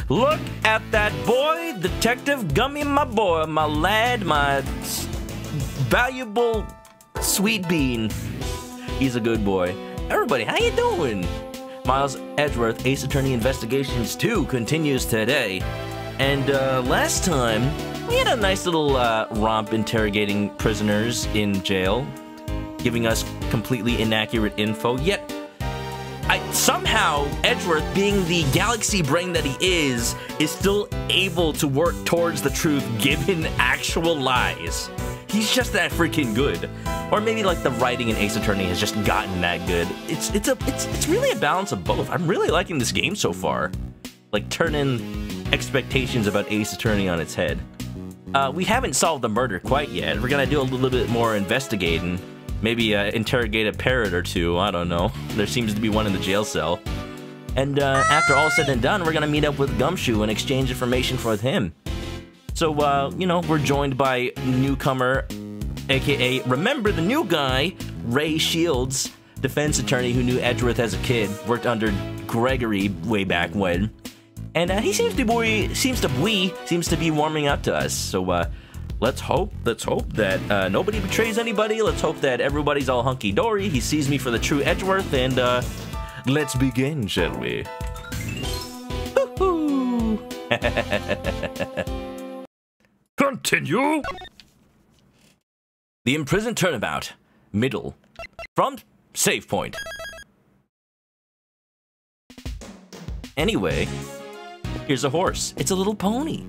Look at that boy, Detective Gummy, my boy, my lad, my valuable sweet bean. He's a good boy. Everybody, how you doing? Miles Edgeworth, Ace Attorney Investigations 2 continues today. And last time, we had a nice little romp interrogating prisoners in jail, giving us completely inaccurate info, yet somehow Edgeworth, being the galaxy brain that he is still able to work towards the truth given actual lies. He's just that freaking good. Or maybe like the writing in Ace Attorney has just gotten that good. It's really a balance of both. I'm really liking this game so far. Like turning expectations about Ace Attorney on its head. We haven't solved the murder quite yet. We're gonna do a little bit more investigating. Maybe interrogate a parrot or two, I don't know. There seems to be one in the jail cell. And after all said and done, we're gonna meet up with Gumshoe and exchange information with him. So, you know, we're joined by newcomer, aka Remember the New Guy, Ray Shields, defense attorney who knew Edgeworth as a kid, worked under Gregory way back when. And he seems to be warming up to us. So, let's hope that nobody betrays anybody. Let's hope that everybody's all hunky-dory. He sees me for the true Edgeworth, and let's begin, shall we? Continue! The imprisoned turnabout. Middle. From save point. Anyway, here's a horse. It's a little pony.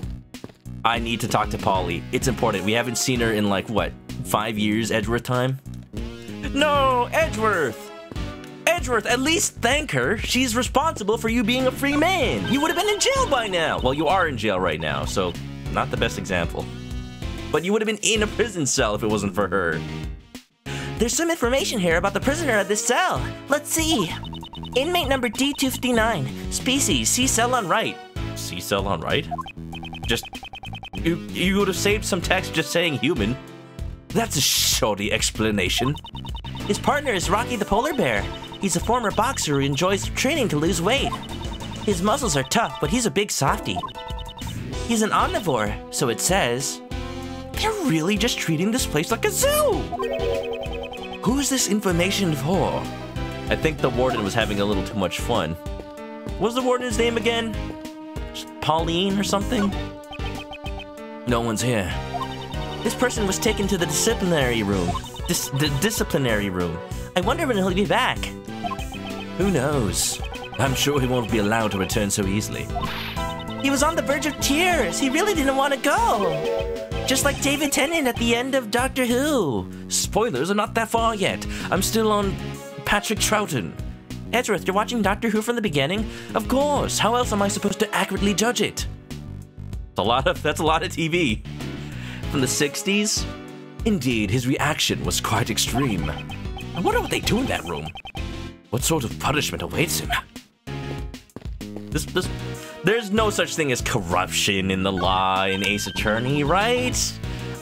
I need to talk to Polly. It's important. We haven't seen her in, like, what, 5 years, Edgeworth time? No, Edgeworth! Edgeworth, at least thank her. She's responsible for you being a free man. You would have been in jail by now. Well, you are in jail right now, so not the best example. But you would have been in a prison cell if it wasn't for her. There's some information here about the prisoner at this cell. Let's see. Inmate number D259. Species, C-cell on right. C-cell on right? Just... You would have saved some text just saying human. That's a shoddy explanation. His partner is Rocky the polar bear. He's a former boxer who enjoys training to lose weight. His muscles are tough, but he's a big softie. He's an omnivore, so it says. They're really just treating this place like a zoo! Who's this information for? I think the warden was having a little too much fun. What was the warden's name again? Pauline or something? No one's here. This person was taken to the disciplinary room. The disciplinary room. I wonder when he'll be back. Who knows? I'm sure he won't be allowed to return so easily. He was on the verge of tears. He really didn't want to go. Just like David Tennant at the end of Doctor Who. Spoilers are not that far yet. I'm still on Patrick Troughton. Edgeworth, you're watching Doctor Who from the beginning? Of course. How else am I supposed to accurately judge it? That's a lot of TV. From the 60s? Indeed, his reaction was quite extreme. I wonder what they do in that room. What sort of punishment awaits him? There's no such thing as corruption in the law in Ace Attorney, right?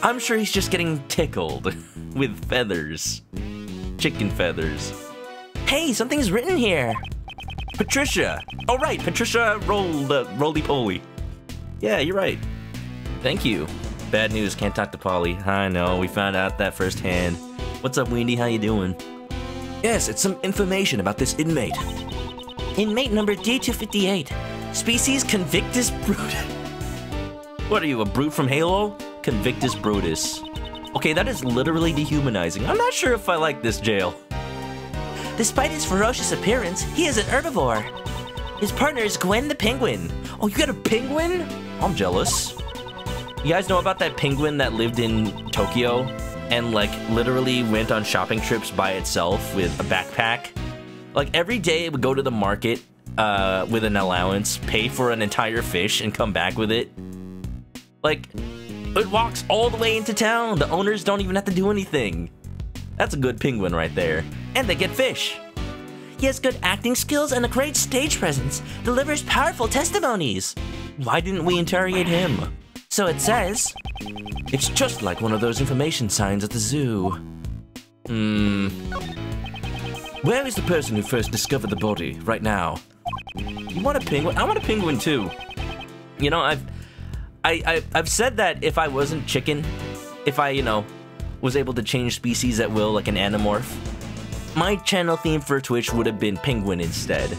I'm sure he's just getting tickled with feathers. Chicken feathers. Hey, something's written here. Patricia. Oh, right, Patricia roly-poly. Yeah, you're right. Thank you. Bad news, can't talk to Polly. I know, we found out that firsthand. What's up, Weenie? How you doing? Yes, it's some information about this inmate. Inmate number D258. Species Convictus Brutus. What are you, a brute from Halo? Convictus Brutus. Okay, that is literally dehumanizing. I'm not sure if I like this jail. Despite his ferocious appearance, he is an herbivore. His partner is Gwen the penguin. Oh, you got a penguin? I'm jealous. You guys know about that penguin that lived in Tokyo and, like, literally went on shopping trips by itself with a backpack? Like, every day it would go to the market with an allowance, pay for an entire fish, and come back with it. Like, it walks all the way into town. The owners don't even have to do anything. That's a good penguin right there. And they get fish. He has good acting skills and a great stage presence. Delivers powerful testimonies. Why didn't we interrogate him? So it says. It's just like one of those information signs at the zoo. Where is the person who first discovered the body right now? You want a penguin? I want a penguin too. You know, I've said that if I wasn't chicken, if I, you know, was able to change species at will like an Animorph, my channel theme for Twitch would have been penguin instead.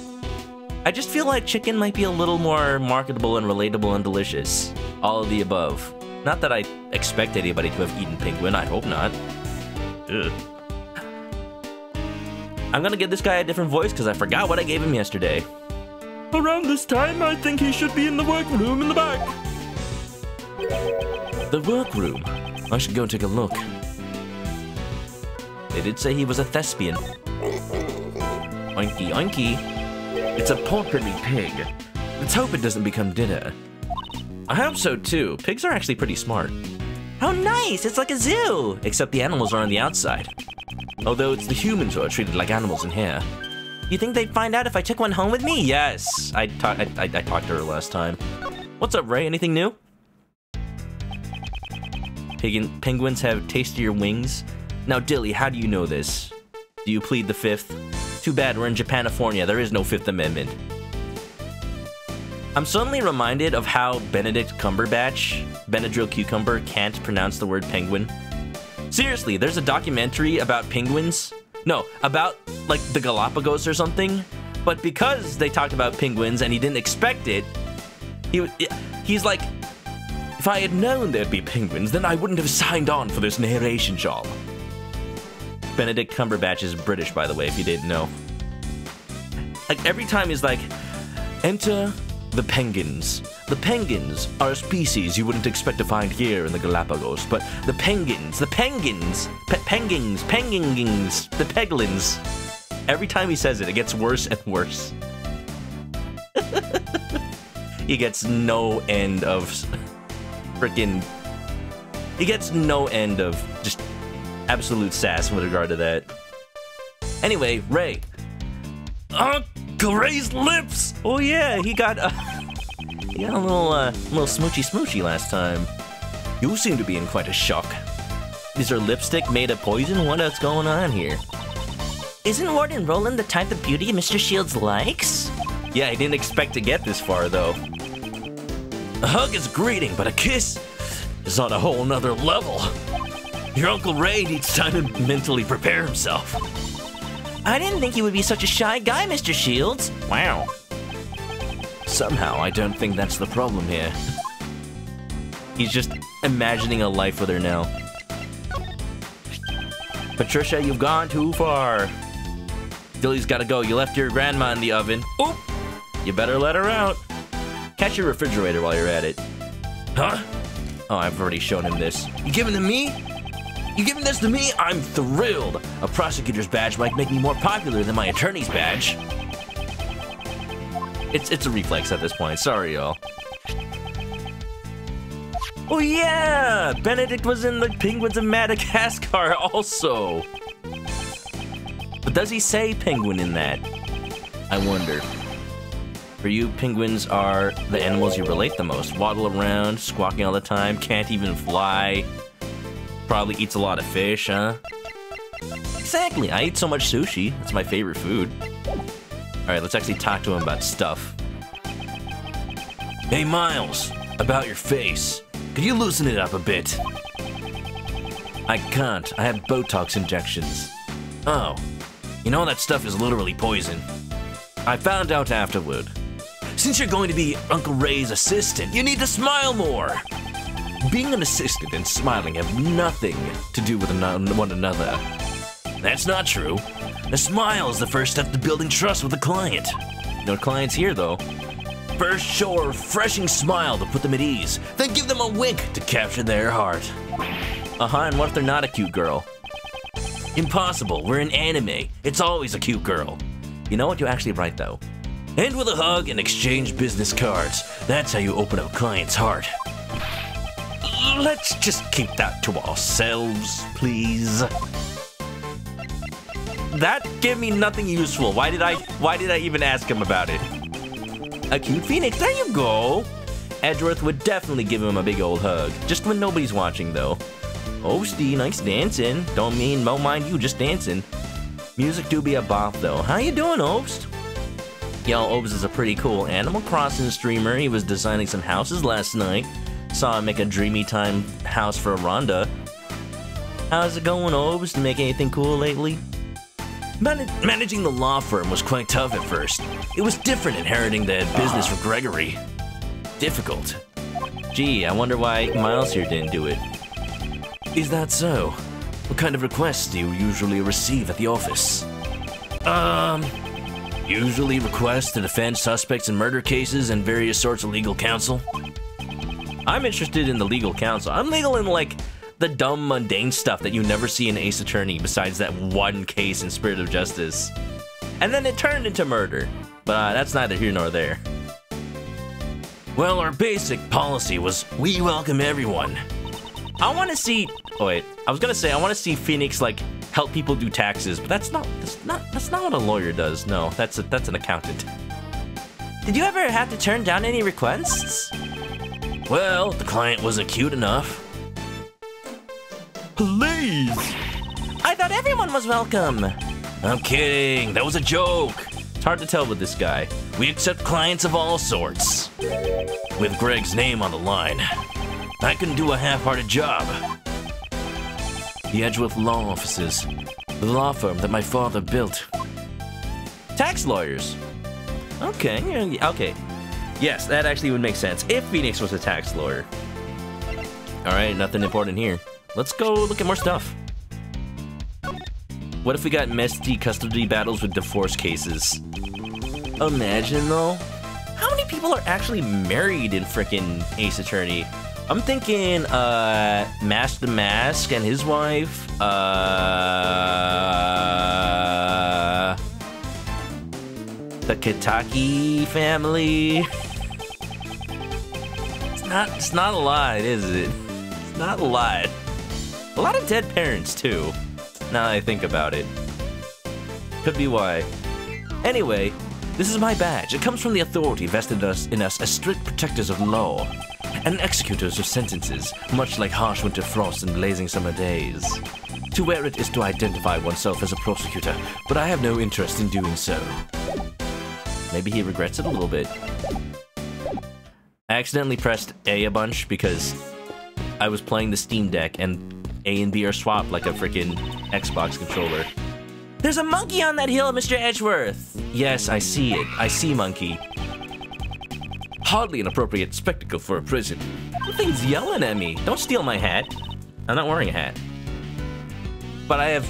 I just feel like chicken might be a little more marketable and relatable and delicious. All of the above. Not that I expect anybody to have eaten penguin, I hope not. Ugh. I'm gonna give this guy a different voice because I forgot what I gave him yesterday. Around this time, I think he should be in the workroom in the back. The workroom? I should go take a look. They did say he was a thespian. Oinky oinky. It's a porkery pig. Let's hope it doesn't become dinner. I hope so too. Pigs are actually pretty smart. How nice! It's like a zoo! Except the animals are on the outside. Although it's the humans who are treated like animals in here. You think they'd find out if I took one home with me? Yes! I talked to her last time. What's up, Ray? Anything new? Penguins have tastier wings. Now, Dilly, how do you know this? Do you plead the Fifth? Too bad we're in Japanifornia. There is no Fifth Amendment. I'm suddenly reminded of how Benedict Cumberbatch, Benadryl Cucumber, can't pronounce the word penguin. Seriously, there's a documentary about penguins. No, about, like, the Galapagos or something. But because they talked about penguins and he didn't expect it, he's like, if I had known there'd be penguins, then I wouldn't have signed on for this narration job. Benedict Cumberbatch is British, by the way, if you didn't know. Like, every time he's like, enter the penguins. The penguins are a species you wouldn't expect to find here in the Galapagos, but the penguins, the peglins. Every time he says it, it gets worse and worse. He gets no end of he gets no end of just absolute sass with regard to that. Anyway, Ray. Uncle Ray's lips! Oh yeah, he got a little smoochy last time. You seem to be in quite a shock. Is her lipstick made of poison? What else going on here? Isn't Warden Roland the type of beauty Mr. Shields likes? Yeah, I didn't expect to get this far, though. A hug is greeting, but a kiss is on a whole nother level. Your Uncle Ray needs time to mentally prepare himself. I didn't think he would be such a shy guy, Mr. Shields. Wow. Somehow, I don't think that's the problem here. He's just imagining a life with her now. Patricia, you've gone too far. Dilly's gotta go. You left your grandma in the oven. Oop! You better let her out. Catch your refrigerator while you're at it. Huh? Oh, I've already shown him this. You giving it to me? You giving this to me? I'm thrilled. A prosecutor's badge might make me more popular than my attorney's badge. It's a reflex at this point. Sorry, y'all. Oh yeah! Benedict was in the Penguins of Madagascar also. But does he say penguin in that? I wonder. For you, penguins are the animals you relate the most. Waddle around, squawking all the time, can't even fly. Probably eats a lot of fish, huh? Exactly, I eat so much sushi. It's my favorite food. Alright, let's actually talk to him about stuff. Hey, Miles, about your face. Could you loosen it up a bit? I can't. I had Botox injections. Oh. You know that stuff is literally poison. I found out afterward. Since you're going to be Uncle Ray's assistant, you need to smile more. Being an assistant and smiling have nothing to do with one another. That's not true. A smile is the first step to building trust with a client. No clients here, though. First, show a refreshing smile to put them at ease, then give them a wink to capture their heart. And what if they're not a cute girl? Impossible, we're in anime. It's always a cute girl. You know what, you're actually right, though. End with a hug and exchange business cards. That's how you open up a client's heart. Let's just keep that to ourselves, please. That gave me nothing useful. Why did I even ask him about it? A cute phoenix, there you go. Edgeworth would definitely give him a big old hug. Just when nobody's watching, though. Oh, Steve, nice dancing. Don't mind you, just dancing. Music do be a bop, though. How you doing, Obst? Yo, Obes is a pretty cool Animal Crossing streamer. He was designing some houses last night. Saw him make a dreamy time house for Rhonda. How's it going, Obes? To make anything cool lately? Managing the law firm was quite tough at first. It was different inheriting the business from Gregory. Difficult. Gee, I wonder why Miles here didn't do it. Is that so? What kind of requests do you usually receive at the office? Usually requests to defend suspects in murder cases and various sorts of legal counsel. I'm interested in the legal counsel. I'm legal in, like, the dumb, mundane stuff that you never see in Ace Attorney besides that one case in Spirit of Justice. And then it turned into murder. But that's neither here nor there. Well, our basic policy was, we welcome everyone. I want to see... Oh, wait. I was gonna say, I want to see Phoenix, like, help people do taxes, but that's not what a lawyer does. No, that's an accountant. Did you ever have to turn down any requests? Well, the client wasn't cute enough. Please! I thought everyone was welcome. I'm kidding. That was a joke. It's hard to tell with this guy. We accept clients of all sorts. With Greg's name on the line, I can do a half-hearted job. The Edgeworth Law Offices, the law firm that my father built. Tax lawyers. Okay, okay. Yes, that actually would make sense if Phoenix was a tax lawyer. Alright, nothing important here. Let's go look at more stuff. What if we got messy custody battles with divorce cases? Imagine though. How many people are actually married in frickin' Ace Attorney? I'm thinking, Master Mask and his wife, the Kitaki family. It's not a lot, is it? It's not a lot. A lot of dead parents, too, now that I think about it. Could be why. Anyway, this is my badge. It comes from the authority vested in us as strict protectors of law and executors of sentences, much like harsh winter frost and blazing summer days. To wear it is to identify oneself as a prosecutor, but I have no interest in doing so. Maybe he regrets it a little bit. I accidentally pressed A a bunch because I was playing the Steam Deck and A and B are swapped like a freaking Xbox controller. There's a monkey on that hill, Mr. Edgeworth. Yes, I see it. I see monkey. Hardly an appropriate spectacle for a prison. The thing's yelling at me. Don't steal my hat. I'm not wearing a hat. But I have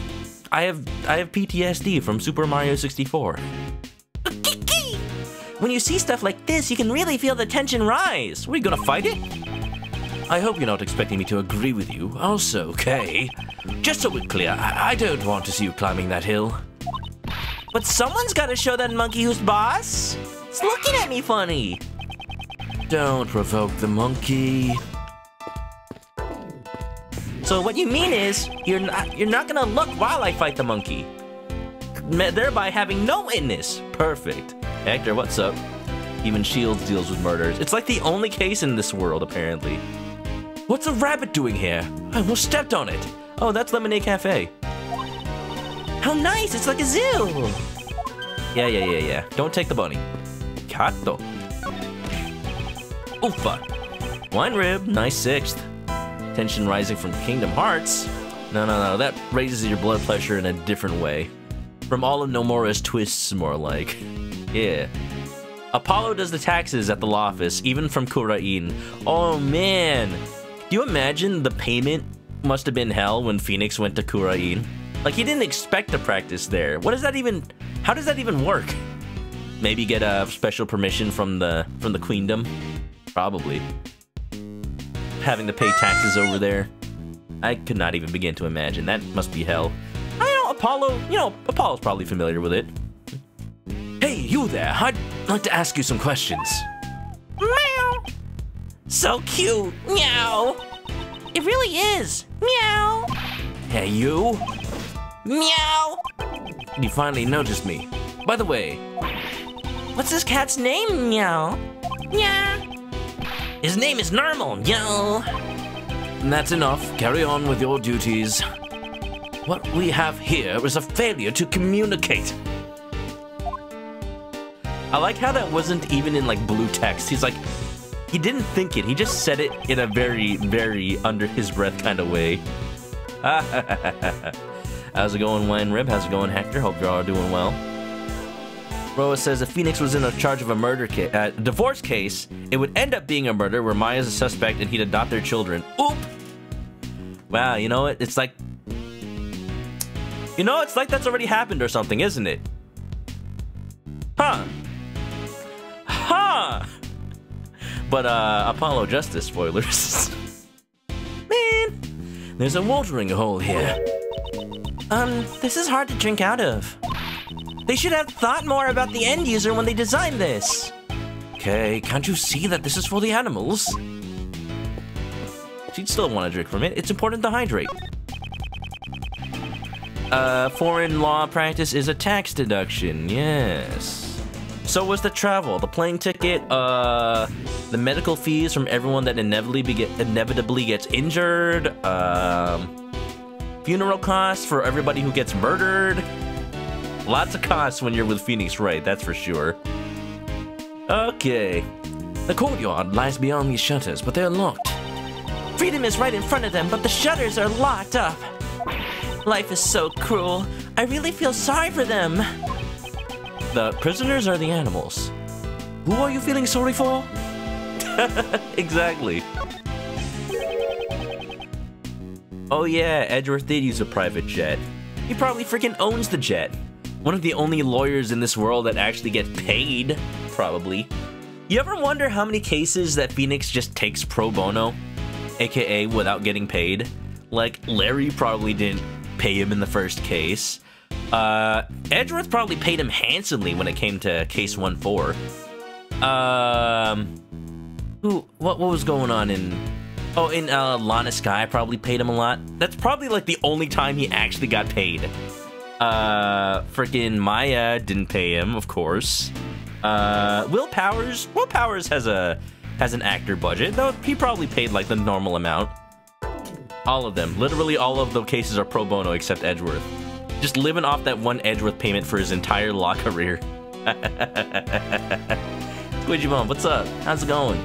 PTSD from Super Mario 64. When you see stuff like this, you can really feel the tension rise. Are we gonna fight it? I hope you're not expecting me to agree with you. Also, Kay, just so we're clear, I don't want to see you climbing that hill. But someone's gotta show that monkey who's boss. It's looking at me funny. Don't provoke the monkey. So what you mean is, you're not gonna look while I fight the monkey, thereby having no witness. Perfect. Hector, what's up? Even Shields deals with murders. It's like the only case in this world, apparently. What's a rabbit doing here? I almost stepped on it. Oh, that's Lemonade Cafe. How nice, it's like a zoo. Yeah. Don't take the bunny. Kato. Oofa. Wine rib, nice 6th. Tension rising from Kingdom Hearts. No, that raises your blood pressure in a different way. From all of Nomura's twists, more like. Yeah. Apollo does the taxes at the law office, even from Kurain. Oh man. Do you imagine the payment must have been hell when Phoenix went to Kurain? Like, he didn't expect to practice there. What does that even... How does that even work? Maybe get a special permission from the queendom? Probably. Having to pay taxes over there. I could not even begin to imagine. That must be hell. I don't know, Apollo... You know, Apollo's probably familiar with it. Hey, you there. I'd like to ask you some questions. Meow. So cute. Meow. It really is. Meow. Hey, you. Meow. You finally noticed me. By the way, what's this cat's name? Meow. Meow. His name is Normal. Meow. That's enough. Carry on with your duties. What we have here is a failure to communicate. I like how that wasn't even in like blue text. He's like, he didn't think it. He just said it in a very, very under his breath kind of way. How's it going, Wine Rib? How's it going, Hector? Hope you're all doing well. Roa says if Phoenix was in a charge of a divorce case, it would end up being a murder where Maya's a suspect and he'd adopt their children. Oop! Wow, you know what? It's like... You know, it's like that's already happened or something, isn't it? Huh. Huh! But, Apollo Justice spoilers. Man, there's a watering hole here. This is hard to drink out of. They should have thought more about the end user when they designed this. Okay, can't you see that this is for the animals? She'd still want to drink from it. It's important to hydrate. Foreign law practice is a tax deduction, yes. So was the travel, the plane ticket, the medical fees from everyone that inevitably gets injured, funeral costs for everybody who gets murdered. Lots of costs when you're with Phoenix Wright, that's for sure. Okay. The courtyard lies beyond these shutters, but they're locked. Freedom is right in front of them, but the shutters are locked up. Life is so cruel. I really feel sorry for them. The prisoners are the animals. Who are you feeling sorry for? Exactly. Oh yeah, Edgeworth did use a private jet. He probably freaking owns the jet. One of the only lawyers in this world that actually get paid, probably. You ever wonder how many cases that Phoenix just takes pro bono? AKA without getting paid? Like, Larry probably didn't pay him in the first case. Edgeworth probably paid him handsomely when it came to case 1-4. What was going on in... Oh, in Lana Sky probably paid him a lot. That's probably like the only time he actually got paid. Freaking Maya didn't pay him, of course. Will Powers has an actor budget, though he probably paid like the normal amount. All of them, literally all of the cases are pro bono except Edgeworth. Just living off that one Edgeworth payment for his entire law career. Squidgy Mom, what's up? How's it going?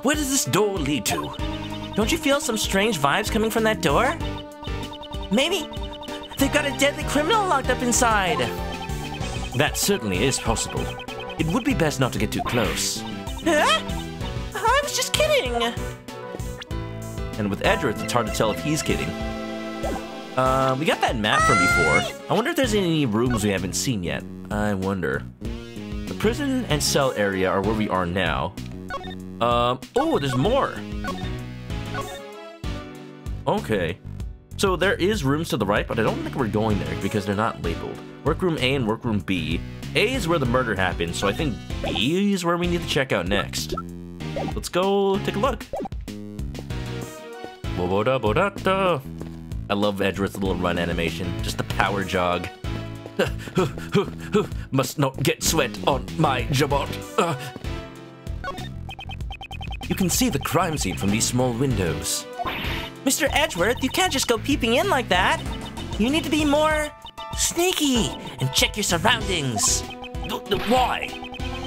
Where does this door lead to? Don't you feel some strange vibes coming from that door? Maybe they've got a deadly criminal locked up inside. That certainly is possible. It would be best not to get too close. Huh? I was just kidding. And with Edgeworth, it's hard to tell if he's kidding. We got that map from before. I wonder if there's any rooms we haven't seen yet. I wonder. The prison and cell area are where we are now. Oh, there's more. Okay. So there is rooms to the right, but I don't think we're going there because they're not labeled. Workroom A and Workroom B. A is where the murder happened, so I think B is where we need to check out next. Let's go take a look. I love Edgeworth's little run animation. Just the power jog. Must not get sweat on my jabot. You can see the crime scene from these small windows. Mr. Edgeworth, you can't just go peeping in like that. You need to be more sneaky and check your surroundings. Why?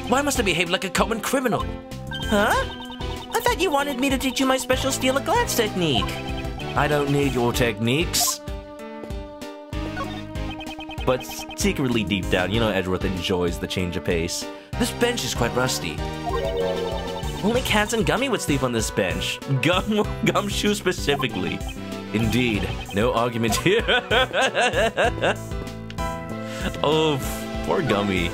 Why must I behave like a common criminal? Huh? I thought you wanted me to teach you my special steal a glance technique. I don't need your techniques. But secretly deep down, you know Edgeworth enjoys the change of pace. This bench is quite rusty. Only cats and Gummy would sleep on this bench. Gumshoe specifically. Indeed, no argument here. Oh, poor Gummy.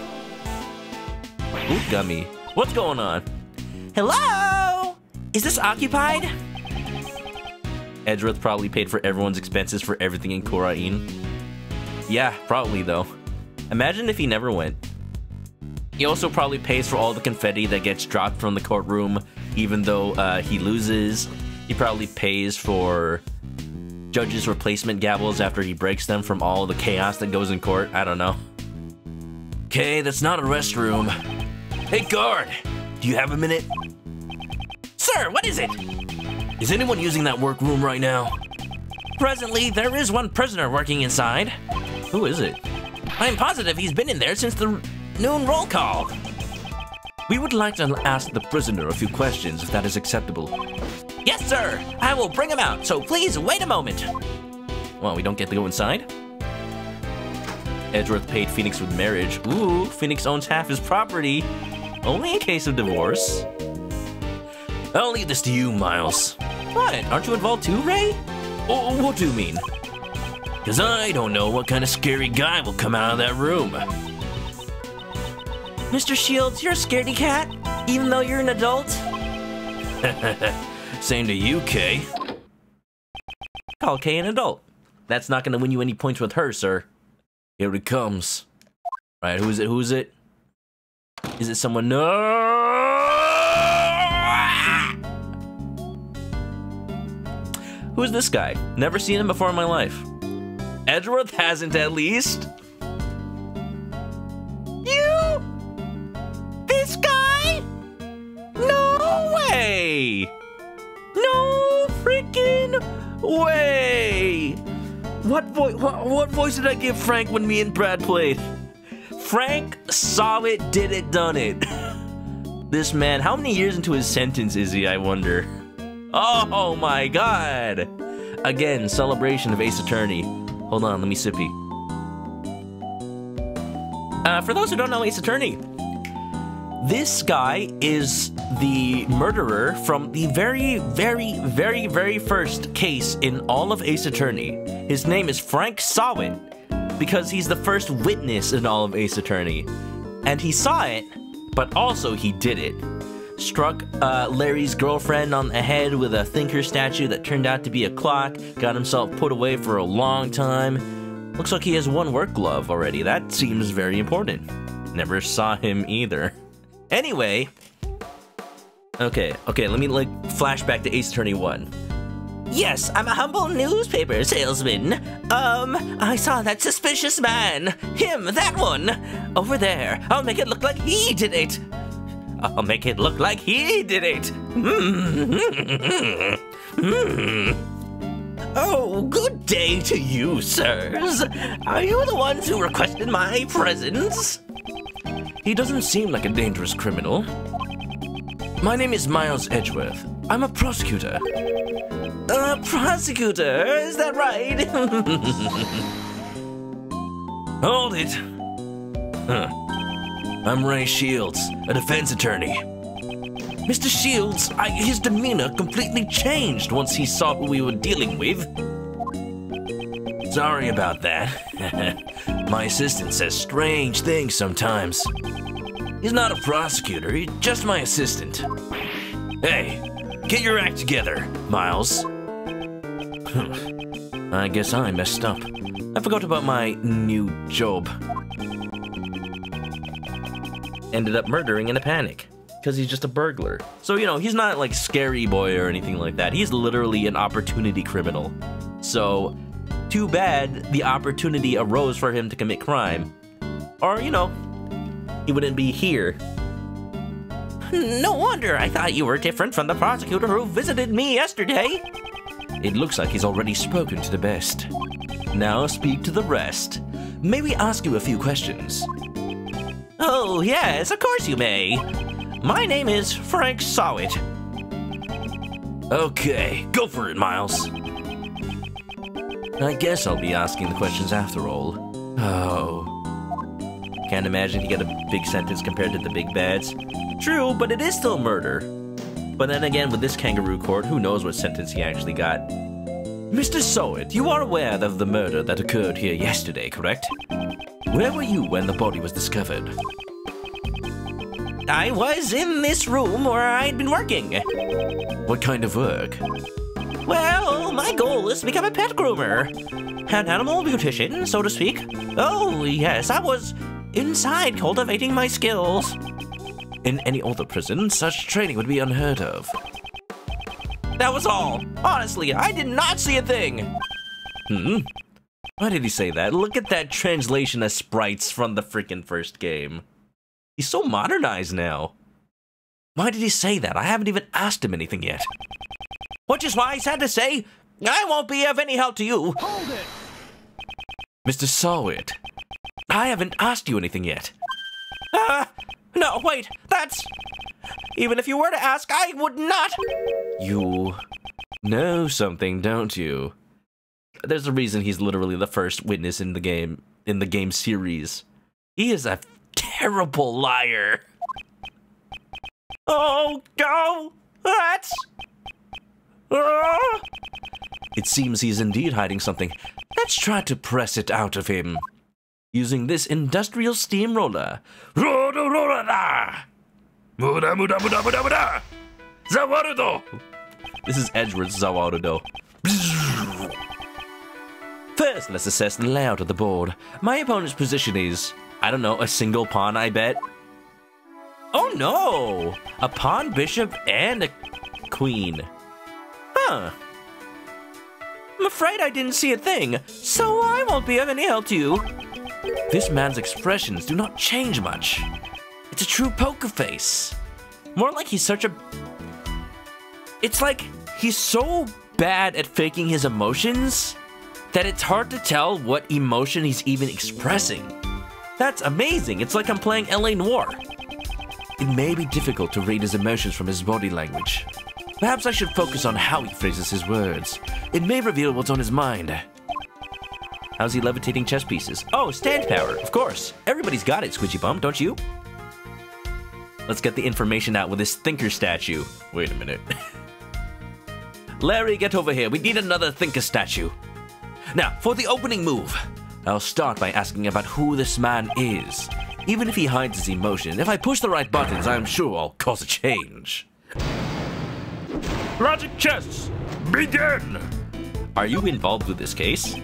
Ooh, Gummy. What's going on? Hello? Is this occupied? Edgeworth probably paid for everyone's expenses for everything in Korain. Yeah, probably though. Imagine if he never went. He also probably pays for all the confetti that gets dropped from the courtroom, even though he loses. He probably pays for judges' replacement gavels after he breaks them from all the chaos that goes in court. I don't know. Okay, that's not a restroom. Hey, guard! Do you have a minute? Sir, what is it? Is anyone using that workroom right now? Presently, there is one prisoner working inside. Who is it? I'm positive he's been in there since the noon roll call. We would like to ask the prisoner a few questions, if that is acceptable. Yes, sir. I will bring him out, so please wait a moment. Well, we don't get to go inside? Edgeworth paid Phoenix with marriage. Ooh, Phoenix owns half his property. Only in case of divorce. I'll leave this to you, Miles. What? Aren't you involved too, Ray? Oh, what do you mean? Because I don't know what kind of scary guy will come out of that room. Mr. Shields, you're a scaredy cat, even though you're an adult? Same to you, Kay. Call Kay an adult. That's not going to win you any points with her, sir. Here it comes. Right, who is it? Who is it? Is it someone? No! Who's this guy? Never seen him before in my life. Edgeworth hasn't, at least. You? This guy? No way! No freaking way! What voice did I give Frank when me and Brad played? Frank saw it, did it, done it. This man, how many years into his sentence is he, I wonder? Oh my god! Again, celebration of Ace Attorney. Hold on, let me sippy. For those who don't know Ace Attorney, this guy is the murderer from the very first case in all of Ace Attorney. His name is Frank Sawit, because he's the first witness in all of Ace Attorney. And he saw it, but also he did it. Struck Larry's girlfriend on the head with a thinker statue that turned out to be a clock, got himself put away for a long time. Looks like he has one work glove already. That seems very important. Never saw him either. Anyway, okay, let me like flash back to Ace Attorney 1. Yes, I'm a humble newspaper salesman. I saw that suspicious man. Him, that one. Over there. I'll make it look like he did it. I'll make it look like he did it. Oh, good day to you, sirs. Are you the ones who requested my presence? He doesn't seem like a dangerous criminal. My name is Miles Edgeworth. I'm a prosecutor. A prosecutor? Is that right? Hold it. Huh. I'm Ray Shields, a defense attorney. Mr. Shields, his demeanor completely changed once he saw who we were dealing with. Sorry about that. My assistant says strange things sometimes. He's not a prosecutor, he's just my assistant. Hey, get your act together, Miles. I guess I messed up. I forgot about my new job. Ended up murdering in a panic, because he's just a burglar. So, you know, he's not like Scary Boy or anything like that. He's literally an opportunity criminal. So, too bad the opportunity arose for him to commit crime. Or, you know, he wouldn't be here. No wonder I thought you were different from the prosecutor who visited me yesterday. It looks like he's already spoken to the best. Now speak to the rest. May we ask you a few questions? Oh, yes, of course you may. My name is Frank Sawit. Okay, go for it, Miles. I guess I'll be asking the questions after all. Oh. Can't imagine he got a big sentence compared to the big bads. True, but it is still murder. But then again, with this kangaroo court, who knows what sentence he actually got. Mr. Sawit, you are aware of the murder that occurred here yesterday, correct? Where were you when the body was discovered? I was in this room where I'd been working. What kind of work? Well, my goal is to become a pet groomer. An animal beautician, so to speak. Oh, yes, I was inside cultivating my skills. In any other prison, such training would be unheard of. That was all. Honestly, I did not see a thing. Why did he say that? Look at that translation of sprites from the freaking first game. He's so modernized now. Why did he say that? I haven't even asked him anything yet. Which is why I had to say, I won't be of any help to you. Hold it! Mr. Sawit, I haven't asked you anything yet. No, wait, that's... Even if you were to ask, I would not... You know something, don't you? There's a reason he's literally the first witness in the game series. He is a terrible liar. Oh, go! That's... It seems he's indeed hiding something. Let's try to press it out of him. Using this industrial steamroller. Zawarudo! This is Edgeworth's Zawarudo. First, let's assess the layout of the board. My opponent's position is, I don't know, a single pawn, I bet. Oh no! A pawn, bishop, and a queen. Huh. I'm afraid I didn't see a thing, so I won't be of any help to you. This man's expressions do not change much. It's a true poker face. More like he's such a... It's like he's so bad at faking his emotions that it's hard to tell what emotion he's even expressing. That's amazing. It's like I'm playing LA Noire. It may be difficult to read his emotions from his body language. Perhaps I should focus on how he phrases his words. It may reveal what's on his mind. How's he levitating chess pieces? Oh, stand power, of course. Everybody's got it, Squidgy Bum, don't you? Let's get the information out with this thinker statue. Wait a minute. Larry, get over here. We need another thinker statue. Now, for the opening move, I'll start by asking about who this man is. Even if he hides his emotion, if I push the right buttons, I'm sure I'll cause a change. Logic chess, begin! Are you involved with this case?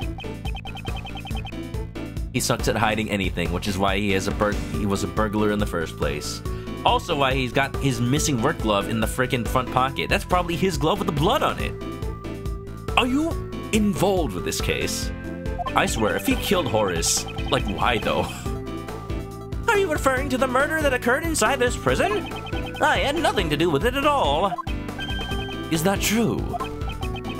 He sucks at hiding anything, which is why he was a burglar in the first place. Also why he's got his missing work glove in the frickin' front pocket. That's probably his glove with the blood on it. Are you involved with this case? I swear, if he killed Horace, like why though? Are you referring to the murder that occurred inside this prison? I had nothing to do with it at all. Is that true?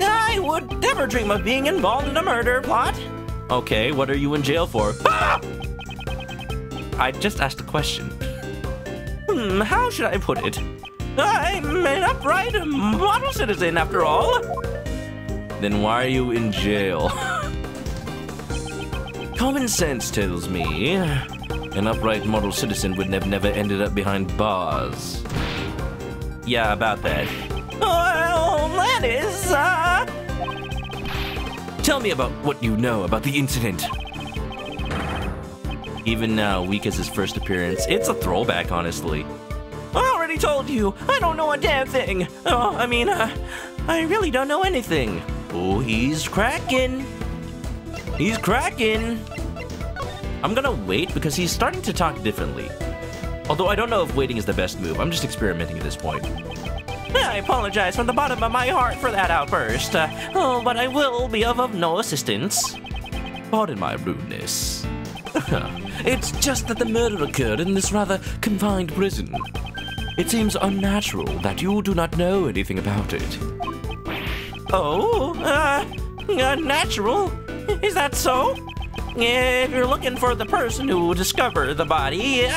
I would never dream of being involved in a murder plot. Okay, what are you in jail for? Ah! I just asked a question. How should I put it? I'm an upright model citizen after all. Then why are you in jail? Common sense tells me an upright model citizen would have never ended up behind bars. Yeah, about that. Well, that is, Tell me about what you know about the incident. Even now, weak as his first appearance, it's a throwback, honestly. I already told you, I don't know a damn thing. Oh, I mean, I really don't know anything. Oh, he's cracking. He's cracking. I'm gonna wait because he's starting to talk differently. Although I don't know if waiting is the best move. I'm just experimenting at this point. I apologize from the bottom of my heart for that outburst. But I will be of no assistance. Pardon my rudeness. It's just that the murder occurred in this rather confined prison. It seems unnatural that you do not know anything about it. Oh, unnatural? Is that so? If you're looking for the person who discovered the body,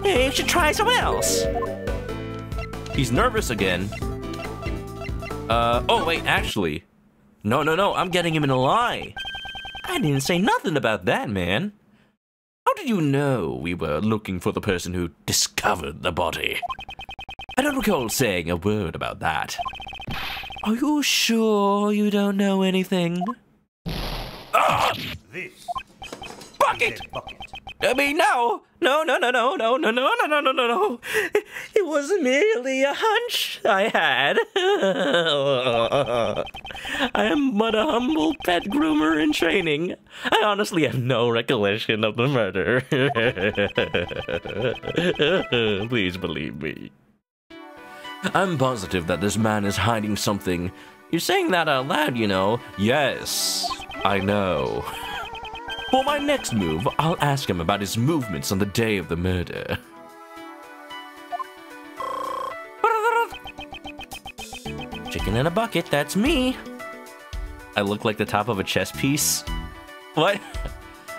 you should try someone else. He's nervous again. Oh wait, actually. No, I'm getting him in a lie. I didn't say nothing about that, man. How did you know we were looking for the person who discovered the body? I don't recall saying a word about that. Are you sure you don't know anything? Ah! This bucket! bucket. I mean, no. It was merely a hunch I had. I am but a humble pet groomer in training. I honestly have no recollection of the murder. Please believe me. I'm positive that this man is hiding something. You're saying that out loud, you know. Yes, I know. For my next move, I'll ask him about his movements on the day of the murder. Chicken in a bucket, that's me. I look like the top of a chess piece. What?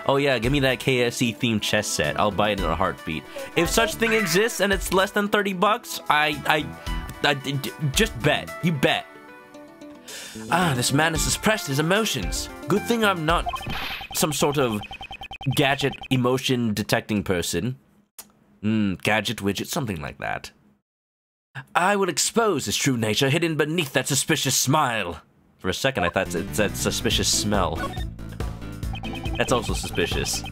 Oh yeah, give me that KFC themed chess set. I'll buy it in a heartbeat. If such thing exists and it's less than 30 bucks, I just bet. You bet. Ah, this man has suppressed his emotions. Good thing I'm not some sort of gadget emotion detecting person. Gadget widget, something like that. I will expose his true nature hidden beneath that suspicious smile. For a second, I thought it said suspicious smell. That's also suspicious.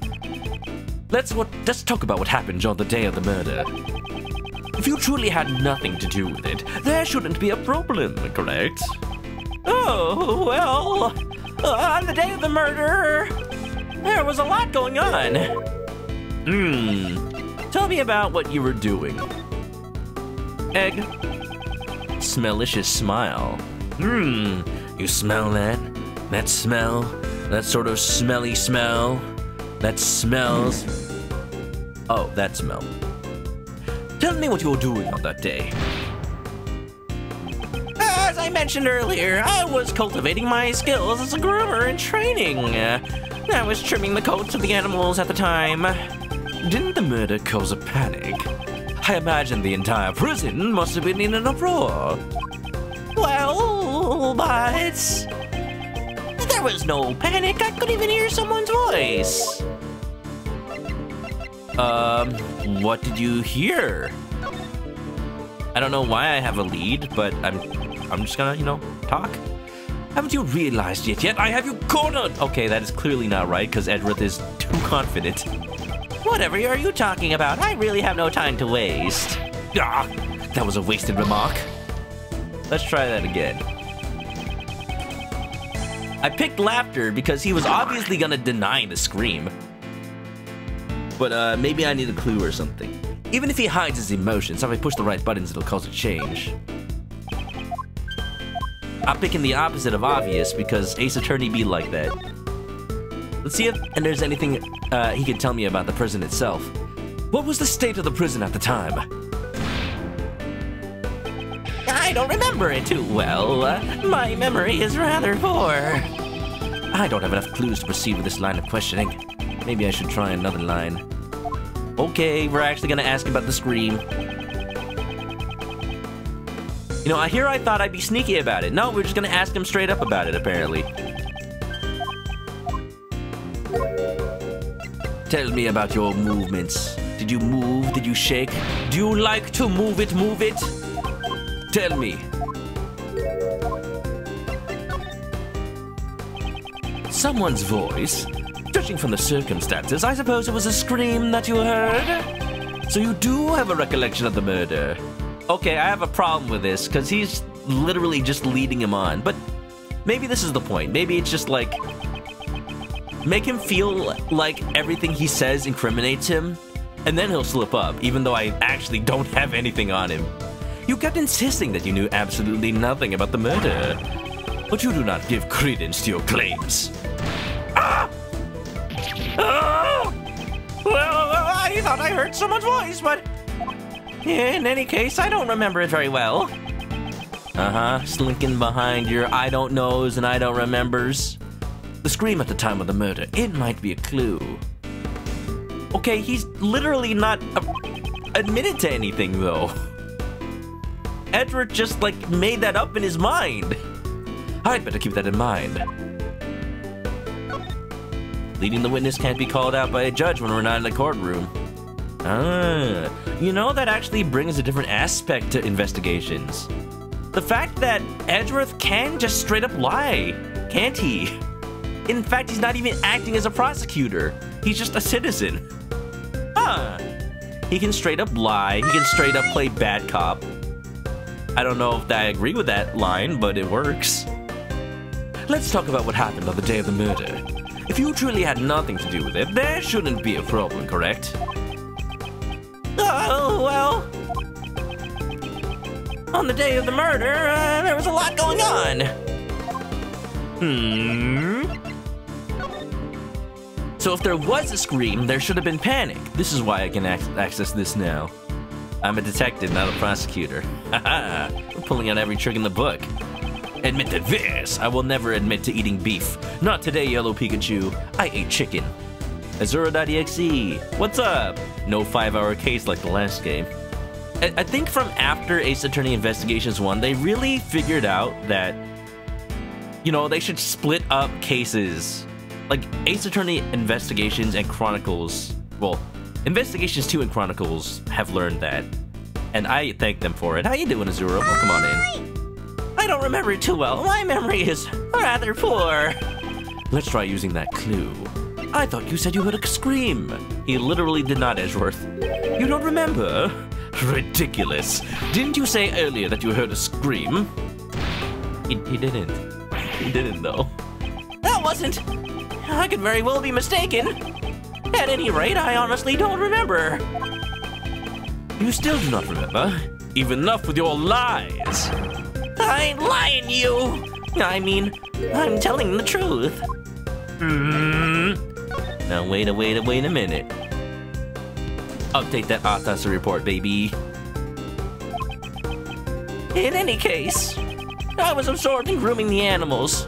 Let's talk about what happened on the day of the murder. If you truly had nothing to do with it, there shouldn't be a problem, correct? Oh, well, on the day of the murder, there was a lot going on. Tell me about what you were doing. Egg. Smellicious smile. You smell that? That smell? That sort of smelly smell? That smells... Oh, that smell. Tell me what you were doing on that day. As I mentioned earlier, I was cultivating my skills as a groomer in training. I was trimming the coats of the animals at the time. Didn't the murder cause a panic? I imagine the entire prison must have been in an uproar. Well, but... there was no panic. I couldn't even hear someone's voice. What did you hear? I don't know why I have a lead, but I'm just gonna, you know, talk. Haven't you realized it yet? I have you cornered! Okay, that is clearly not right, because Edgeworth is too confident. Whatever are you talking about? I really have no time to waste. Ah, that was a wasted remark. Let's try that again. I picked laughter because he was obviously gonna deny the scream. But maybe I need a clue or something. Even if he hides his emotions, if I push the right buttons, it'll cause a change. I'm picking the opposite of obvious because Ace Attorney be like that. Let's see if there's anything he can tell me about the prison itself. What was the state of the prison at the time? I don't remember it too well. My memory is rather poor. I don't have enough clues to proceed with this line of questioning. Maybe I should try another line. Okay, we're actually gonna ask about the scream. You know, I thought I'd be sneaky about it. No, we're just gonna ask him straight up about it, apparently. Tell me about your movements. Did you move? Did you shake? Do you like to move it, move it? Tell me. Someone's voice? Judging from the circumstances, I suppose it was a scream that you heard? So you do have a recollection of the murder. Okay, I have a problem with this, because he's literally just leading him on. But maybe this is the point. Maybe it's just like... make him feel like everything he says incriminates him, and then he'll slip up, even though I actually don't have anything on him. You kept insisting that you knew absolutely nothing about the murder, but you do not give credence to your claims. Ah! Well, I thought I heard someone's voice, but in any case, I don't remember it very well. Slinking behind your I don't knows and I don't remembers. The scream at the time of the murder, it might be a clue. Okay, he's literally not admitted to anything, though. Edgeworth just, like, made that up in his mind. I'd better keep that in mind. Leading the witness can't be called out by a judge when we're not in the courtroom. You know, that actually brings a different aspect to investigations. The fact that Edgeworth can just straight up lie, can't he? In fact, he's not even acting as a prosecutor. He's just a citizen. He can straight up lie. He can straight up play bad cop. I don't know if I agree with that line, but it works. Let's talk about what happened on the day of the murder. If you truly had nothing to do with it, there shouldn't be a problem, correct? Oh, well... on the day of the murder, there was a lot going on. So if there was a scream, there should have been panic. This is why I can access this now. I'm a detective, not a prosecutor. Haha, we're pulling out every trick in the book. Admit to this, I will never admit to eating beef. Not today, Yellow Pikachu. I ate chicken. Azura.exe, what's up? No 5-hour case like the last game. I think from after Ace Attorney Investigations 1, they really figured out that, you know, they should split up cases. Like, Ace Attorney Investigations and Chronicles, well, Investigations 2 and Chronicles have learned that. And I thank them for it. How you doing, Azura? Welcome on in. I don't remember it too well. My memory is rather poor. Let's try using that clue. I thought you said you heard a scream. He literally did not, Edgeworth. You don't remember? Ridiculous. Didn't you say earlier that you heard a scream? He didn't. He didn't, though. That wasn't... I could very well be mistaken. At any rate, I honestly don't remember. You still do not remember? Even enough with your lies. I ain't lying, you. I mean, I'm telling the truth. Now wait a minute. Update that autopsy report, baby. In any case, I was absorbed in grooming the animals.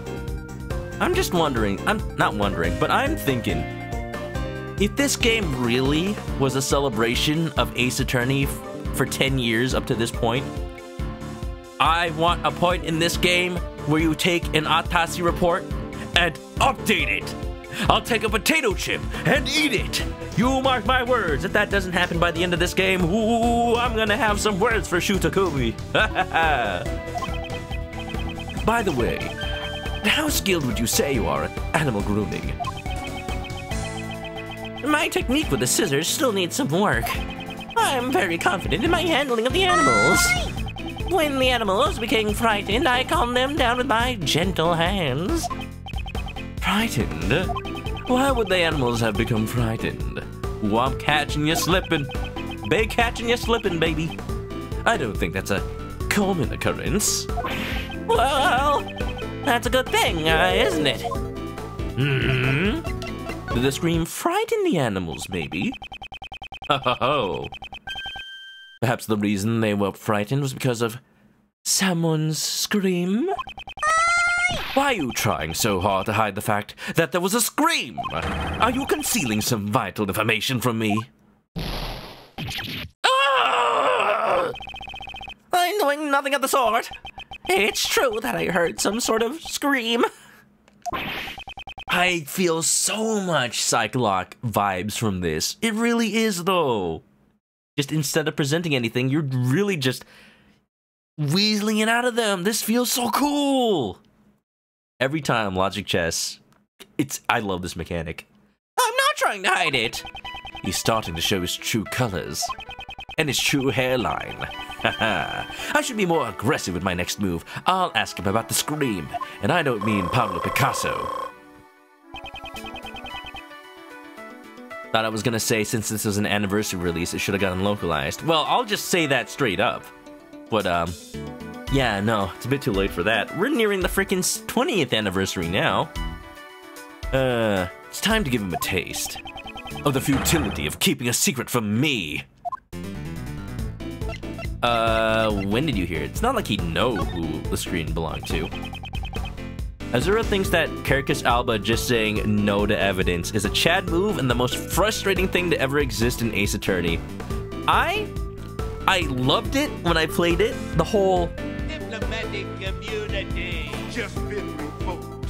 I'm just wondering, I'm not wondering, but I'm thinking, if this game really was a celebration of Ace Attorney for 10 years up to this point, I want a point in this game where you take an autopsy report and update it. I'll take a potato chip and eat it. You mark my words, if that doesn't happen by the end of this game, ooh, I'm gonna have some words for Shutakobi. By the way, how skilled would you say you are at animal grooming? My technique with the scissors still needs some work. I'm very confident in my handling of the animals. When the animals became frightened, I calmed them down with my gentle hands. Frightened? Why would the animals have become frightened? Ooh, I'm catching you slipping. Big catching you slipping, baby. I don't think that's a common occurrence. Well, that's a good thing, isn't it? Did the scream frighten the animals, maybe? Oh. Perhaps the reason they were frightened was because of someone's scream? Why are you trying so hard to hide the fact that there was a scream? Are you concealing some vital information from me? I'm doing nothing of the sort. It's true that I heard some sort of scream. I feel so much Psycholock vibes from this. It really is, though. Just instead of presenting anything, you're really just weaseling it out of them. This feels so cool. Every time, Logic Chess, I love this mechanic. I'm not trying to hide it. He's starting to show his true colors and his true hairline. I should be more aggressive with my next move. I'll ask him about the scream, and I don't mean Pablo Picasso. Thought I was gonna say, since this was an anniversary release, it should have gotten localized. Well, I'll just say that straight up. But, yeah, no, it's a bit too late for that. We're nearing the freaking 20th anniversary now. It's time to give him a taste of the futility of keeping a secret from me. When did you hear it? It's not like he'd know who the screen belonged to. Azura thinks that Carcass Alba just saying no to evidence is a Chad move and the most frustrating thing to ever exist in Ace Attorney. I loved it when I played it. The whole diplomatic community just been revoked.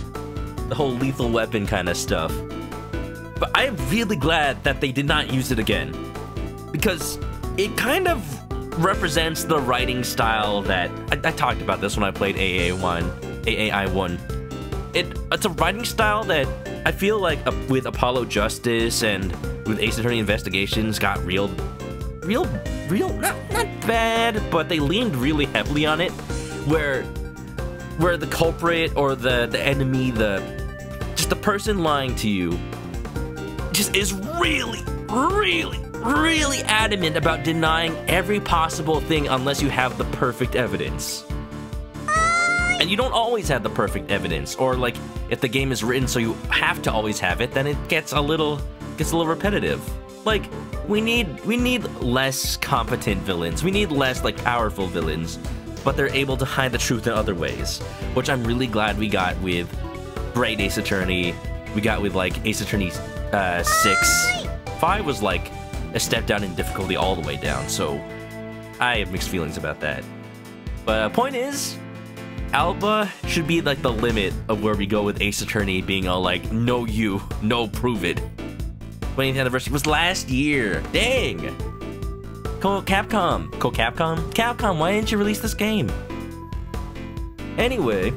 The whole lethal weapon kind of stuff. But I am really glad that they did not use it again, because it kind of represents the writing style that I talked about this when I played AAI1. It's a writing style that I feel like with Apollo Justice and with Ace Attorney Investigations got real, not bad, but they leaned really heavily on it, where the culprit or the enemy, just the person lying to you, just is really adamant about denying every possible thing unless you have the perfect evidence. And you don't always have the perfect evidence, or like if the game is written so you have to always have it, then it gets a little repetitive. Like we need less competent villains. We need less like powerful villains, but they're able to hide the truth in other ways, which I'm really glad we got with Bright Ace Attorney. We got with like Ace Attorney 6. 5 was like a step down in difficulty all the way down, so I have mixed feelings about that. But point is, Alba should be like the limit of where we go with Ace Attorney being all like, no you, no prove it. 20th anniversary was last year. Dang. Capcom, why didn't you release this game? Anyway,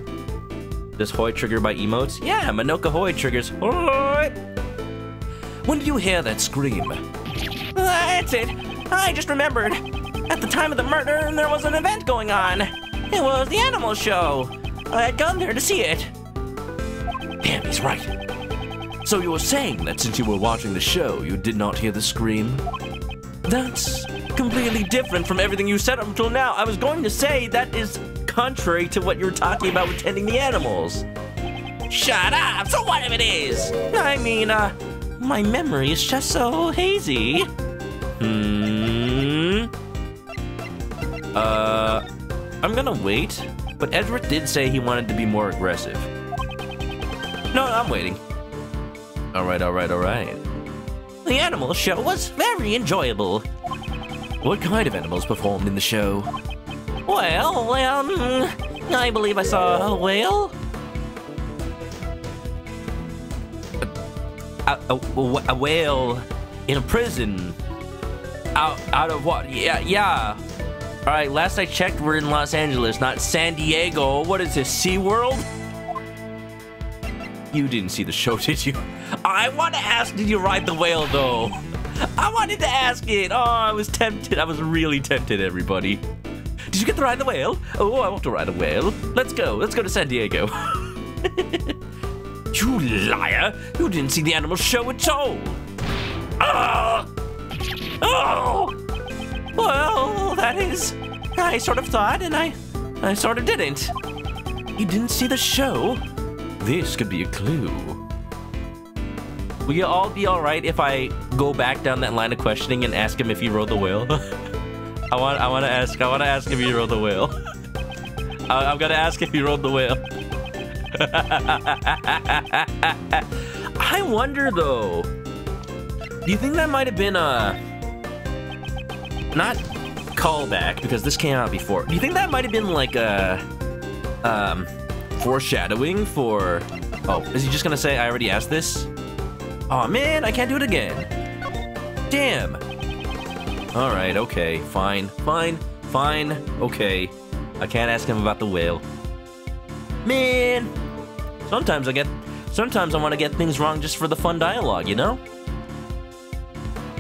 does Hoy trigger by emotes? Yeah, Manoka Hoy triggers Hoy. When did you hear that scream? That's it. I just remembered. At the time of the murder, there was an event going on. It was the animal show. I had gone there to see it. Damn, he's right. So you were saying that since you were watching the show, you did not hear the scream? That's completely different from everything you said up until now. I was going to say that is contrary to what you were talking about with tending the animals. Shut up! So what if it is? I mean, my memory is just so hazy. I'm gonna wait, but Edgeworth did say he wanted to be more aggressive. No, I'm waiting. Alright. The animal show was very enjoyable. What kind of animals performed in the show? Well, I believe I saw a whale. A whale in a prison. Out of what? Yeah. Alright, last I checked, we're in Los Angeles, not San Diego. What is this, SeaWorld? You didn't see the show, did you? I want to ask, did you ride the whale, though? I wanted to ask it. Oh, I was tempted. I was really tempted, everybody. Did you get to ride the whale? Oh, I want to ride a whale. Let's go. Let's go to San Diego. You liar. You didn't see the animal show at all. Oh! Well, that is... I sort of thought, and I sort of didn't. You didn't see the show? This could be a clue. Will you all be alright if I go back down that line of questioning and ask him if he rode the whale? I want to ask if he rode the whale. I'm gonna ask if he rode the whale. I wonder though. Do you think that might have been a not callback because this came out before? Do you think that might have been like a foreshadowing for? Oh, is he just gonna say I already asked this? Oh man, I can't do it again. Damn. All right, okay, fine. Okay, I can't ask him about the whale. Man, sometimes I want to get things wrong just for the fun dialogue, you know?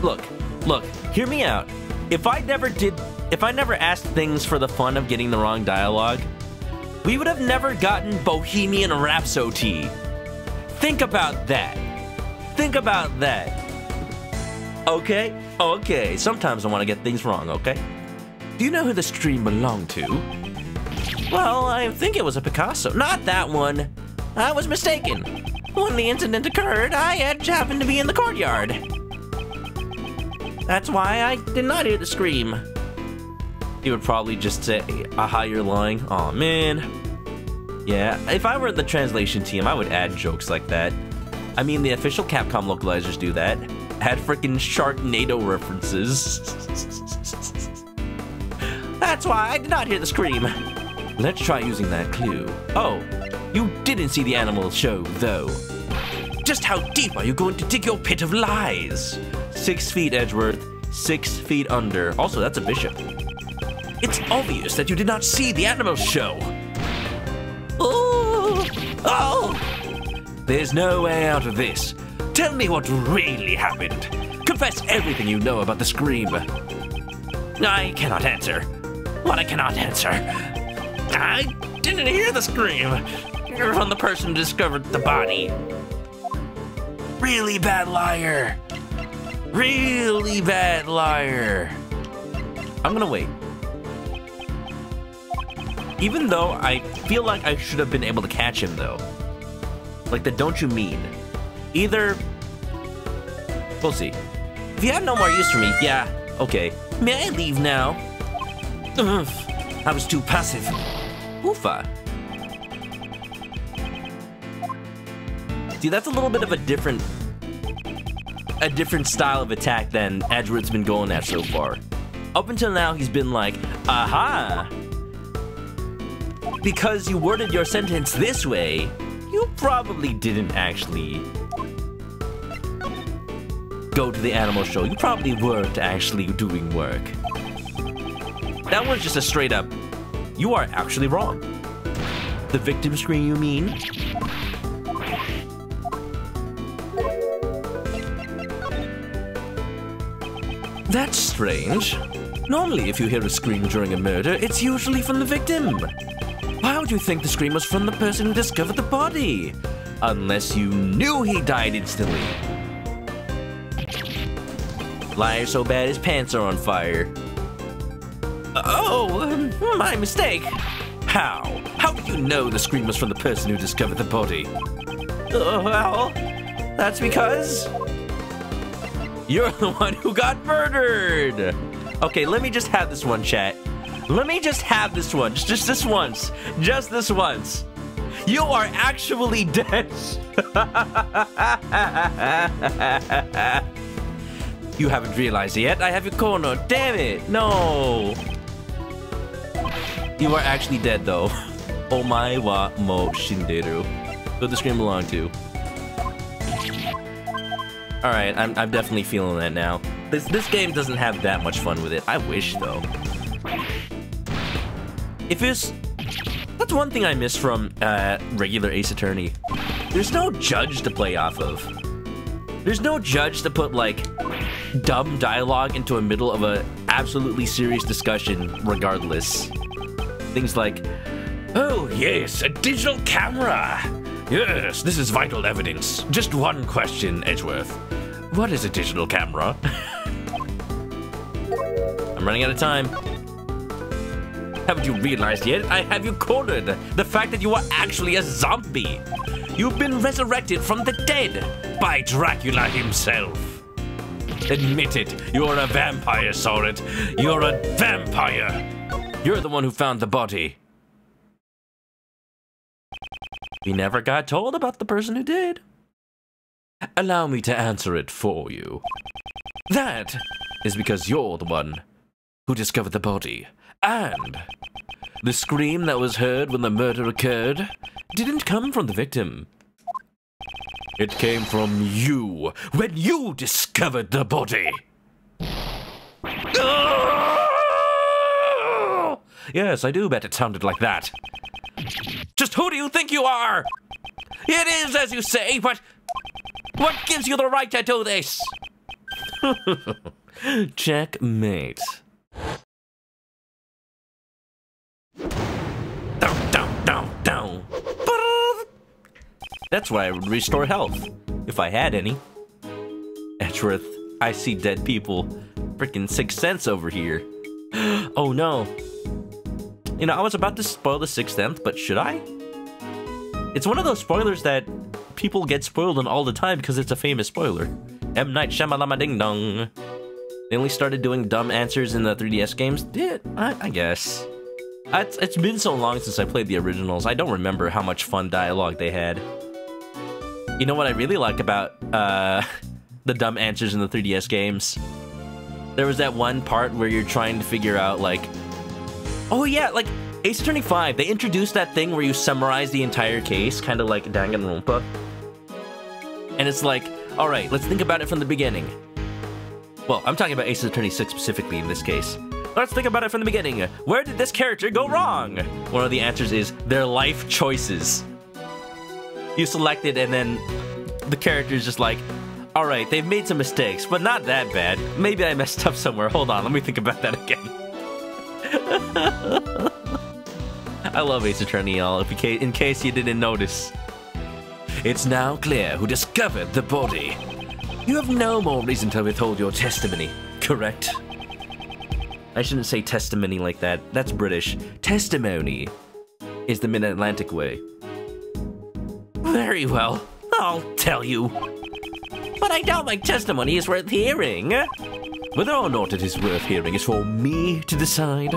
Look, hear me out. If I never asked things for the fun of getting the wrong dialogue, we would have never gotten Bohemian Rhapsody. Think about that. Okay, sometimes I want to get things wrong, okay? Do you know who the stream belonged to? Well, I think it was a Picasso. Not that one. I was mistaken. When the incident occurred, I had happened to be in the courtyard. That's why I did not hear the scream. He would probably just say, aha, you're lying. Aw, man. Yeah, if I were the translation team, I would add jokes like that. I mean, the official Capcom localizers do that. Add frickin' Sharknado references. That's why I did not hear the scream. Let's try using that clue. Oh, you didn't see the animal show, though. Just how deep are you going to dig your pit of lies? 6 feet, Edgeworth. 6 feet under. Also, that's a bishop. It's obvious that you did not see the animal show. Ooh. Oh! There's no way out of this. Tell me what really happened. Confess everything you know about the scream. I cannot answer. What I cannot answer. I didn't hear the scream. You're from the person who discovered the body. Really bad liar. Really bad liar. I'm gonna wait. Even though I feel like I should have been able to catch him though. Like the don't you mean. Either... We'll see. If you have no more use for me, yeah, okay. May I leave now? I was too passive. Oofa. See, that's a little bit of a different a different style of attack than Edgeworth's been going at so far. Up until now, he's been like, aha! Because you worded your sentence this way, you probably didn't actually go to the animal show. You probably weren't actually doing work. That was just a straight up, you are actually wrong. The victim screen, you mean? That's strange. Normally, if you hear a scream during a murder, it's usually from the victim. Why would you think the scream was from the person who discovered the body? Unless you knew he died instantly. Liar so bad his pants are on fire. Oh, my mistake. How? How did you know the scream was from the person who discovered the body? Well, that's because you're the one who got murdered. Okay, let me just have this one, chat. Let me just have this one. Just this once. Just this once. You are actually dead. You haven't realized it yet. I have you cornered. Damn it. No. You are actually dead, though. Omae wa mo shinderu. Who the scream belong to? Alright, I'm definitely feeling that now. This game doesn't have that much fun with it. I wish, though. That's one thing I miss from regular Ace Attorney. There's no judge to play off of. There's no judge to put, like, dumb dialogue into the middle of a absolutely serious discussion regardless. Things like, oh yes, a digital camera. Yes, this is vital evidence. Just one question, Edgeworth. What is a digital camera? I'm running out of time. Haven't you realized yet? I have you cornered. The fact that you are actually a zombie. You've been resurrected from the dead by Dracula himself. Admit it, you're a vampire, Solid. You're a vampire. You're the one who found the body. We never got told about the person who did. Allow me to answer it for you. That is because you're the one who discovered the body. And the scream that was heard when the murder occurred didn't come from the victim. It came from you when you discovered the body. Yes, I do bet it sounded like that. Just who do you think you are? It is as you say, but what gives you the right to do this? Checkmate. Down. That's why I would restore health, if I had any. Edgeworth, I see dead people. Freaking Sixth Sense over here. Oh no. You know, I was about to spoil the Sixth Sense, but should I? It's one of those spoilers that people get spoiled on all the time because it's a famous spoiler. M. Night Shyamalama Ding Dong. They only started doing dumb answers in the 3DS games? I guess. It's been so long since I played the originals, I don't remember how much fun dialogue they had. You know what I really like about the dumb answers in the 3DS games? There was that one part where you're trying to figure out, like... Oh yeah, like, Ace Attorney 5, they introduced that thing where you summarize the entire case, kind of like Danganronpa. And it's like, alright, let's think about it from the beginning. Well, I'm talking about Ace Attorney 6 specifically in this case. Let's think about it from the beginning. Where did this character go wrong? One of the answers is their life choices. You select it and then the character's just like, alright, they've made some mistakes, but not that bad. Maybe I messed up somewhere. Hold on, let me think about that again. I love Ace Attorney, y'all, in case you didn't notice. It's now clear who discovered the body. You have no more reason to withhold your testimony, correct? I shouldn't say testimony like that. That's British. Testimony is the Mid-Atlantic way. Very well, I'll tell you. But I doubt my testimony is worth hearing. Whether or not it is worth hearing is for me to decide.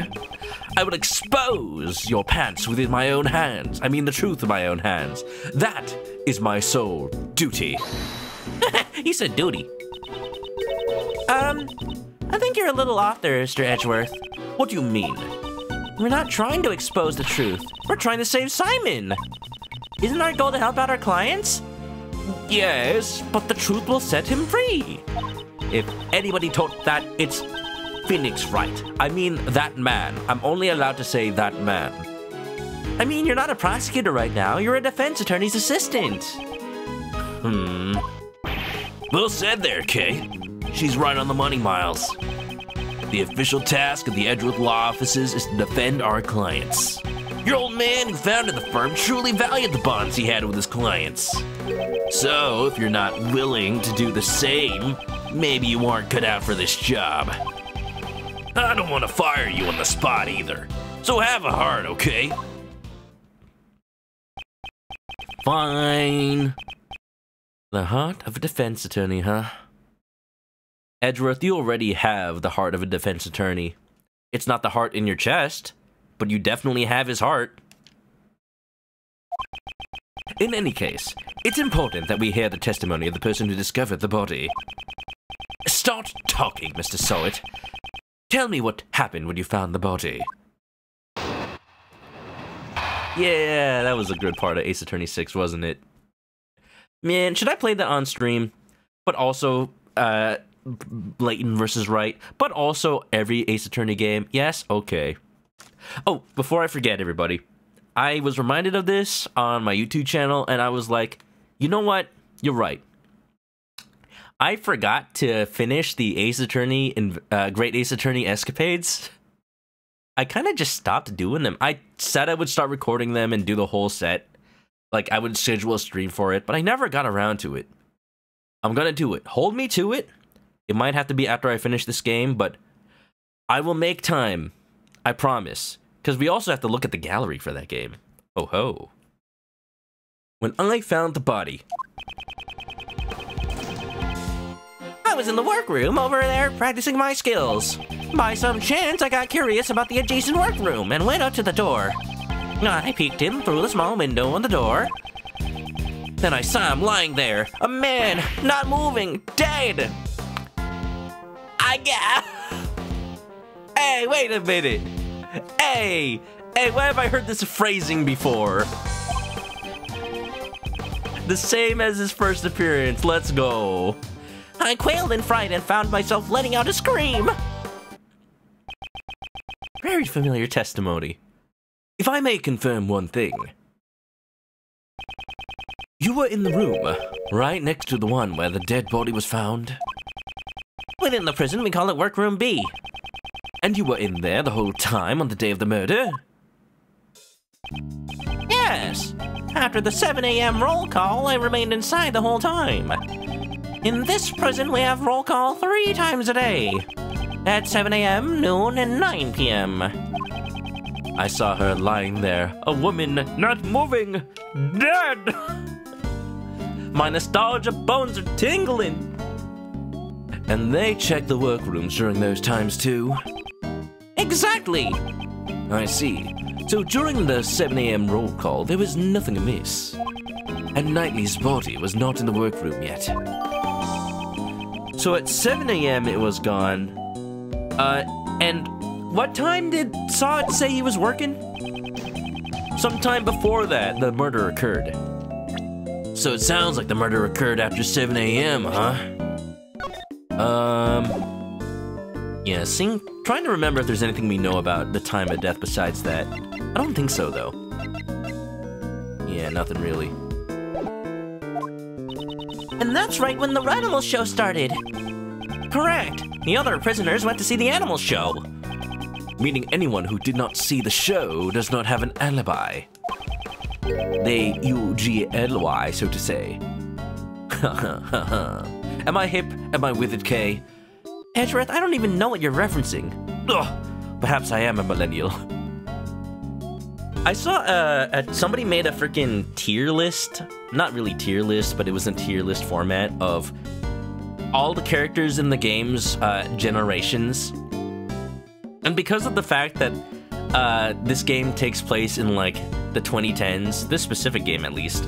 I will expose your pants within my own hands. I mean the truth in my own hands. That is my sole duty. He said duty. I think you're a little off there, Mr. Edgeworth. What do you mean? We're not trying to expose the truth. We're trying to save Simon. Isn't our goal to help out our clients? Yes, but the truth will set him free. If anybody thought that, it's Phoenix Wright. I mean, that man. I'm only allowed to say that man. I mean, you're not a prosecutor right now. You're a defense attorney's assistant. Well said there, Kay. She's right on the money, Miles. The official task of the Edgeworth law offices is to defend our clients. Your old man who founded the firm truly valued the bonds he had with his clients. So, if you're not willing to do the same, maybe you aren't cut out for this job. I don't want to fire you on the spot either, so have a heart, okay? Fine. The heart of a defense attorney, huh? Edgeworth, you already have the heart of a defense attorney. It's not the heart in your chest, but you definitely have his heart. In any case, it's important that we hear the testimony of the person who discovered the body. Start talking, Mr. Sowett. Tell me what happened when you found the body. Yeah, that was a good part of Ace Attorney 6, wasn't it? Man, should I play that on stream? But also, Layton versus Wright, but also every Ace Attorney game. Yes? Okay. Oh, before I forget, everybody, I was reminded of this on my YouTube channel, and I was like, you know what? You're right. I forgot to finish the Ace Attorney and Great Ace Attorney escapades. I kind of just stopped doing them. I said I would start recording them and do the whole set. Like, I would schedule a stream for it, but I never got around to it. I'm gonna do it. Hold me to it. It might have to be after I finish this game, but I will make time. I promise. Because we also have to look at the gallery for that game. Oh ho. When I found the body, I was in the workroom over there practicing my skills. By some chance, I got curious about the adjacent workroom and went up to the door. I peeked in through the small window on the door. Then I saw him lying there, a man, not moving, dead. Hey, wait a minute. Hey, why have I heard this phrasing before? The same as his first appearance, let's go. I quailed in fright and found myself letting out a scream. Very familiar testimony. If I may confirm one thing. You were in the room, right next to the one where the dead body was found? Within the prison, we call it Workroom B. And you were in there the whole time on the day of the murder? Yes. After the 7 a.m. roll call, I remained inside the whole time. In this prison, we have roll call 3 times a day. At 7 a.m., noon, and 9 p.m. I saw her lying there, a woman not moving, dead! My nostalgia bones are tingling. And they checked the workrooms during those times too? Exactly! I see. So during the 7 a.m. roll call, there was nothing amiss. And Knightley's body was not in the workroom yet. So at 7 a.m. it was gone. And what time did Sawett say he was working? Sometime before that, the murder occurred. So it sounds like the murder occurred after 7 a.m., huh? Yeah, trying to remember if there's anything we know about the time of death besides that. I don't think so, though. Yeah, nothing really. And that's right when the animal show started. Correct. The other prisoners went to see the animal show. Meaning anyone who did not see the show does not have an alibi. They UGLY, so to say. Am I hip? Am I with it, Kay? Edgeworth, I don't even know what you're referencing. Ugh, perhaps I am a millennial. I saw somebody made a freaking tier list. Not really tier list, but it was in tier list format of all the characters in the game's generations. And because of the fact that this game takes place in like the 2010s, this specific game at least,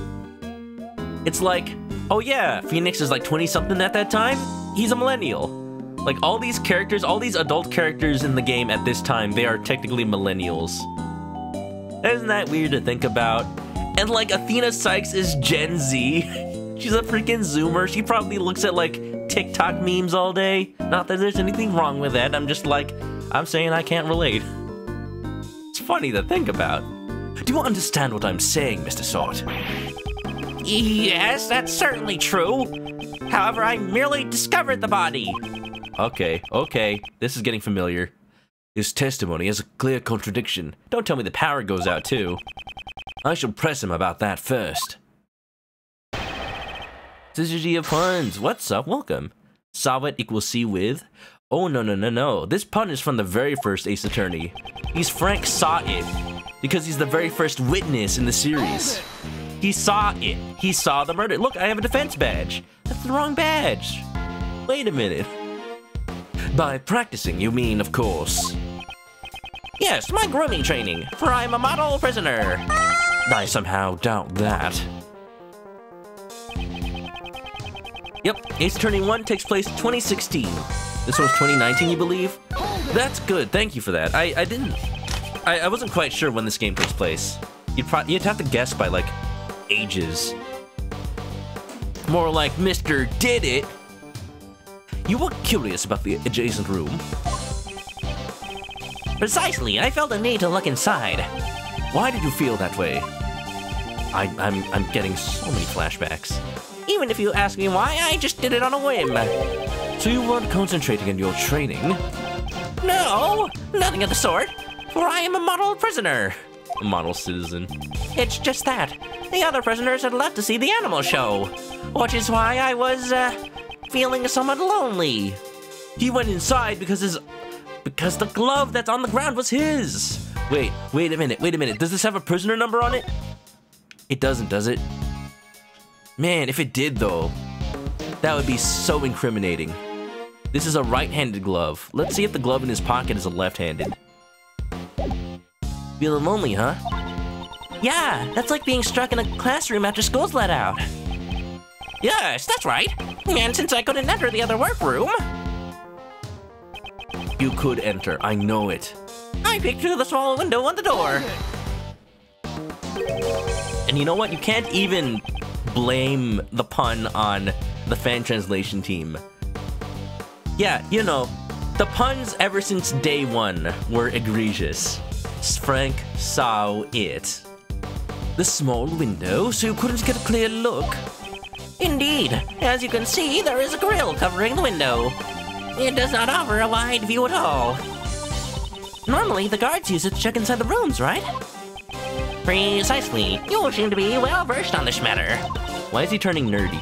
it's like, oh yeah, Phoenix is like 20-something at that time? He's a millennial. Like, all these characters, all these adult characters in the game at this time, they are technically millennials. Isn't that weird to think about? And, like, Athena Sykes is Gen Z. She's a freaking Zoomer. She probably looks at, like, TikTok memes all day. Not that there's anything wrong with that. I'm just like, I'm saying I can't relate. It's funny to think about. Do you understand what I'm saying, Mr. Sword? Yes, that's certainly true. However, I merely discovered the body. Okay, okay. This is getting familiar. His testimony is a clear contradiction. Don't tell me the power goes out, too. I shall press him about that first. Syzygy of puns. What's up? Welcome. Saw it equals see with. Oh, no. This pun is from the very first Ace Attorney. He's Frank Saw It, because he's the very first witness in the series. He saw it. He saw the murder. Look, I have a defense badge. That's the wrong badge. Wait a minute. By practicing, you mean, of course. Yes, my grooming training, for I am a model prisoner. I somehow doubt that. Yep, Ace Attorney 1 takes place 2016. This one's 2019, you believe? That's good, thank you for that. I wasn't quite sure when this game takes place. You'd have to guess by, like, ages. More like Mr. Did It. You were curious about the adjacent room. Precisely, I felt a need to look inside. Why did you feel that way? I'm getting so many flashbacks. Even if you ask me why, I just did it on a whim. So you weren't concentrating on your training? No, nothing of the sort, for I am a model prisoner. A model citizen. It's just that. The other prisoners had left to see the animal show, which is why I was, feeling somewhat lonely. He went inside because the glove that's on the ground was his. Wait a minute. Does this have a prisoner number on it? It doesn't, does it? Man, if it did though, that would be so incriminating. This is a right-handed glove. Let's see if the glove in his pocket is a left-handed. Feeling lonely, huh? Yeah, that's like being struck in a classroom after school's let out. Yes, that's right. And since I couldn't enter the other workroom... You could enter, I know it. I peeked through the small window on the door. And you know what? You can't even blame the pun on the fan translation team. Yeah, you know, the puns ever since day one were egregious. Frank saw it. The small window, so you couldn't get a clear look. Indeed. As you can see, there is a grill covering the window. It does not offer a wide view at all. Normally, the guards use it to check inside the rooms, right? Precisely. You seem to be well versed on this matter. Why is he turning nerdy?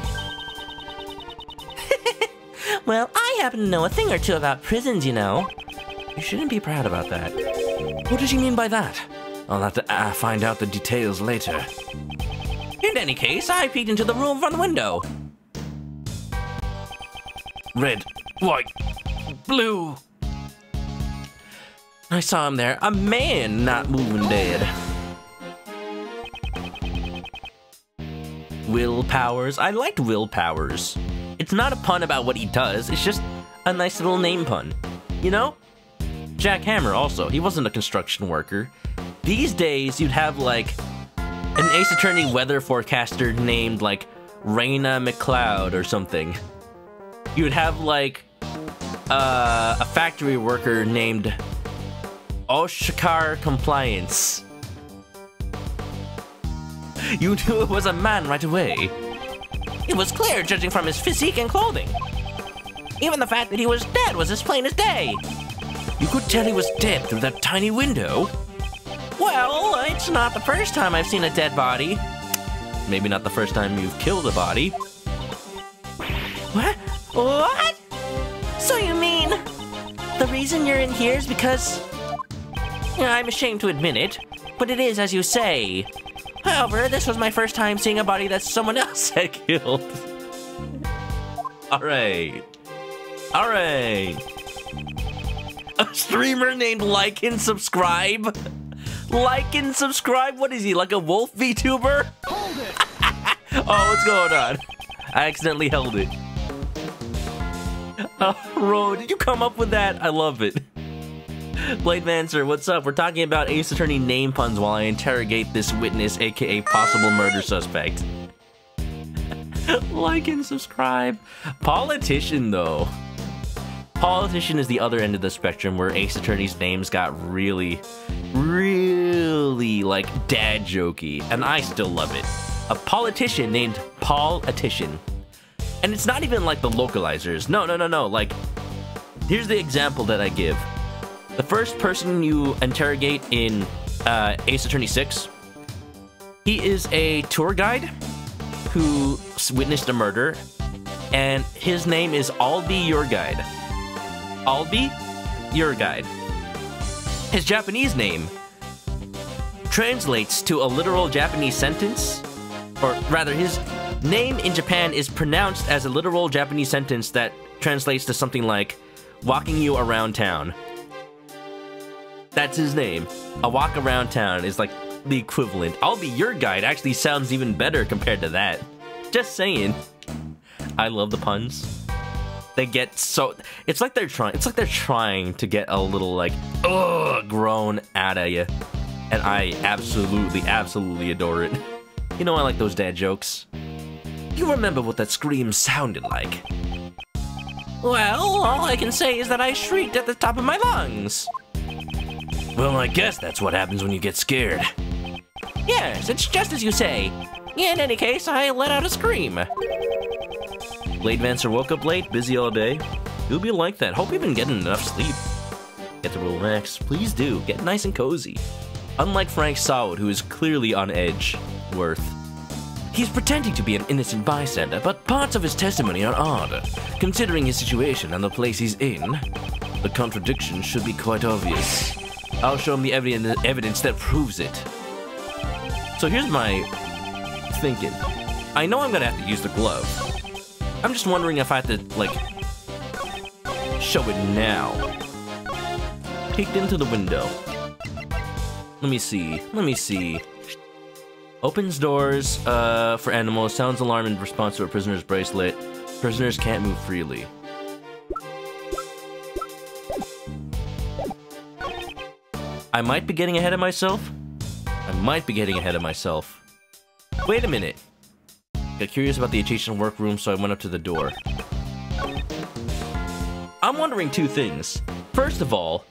Well, I happen to know a thing or two about prisons, you know. You shouldn't be proud about that. What does he mean by that? I'll have to find out the details later. In any case, I peeked into the room from the window. Red, white, blue. I saw him there. A man not moving dead. Will Powers. I liked Will Powers. It's not a pun about what he does. It's just a nice little name pun. You know? Jack Hammer also. He wasn't a construction worker. These days, you'd have, like, an Ace Attorney weather forecaster named, like, Raina McLeod or something. You would have, like, a factory worker named Oshikar Compliance. You knew it was a man right away. It was clear, judging from his physique and clothing. Even the fact that he was dead was as plain as day. You could tell he was dead through that tiny window. Well, it's not the first time I've seen a dead body. Maybe not the first time you've killed a body. What? What? So you mean the reason you're in here is because... I'm ashamed to admit it, but it is as you say. However, this was my first time seeing a body that someone else had killed. Alright. Alright. A streamer named Like and Subscribe? Like and Subscribe? What is he, like a wolf VTuber? Hold it. Oh, what's going on? I accidentally held it. Bro, did you come up with that? I love it. Blade Mancer, what's up? We're talking about Ace Attorney name puns while I interrogate this witness, aka possible murder suspect. Like and subscribe. Politician, though. Politician is the other end of the spectrum where Ace Attorney's names got really, like, dad jokey, and I still love it. A politician named Politician. And it's not even like the localizers. No. Like, here's the example that I give. The first person you interrogate in Ace Attorney 6, he is a tour guide who witnessed a murder, and his name is I'll be your guide. I'll be your guide. His Japanese name translates to a literal Japanese sentence, or rather, his name in Japan is pronounced as a literal Japanese sentence that translates to something like walking you around town. That's his name. A walk around town is like the equivalent. I'll be your guide actually sounds even better compared to that. Just saying. I love the puns. They get so... It's like they're trying to get a little, like, ugh, grown out of you. And I absolutely adore it. You know I like those dad jokes. You remember what that scream sounded like? Well, all I can say is that I shrieked at the top of my lungs. Well, I guess that's what happens when you get scared. Yes, it's just as you say. In any case, I let out a scream. Blade Mancer woke up late, busy all day. You'll be like that. Hope you've been getting enough sleep. Get to relax. Please do. Get nice and cozy. Unlike Frank Solid, who is clearly on Edgeworth. He's pretending to be an innocent bystander, but parts of his testimony are odd. Considering his situation and the place he's in, the contradiction should be quite obvious. I'll show him the evidence that proves it. So here's my thinking. I know I'm gonna have to use the glove. I'm just wondering if I have to, like, show it now. Peeked into the window. Let me see. Opens doors for animals, sounds alarm in response to a prisoner's bracelet. Prisoners can't move freely. I might be getting ahead of myself. Wait a minute. Got curious about the adjacent workroom, so I went up to the door. I'm wondering two things. First of all,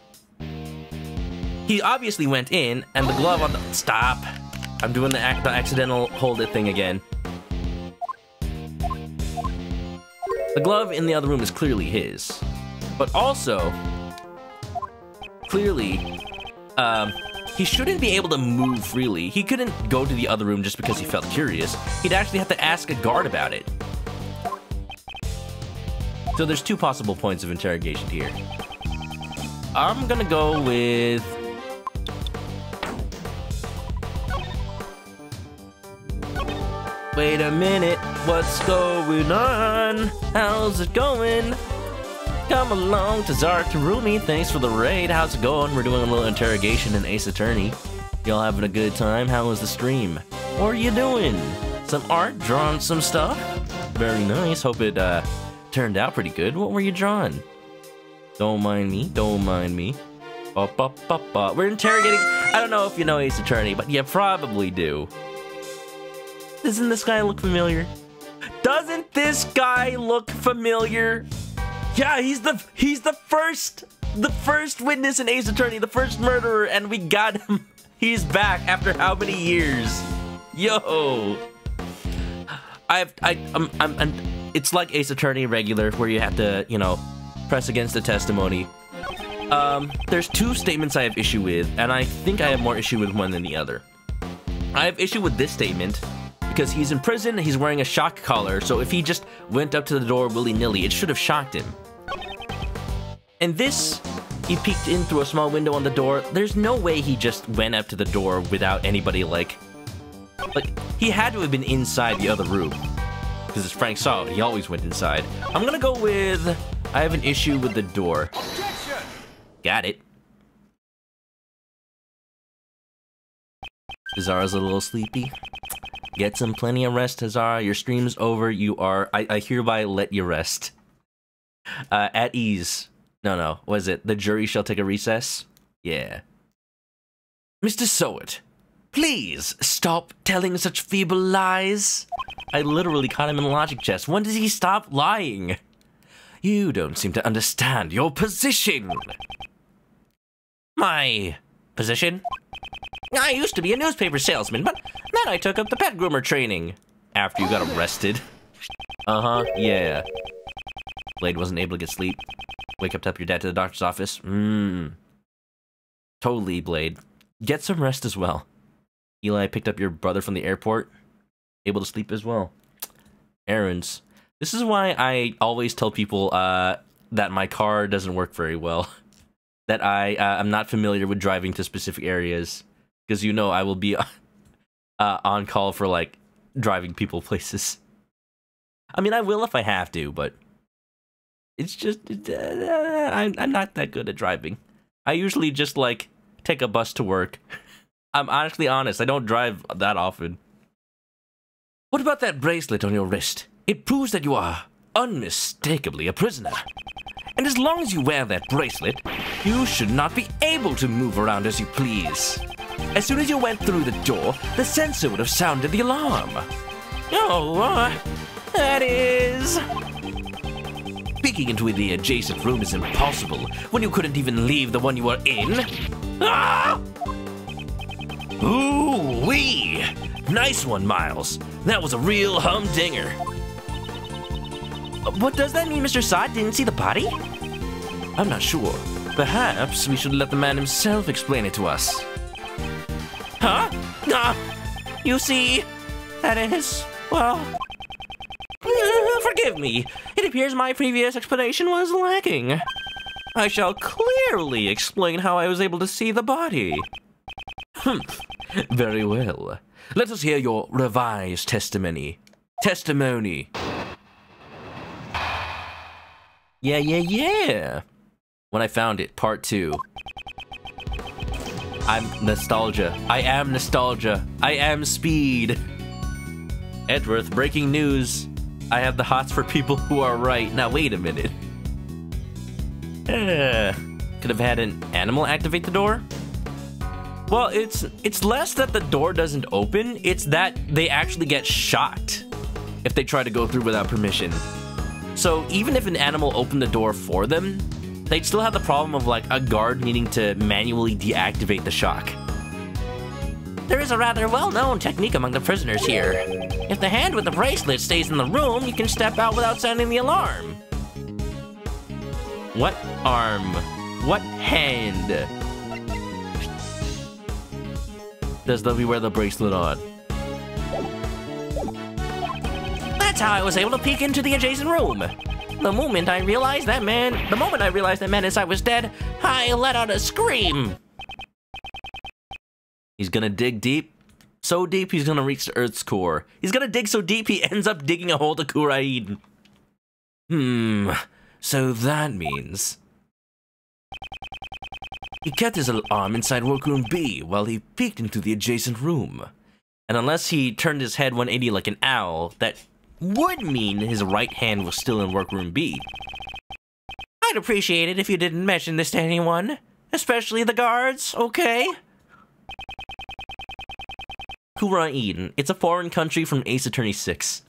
he obviously went in, and the glove on the... Stop! I'm doing the accidental hold it thing again. The glove in the other room is clearly his. But also, clearly, he shouldn't be able to move freely. He couldn't go to the other room just because he felt curious. He'd actually have to ask a guard about it. So there's two possible points of interrogation here. I'm gonna go with... Wait a minute, what's going on? How's it going? Come along to Zartarumi, thanks for the raid. How's it going? We're doing a little interrogation in Ace Attorney. Y'all having a good time? How was the stream? What are you doing? Some art? Drawing some stuff? Very nice, hope it turned out pretty good. What were you drawing? Don't mind me. We're interrogating... I don't know if you know Ace Attorney, but you probably do. Doesn't this guy look familiar? Doesn't this guy look familiar? Yeah, he's the first witness in Ace Attorney, the first murderer, and we got him. He's back after how many years? Yo. It's like Ace Attorney regular, where you have to, you know, press against the testimony. There's two statements I have issue with, and I think I have more issue with one than the other. I have issue with this statement, because he's in prison, he's wearing a shock collar, so if he just went up to the door willy-nilly, it should have shocked him. And this, he peeked in through a small window on the door. There's no way he just went up to the door without anybody, like, he had to have been inside the other room. Because it's Frank Solid, he always went inside. I'm gonna go with, I have an issue with the door. Objection! Got it. Zara's a little sleepy. Get some plenty of rest, Hazara. Your stream's over. I hereby let you rest. At ease. No. Was it the jury shall take a recess? Yeah. Mr. Sowett, please stop telling such feeble lies. I literally caught him in a logic chest. When does he stop lying? You don't seem to understand your position. My position? I used to be a newspaper salesman, but then I took up the pet groomer training. After you got arrested. Yeah. Blade wasn't able to get sleep. Wake up to help your dad to the doctor's office. Totally, Blade. Get some rest as well. Eli picked up your brother from the airport. Able to sleep as well. Errands. This is why I always tell people that my car doesn't work very well. That I'm not familiar with driving to specific areas. Because you know I will be on call for, like, driving people places. I mean, I will if I have to, but it's just I'm not that good at driving. I usually just like take a bus to work. I'm honestly honest, I don't drive that often. What about that bracelet on your wrist? It proves that you are unmistakably a prisoner. And as long as you wear that bracelet, you should not be able to move around as you please. As soon as you went through the door, the sensor would have sounded the alarm. Oh, that is... Peeking into the adjacent room is impossible when you couldn't even leave the one you were in. Ah! Ooh-wee! Nice one, Miles. That was a real humdinger. What does that mean, Mr. Sod didn't see the body? I'm not sure. Perhaps we should let the man himself explain it to us. Huh? You see, that is, well... Forgive me. It appears my previous explanation was lacking. I shall clearly explain how I was able to see the body. Very well. Let us hear your revised testimony. Yeah. When I found it, part 2. I'm nostalgia. I am nostalgia. I am speed. Edgeworth, breaking news. I have the hots for people who are right. Now, wait a minute. Could have had an animal activate the door? Well, it's less that the door doesn't open, it's that they actually get shot if they try to go through without permission. So even if an animal opened the door for them, they'd still have the problem of like a guard needing to manually deactivate the shock. There is a rather well-known technique among the prisoners here. If the hand with the bracelet stays in the room, you can step out without sounding the alarm. What arm? What hand does Lovey wear the bracelet on? That's how I was able to peek into the adjacent room. The moment I realized that man inside was dead, I let out a scream. He's gonna dig deep. So deep, he's gonna reach the Earth's core. He's gonna dig so deep, he ends up digging a hole to Kuraid. So that means... He kept his arm inside workroom B while he peeked into the adjacent room. And unless he turned his head 180 like an owl, that would mean his right hand was still in workroom B. I'd appreciate it if you didn't mention this to anyone, especially the guards, okay? Kuraid. It's a foreign country from Ace Attorney 6.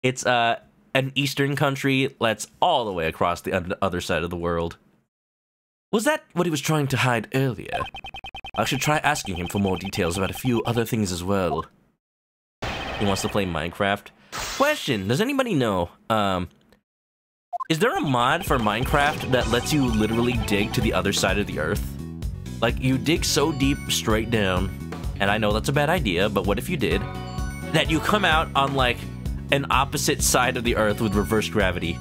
It's an eastern country that's all the way across the other side of the world. Was that what he was trying to hide earlier? I should try asking him for more details about a few other things as well. He wants to play Minecraft. Question, does anybody know, is there a mod for Minecraft that lets you literally dig to the other side of the earth? Like, you dig so deep straight down, and I know that's a bad idea, but what if you did, that you come out on, like, an opposite side of the earth with reverse gravity?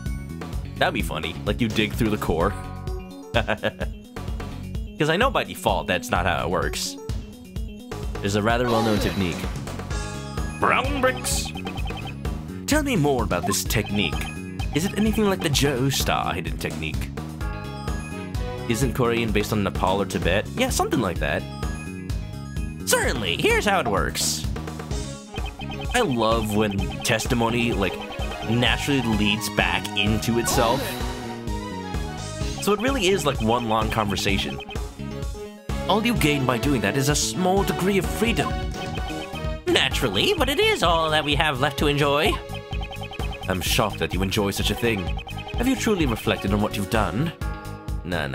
That'd be funny. Like, you dig through the core. Because I know by default that's not how it works. There's a rather well-known technique. Brown bricks! Tell me more about this technique. Is it anything like the Joe Star hidden technique? Isn't Korean based on Nepal or Tibet? Yeah, something like that. Certainly, here's how it works. I love when testimony, like, naturally leads back into itself. So it really is like one long conversation. All you gain by doing that is a small degree of freedom. Naturally, but it is all that we have left to enjoy. I'm shocked that you enjoy such a thing. Have you truly reflected on what you've done? Nah.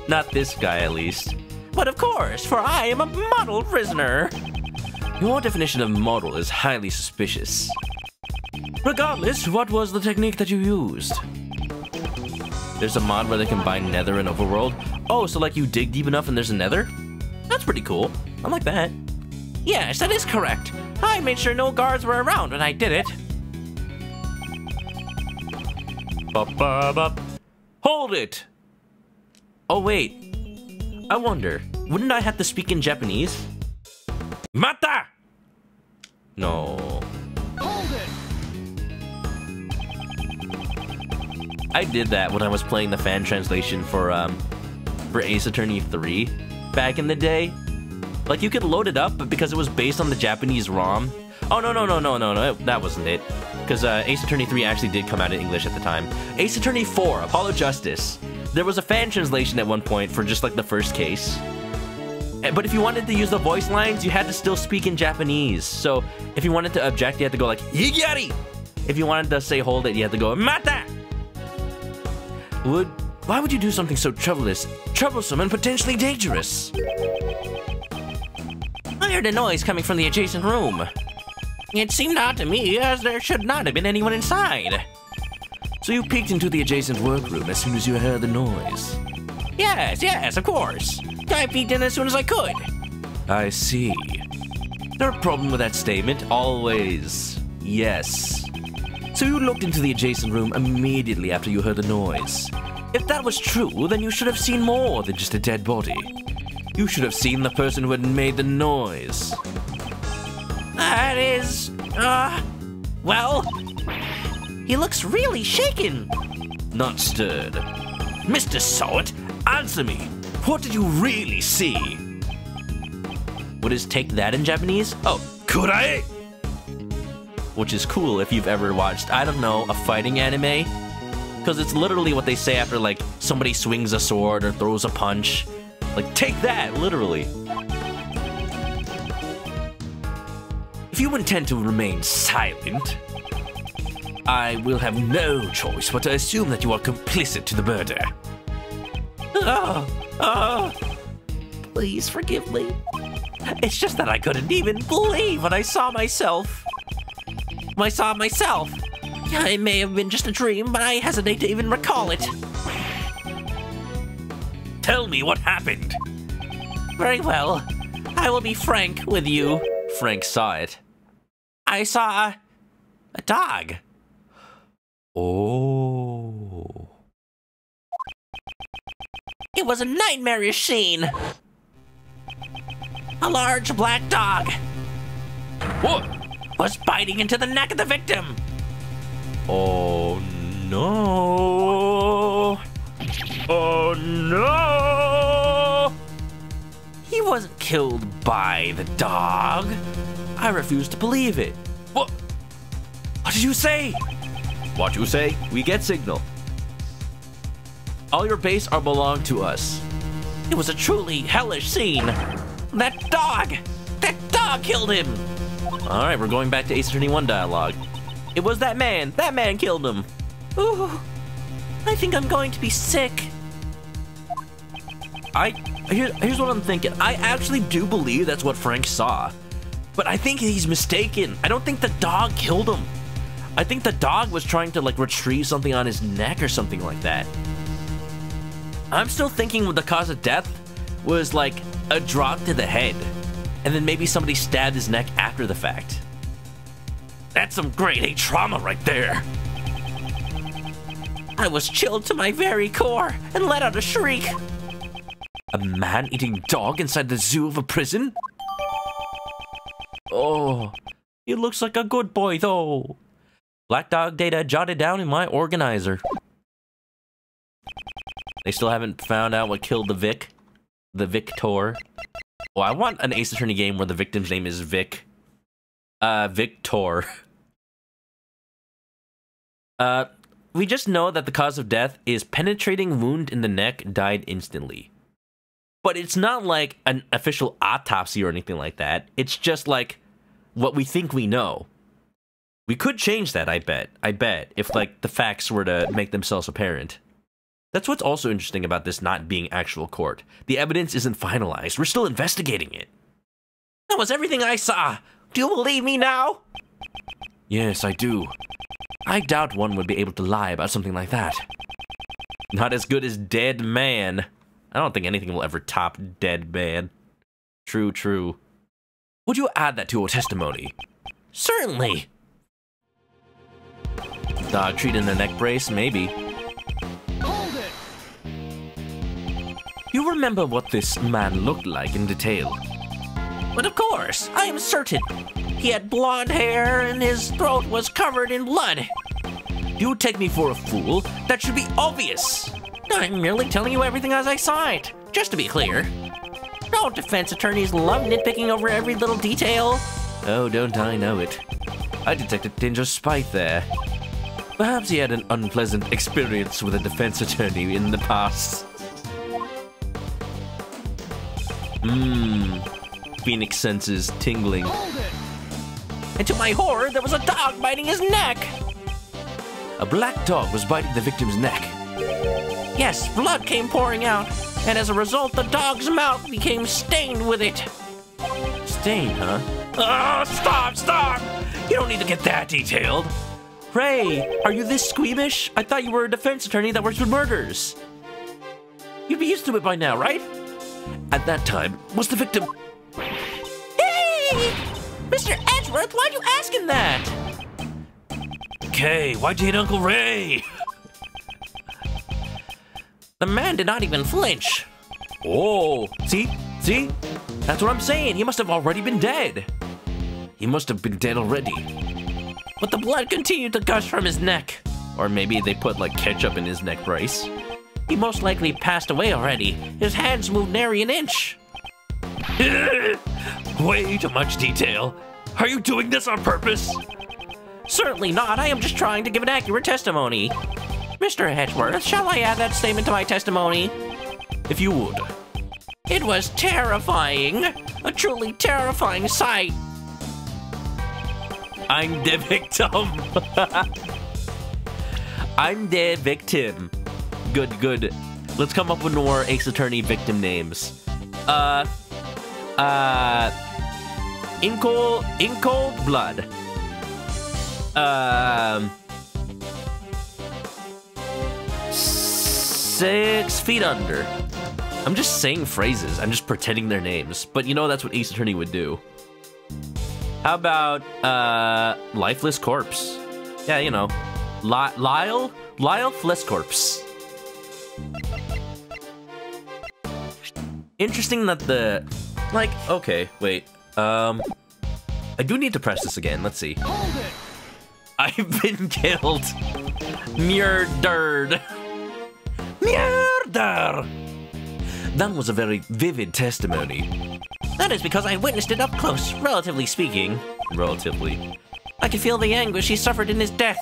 Not this guy, at least. But of course, for I am a model prisoner. Your definition of model is highly suspicious. Regardless, what was the technique that you used? There's a mod where they combine nether and overworld. Oh, so like you dig deep enough and there's a nether? That's pretty cool. I like that. Yes, that is correct. I made sure no guards were around when I did it. Hold it! Oh wait, I wonder, wouldn't I have to speak in Japanese? Mata! No. Hold it! I did that when I was playing the fan translation for Ace Attorney 3 back in the day. Like, you could load it up, but because it was based on the Japanese ROM... Oh, no, that wasn't it. Because Ace Attorney 3 actually did come out in English at the time. Ace Attorney 4, Apollo Justice. There was a fan translation at one point for just, like, the first case. But if you wanted to use the voice lines, you had to still speak in Japanese. So, if you wanted to object, you had to go like, Higari! If you wanted to say hold it, you had to go, Mata! Why would you do something so troublesome and potentially dangerous? I heard a noise coming from the adjacent room. It seemed odd to me, as there should not have been anyone inside. So you peeked into the adjacent workroom as soon as you heard the noise? Yes, of course. I peeked in as soon as I could. I see. There a problem with that statement? Always. Yes. So you looked into the adjacent room immediately after you heard the noise. If that was true, then you should have seen more than just a dead body. You should have seen the person who had made the noise. That is... well... He looks really shaken. Not stirred. Mr. Sawit, answer me. What did you really see? What is take that in Japanese? Oh, kurai! Which is cool if you've ever watched, I don't know, a fighting anime. Because it's literally what they say after, like, somebody swings a sword or throws a punch. Like, take that, literally. If you intend to remain silent, I will have no choice but to assume that you are complicit to the murder. Please forgive me. It's just that I couldn't even believe when I saw myself. It may have been just a dream, but I hesitate to even recall it. Tell me what happened. Very well. I will be frank with you. Frank saw it. I saw a dog. Oh. It was a nightmarish scene. A large black dog. What? Was biting into the neck of the victim. Oh no. Oh no. He wasn't killed by the dog. I refuse to believe it. What? What did you say? What you say? We get signal. All your base are belong to us. It was a truly hellish scene. That dog killed him. All right, we're going back to Ace Attorney 1 dialogue. It was that man. That man killed him. Ooh, I think I'm going to be sick. Here's what I'm thinking. I actually do believe that's what Frank saw. But I think he's mistaken. I don't think the dog killed him. I think the dog was trying to, like, retrieve something on his neck or something like that. I'm still thinking the cause of death was, like, a drop to the head. And then maybe somebody stabbed his neck after the fact. That's some grade A trauma right there. I was chilled to my very core and let out a shriek. A man-eating dog inside the zoo of a prison? Oh, he looks like a good boy, though. Black dog data jotted down in my organizer. They still haven't found out what killed the Victor. Oh, I want an Ace Attorney game where the victim's name is Vic. Victor. we just know that the cause of death is penetrating wound in the neck, died instantly. But it's not like an official autopsy or anything like that. It's just like what we think we know. We could change that, I bet. If like the facts were to make themselves apparent. That's what's also interesting about this not being actual court. The evidence isn't finalized. We're still investigating it. That was everything I saw. Do you believe me now? Yes, I do. I doubt one would be able to lie about something like that. Not as good as Dead Man. I don't think anything will ever top Dead Man. True, true. Would you add that to your testimony? Certainly. Dog treat in the neck brace? Maybe. Hold it! You remember what this man looked like in detail? But of course, I am certain. He had blonde hair and his throat was covered in blood. You take me for a fool? That should be obvious. I'm merely telling you everything as I saw it. Just to be clear. No defense attorneys love nitpicking over every little detail. Oh, don't I know it. I detected dangerous spite there. Perhaps he had an unpleasant experience with a defense attorney in the past. Phoenix senses tingling. And to my horror, there was a dog biting his neck. A black dog was biting the victim's neck. Yes, blood came pouring out, and as a result, the dog's mouth became stained with it. Stained, huh? Oh, stop! You don't need to get that detailed. Ray, are you this squeamish? I thought you were a defense attorney that works with murders. You'd be used to it by now, right? At that time, was the victim... Hey! Mr. Edgeworth, why'd you ask him that? Okay, why'd you hit Uncle Ray? The man did not even flinch. Oh, see? That's what I'm saying. He must have already been dead. He must have been dead already. But the blood continued to gush from his neck. Or maybe they put like ketchup in his neck brace. He most likely passed away already. His hands moved nary an inch. Way too much detail. Are you doing this on purpose? Certainly not. I am just trying to give an accurate testimony. Mr. Edgeworth, shall I add that statement to my testimony? If you would. It was terrifying. A truly terrifying sight. I'm the victim. I'm the victim. Good. Let's come up with more Ace Attorney victim names. In cold blood. 6 feet under. I'm just saying phrases. I'm just pretending they're names. But you know that's what Ace Attorney would do. How about lifeless corpse? Yeah, you know, Lyle Fless corpse. Interesting that the okay, wait. I do need to press this again. Let's see. Hold it! I've been killed. Murdered. That was a very vivid testimony. That is because I witnessed it up close, relatively speaking. Relatively. I could feel the anguish he suffered in his death.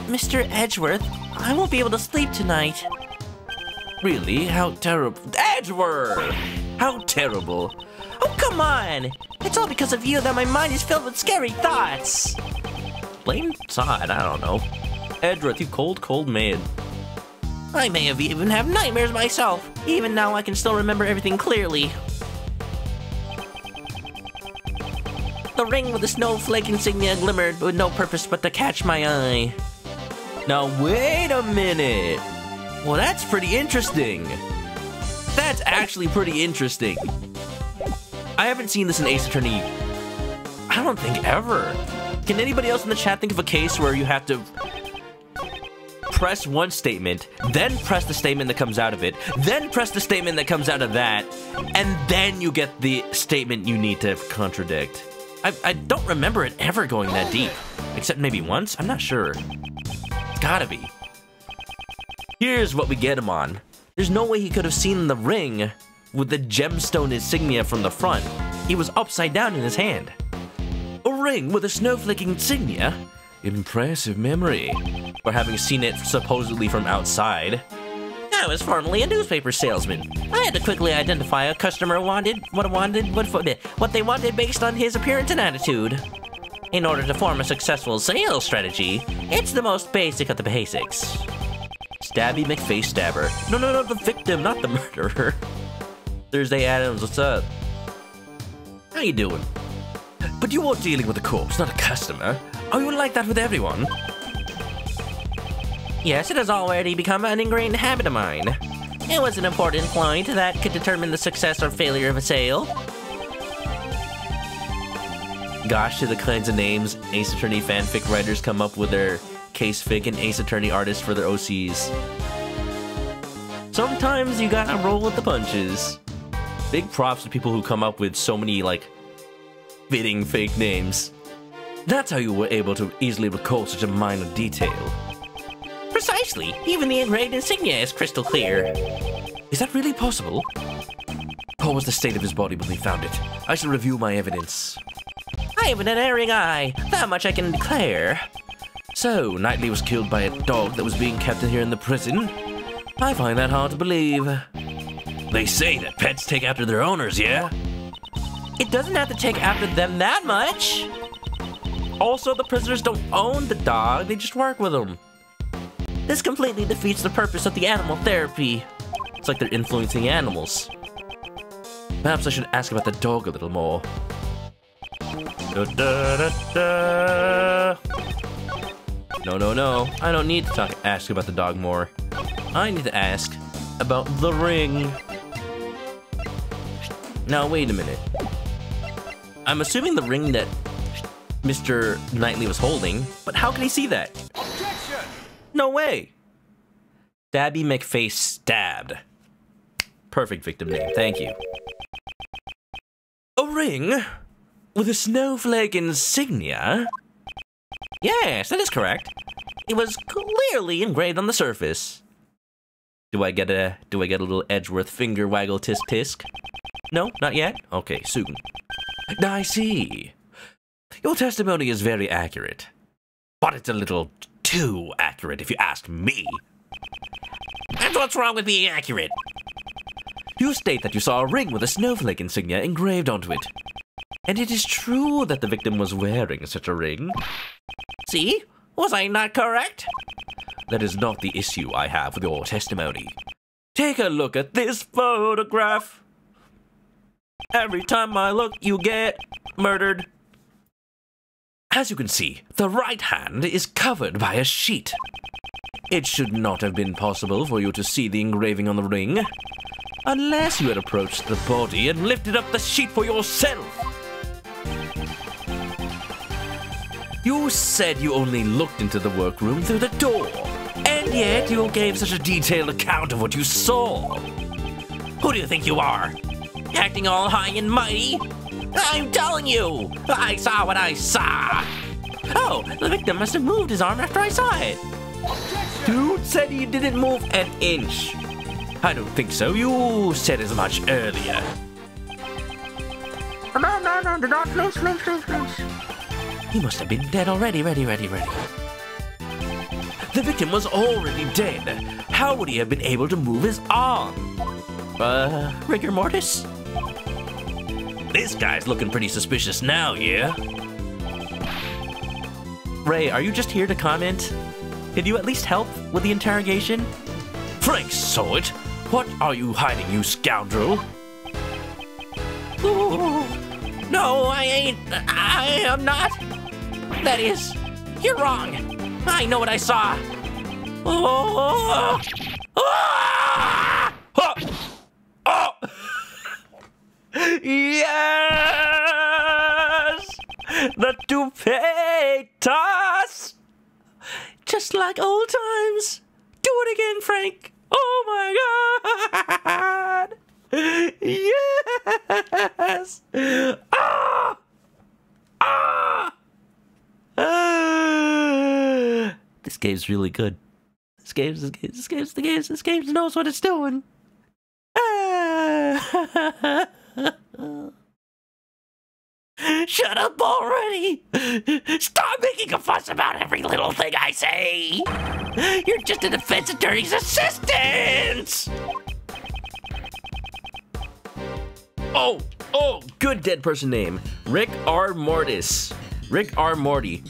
Mr. Edgeworth, I won't be able to sleep tonight. Really? How terrible. Edgeworth! How terrible. Oh, come on! It's all because of you that my mind is filled with scary thoughts. Blame Todd, I don't know. Edgeworth, you cold man. I may have even have nightmares myself. Even now, I can still remember everything clearly. The ring with the snowflake insignia glimmered with no purpose but to catch my eye. Now, wait a minute. Well, that's pretty interesting. That's actually pretty interesting. I haven't seen this in Ace Attorney, I don't think ever. Can anybody else in the chat think of a case where you have to press one statement, then press the statement that comes out of it, then press the statement that comes out of that, and then you get the statement you need to contradict? I don't remember it ever going that deep. Except maybe once? I'm not sure. It's gotta be. Here's what we get him on. There's no way he could have seen the ring with the gemstone insignia from the front. He was upside down in his hand. A ring with a snowflake insignia? Impressive memory. For having seen it supposedly from outside. I was formerly a newspaper salesman. I had to quickly identify a customer what they wanted based on his appearance and attitude. In order to form a successful sales strategy, it's the most basic of the basics. Stabby McFace Stabber. No, the victim, not the murderer. Thursday Adams, what's up? How you doing? But you are dealing with a corpse, not a customer. Are you like that with everyone? Yes, it has already become an ingrained habit of mine. It was an important point that could determine the success or failure of a sale. Gosh, to the kinds of names Ace Attorney fanfic writers come up with their case fic and Ace Attorney artists for their OCs. Sometimes you gotta roll with the punches. Big props to people who come up with so many, like, fitting fake names. That's how you were able to easily recall such a minor detail. Precisely. Even the engraved insignia is crystal clear. Is that really possible? What was the state of his body when they found it? I shall review my evidence. I have an unerring eye. That much I can declare. So, Knightley was killed by a dog that was being kept in here in the prison? I find that hard to believe. They say that pets take after their owners, yeah? It doesn't have to take after them that much. Also, the prisoners don't own the dog, they just work with them. This completely defeats the purpose of the animal therapy. It's like they're influencing animals. Perhaps I should ask about the dog a little more. No. I don't need to ask about the dog more. I need to ask about the ring. Now, wait a minute. I'm assuming the ring that Mr. Knightley was holding, but how can he see that? Objection! No way! Stabby McFace Stabbed. Perfect victim name, thank you. A ring? With a snowflake insignia? Yes, that is correct. It was clearly engraved on the surface. Do I get a little Edgeworth finger waggle tisk tisk? No, not yet? Okay, soon. I see. Your testimony is very accurate. But it's a little too accurate if you ask me. And what's wrong with being accurate? You state that you saw a ring with a snowflake insignia engraved onto it. And it is true that the victim was wearing such a ring. See? Was I not correct? That is not the issue I have with your testimony. Take a look at this photograph. Every time I look, you get murdered. As you can see, the right hand is covered by a sheet. It should not have been possible for you to see the engraving on the ring, unless you had approached the body and lifted up the sheet for yourself. You said you only looked into the workroom through the door, and yet you gave such a detailed account of what you saw. Who do you think you are? Acting all high and mighty? I'm telling you, I saw what I saw. Oh, the victim must have moved his arm after I saw it. Dude said he didn't move an inch. I don't think so. You said as much earlier. No, please. He must have been dead already. Ready. The victim was already dead. How would he have been able to move his arm? Rigor mortis? This guy's looking pretty suspicious now, yeah? Ray, are you just here to comment? Can you at least help with the interrogation? Frank saw it. What are you hiding, you scoundrel? Ooh, no, I ain't. I am not. That is, you're wrong. I know what I saw. Oh! Oh! Oh! Yes! The toupee toss! Just like old times. Do it again, Frank. Oh my God! Yes! Ah! Ah! This game's really good. This game knows what it's doing. Shut up already! Stop making a fuss about every little thing I say! You're just a defense attorney's assistant! Oh, good dead person name. Rick R. Mortis. Rick R. Morty.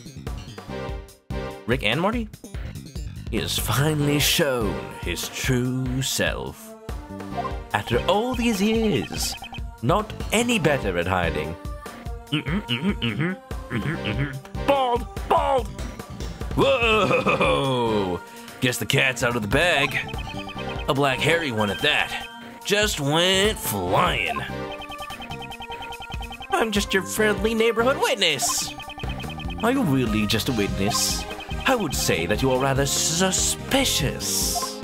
Rick and Morty? He has finally shown his true self. After all these years, not any better at hiding. Bald! Bald! Whoa! Guess the cat's out of the bag. A black hairy one at that. Just went flying. I'm just your friendly neighborhood witness. Are you really just a witness? I would say that you are rather suspicious.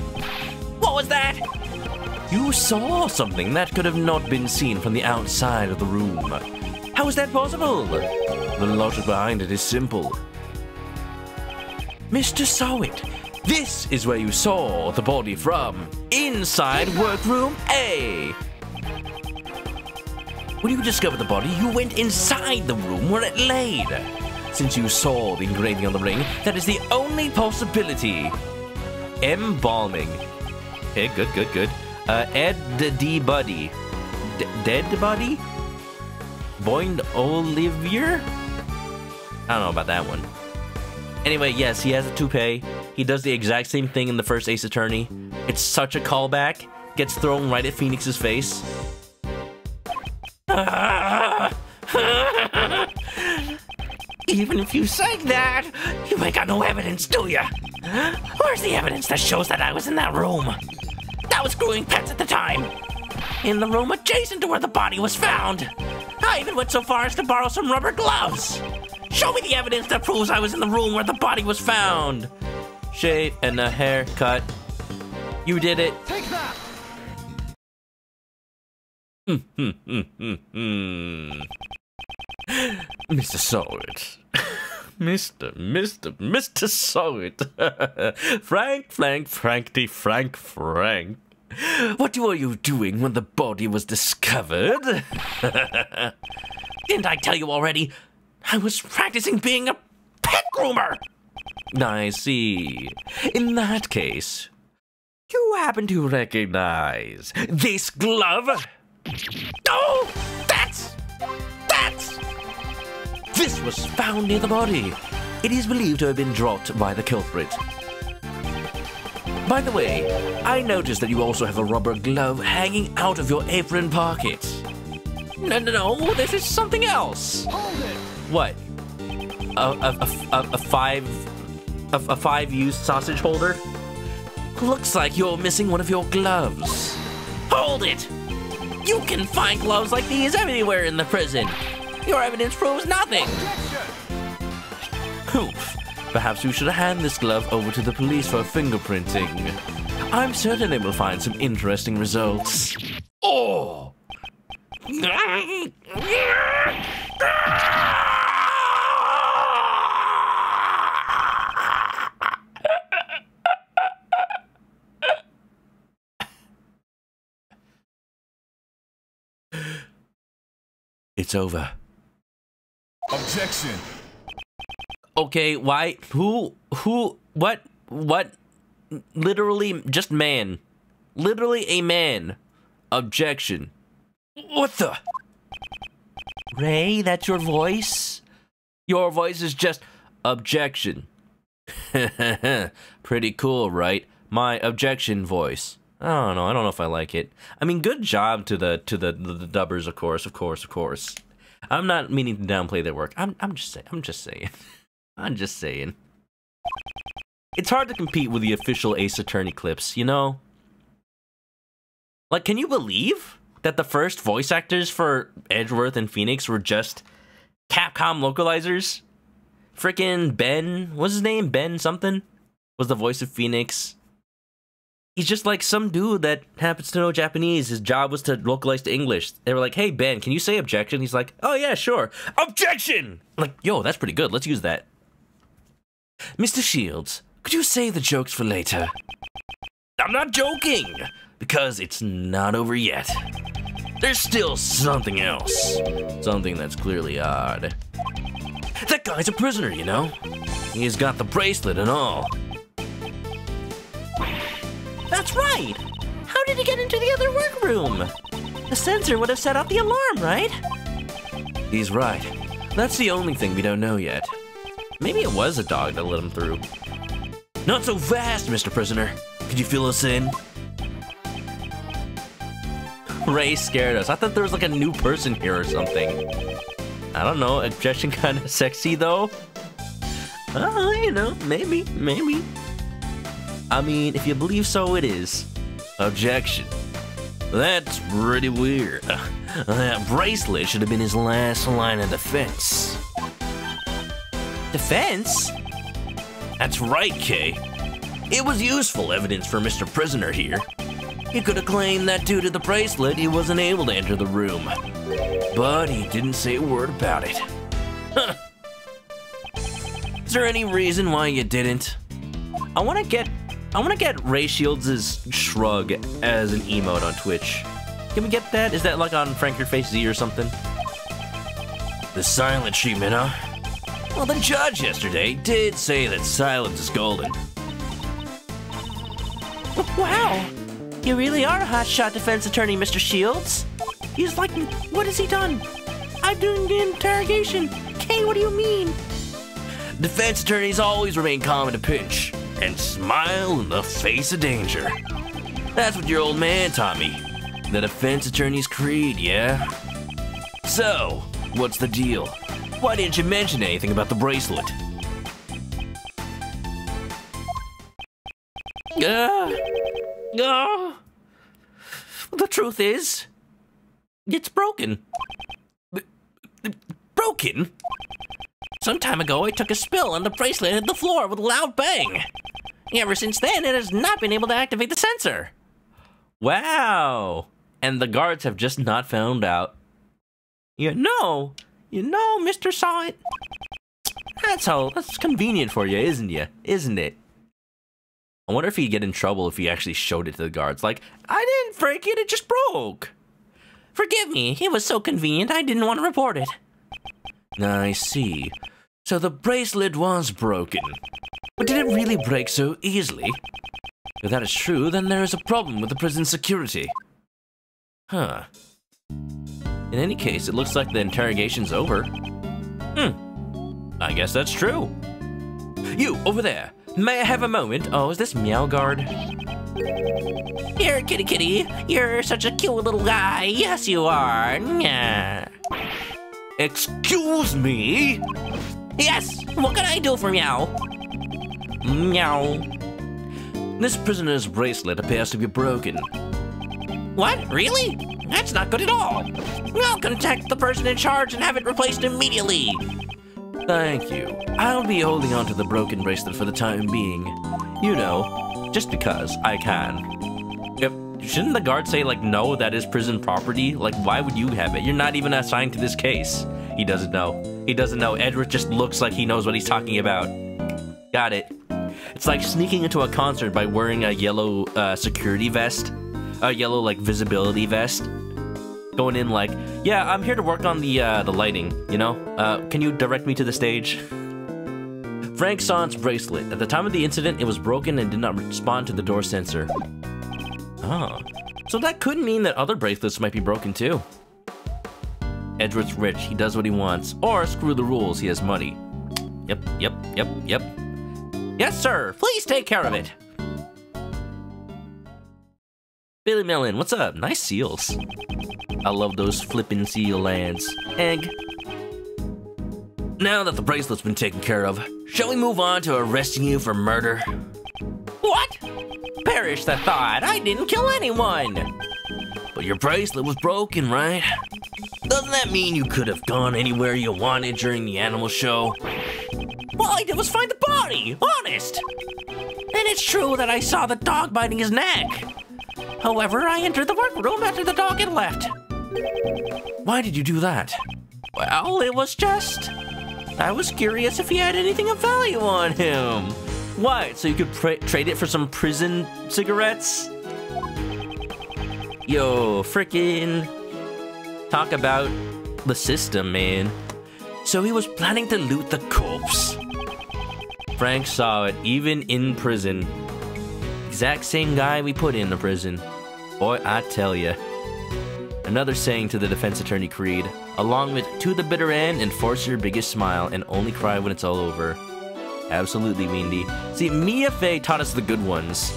What was that? You saw something that could have not been seen from the outside of the room. How is that possible? The logic behind it is simple. Mr. Sowit, this is where you saw the body from. Inside workroom A. When you discovered the body, you went inside the room where it laid. Since you saw the engraving on the ring, that is the only possibility. Embalming. Okay, good. Ed D. Buddy. Dead Buddy? Boyd Olivier? I don't know about that one. Anyway, yes, he has a toupee. He does the exact same thing in the first Ace Attorney. It's such a callback. Gets thrown right at Phoenix's face. Even if you say that, you ain't got no evidence, do ya? Where's the evidence that shows that I was in that room? I was screwing pets at the time. In the room adjacent to where the body was found. I even went so far as to borrow some rubber gloves. Show me the evidence that proves I was in the room where the body was found. Shave and a haircut. You did it. Take that! Mr. Sowit. Mr. Sowit. Frank. What were you doing when the body was discovered? Didn't I tell you already? I was practicing being a pet groomer. I see. In that case, you happen to recognize this glove? Oh, that's... This was found near the body. It is believed to have been dropped by the culprit. By the way, I noticed that you also have a rubber glove hanging out of your apron pocket. No, this is something else. Hold it! What? A five used sausage holder? Looks like you're missing one of your gloves. Hold it! You can find gloves like these everywhere in the prison. Your evidence proves nothing. Oof. Perhaps you should hand this glove over to the police for fingerprinting. I'm certain they will find some interesting results. Oh! It's over. Objection. Okay, why? Who? What? Literally, just man. Literally a man. Objection. What the? Ray, that's your voice? Your voice is just objection. Pretty cool, right? My objection voice. I don't know if I like it. I mean, good job to the dubbers, of course. I'm not meaning to downplay their work. I'm just saying. It's hard to compete with the official Ace Attorney clips, you know? Like, can you believe that the first voice actors for Edgeworth and Phoenix were just Capcom localizers? Frickin' Ben, what's his name? Ben something? Was the voice of Phoenix. He's just like some dude that happens to know Japanese. His job was to localize to English. They were like, hey, Ben, can you say objection? He's like, oh, yeah, sure. Objection! Like, yo, that's pretty good. Let's use that. Mr. Shields, could you save the jokes for later? I'm not joking, because it's not over yet. there's still something else. Something that's clearly odd. That guy's a prisoner, you know? He's got the bracelet and all. That's right! How did he get into the other workroom? The sensor would have set off the alarm, right? He's right. That's the only thing we don't know yet. Maybe it was a dog that let him through. Not so fast, Mr. Prisoner. Could you fill us in? Ray scared us. I thought there was like a new person here or something. I don't know. Objection kind of sexy though. Oh, you know, maybe. I mean, if you believe so, it is. Objection. That's pretty weird. That bracelet should have been his last line of defense. Defense? That's right, Kay. It was useful evidence for Mr. Prisoner here. He could have claimed that due to the bracelet, he wasn't able to enter the room. But he didn't say a word about it. Huh. Is there any reason why you didn't? I want to get Ray Shields' shrug as an emote on Twitch. Can we get that? Is that like on Frank Your Face Z or something? The silent treatment, huh? Well, the judge yesterday did say that silence is golden. Wow! You really are a hotshot defense attorney, Mr. Shields. He's like, what has he done? I'm doing the interrogation. Kay, what do you mean? Defense attorneys always remain calm in a pinch and smile in the face of danger. That's what your old man taught me. The defense attorney's creed, yeah? So, what's the deal? Why didn't you mention anything about the bracelet? The truth is, it's broken. Broken? Some time ago, I took a spill and the bracelet hit the floor with a loud bang. Ever since then, it has not been able to activate the sensor. Wow. And the guards have just not found out. You know, Mr. Saw It. That's convenient for you, isn't it? I wonder if he'd get in trouble if he actually showed it to the guards. Like, I didn't break it, it just broke. Forgive me, it was so convenient I didn't want to report it. I see. So the bracelet was broken. But did it really break so easily? If that is true, then there is a problem with the prison security. Huh. In any case, it looks like the interrogation's over. I guess that's true. You, over there. May I have a moment? Oh, is this Meow Guard? Here, kitty kitty. You're such a cute little guy. Yes, you are. Nya. Excuse me? Yes, what can I do for Meow? Meow. This prisoner's bracelet appears to be broken. What? Really? That's not good at all. I'll contact the person in charge and have it replaced immediately. Thank you. I'll be holding on to the broken bracelet for the time being. You know, just because I can. Shouldn't the guard say, like, no, that is prison property? Like, why would you have it? You're not even assigned to this case. He doesn't know. He doesn't know. Edgeworth just looks like he knows what he's talking about. Got it. It's like sneaking into a concert by wearing a yellow security vest. A yellow, like, visibility vest. Going in like, yeah, I'm here to work on the lighting, you know? Can you direct me to the stage? Frank Son's bracelet. At the time of the incident, it was broken and did not respond to the door sensor. Oh, so that could mean that other bracelets might be broken too. Edgeworth's rich, he does what he wants. Or screw the rules, he has money. Yep. Yes, sir, please take care of it. Billy Melon, what's up? Nice seals. I love those flippin' seal lands. Egg. Now that the bracelet's been taken care of, shall we move on to arresting you for murder? What? Perish the thought, I didn't kill anyone. But your bracelet was broken, right? Doesn't that mean you could have gone anywhere you wanted during the animal show? All I did was find the body, honest. And it's true that I saw the dog biting his neck. However, I entered the workroom after the dog had left. Why did you do that? Well, it was just... I was curious if he had anything of value on him. What, so you could trade it for some prison cigarettes? Yo, frickin'... Talk about the system, man. So he was planning to loot the corpse. Frank saw it, even in prison. Exact same guy we put in the prison. Boy, I tell ya. Another saying to the defense attorney Creed, along with to the bitter end and force your biggest smile and only cry when it's all over. Absolutely, Windy. See, Mia Fey taught us the good ones.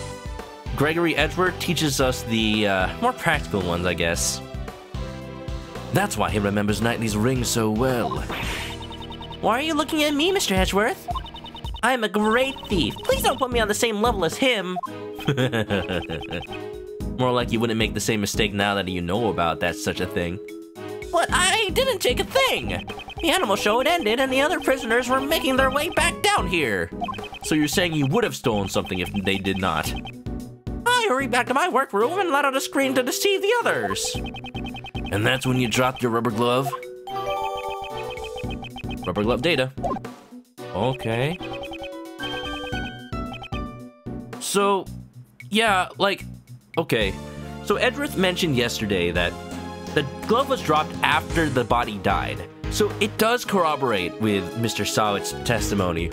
Gregory Edgeworth teaches us the more practical ones, I guess. That's why he remembers Knightley's ring so well. Why are you looking at me, Mr. Edgeworth? I'm a great thief. Please don't put me on the same level as him. More like you wouldn't make the same mistake now that you know about that such a thing. But I didn't take a thing. The animal show had ended and the other prisoners were making their way back down here. So you're saying you would have stolen something if they did not? I hurried back to my workroom and let out a scream to deceive the others. And that's when you dropped your rubber glove? Rubber glove data. Okay. So, yeah, like, okay. So Edgeworth mentioned yesterday that the glove was dropped after the body died. So it does corroborate with Mr. Sawitt's testimony.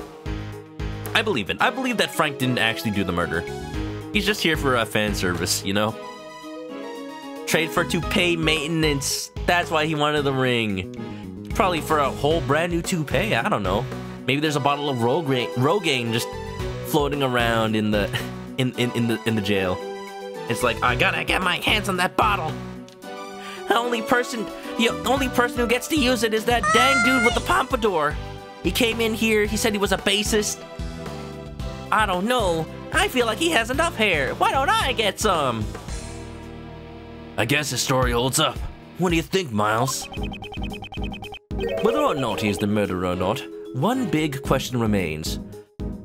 I believe it. I believe that Frank didn't actually do the murder. He's just here for fan service, you know? Trade for toupee maintenance. That's why he wanted the ring. Probably for a whole brand new toupee. I don't know. Maybe there's a bottle of Rogaine just floating around in the jail. It's like, I gotta get my hands on that bottle. The only person who gets to use it is that dang dude with the pompadour. He came in here. He said he was a bassist. I don't know. I feel like he has enough hair. Why don't I get some? I guess his story holds up. What do you think, Miles? Whether or not he is the murderer or not, one big question remains.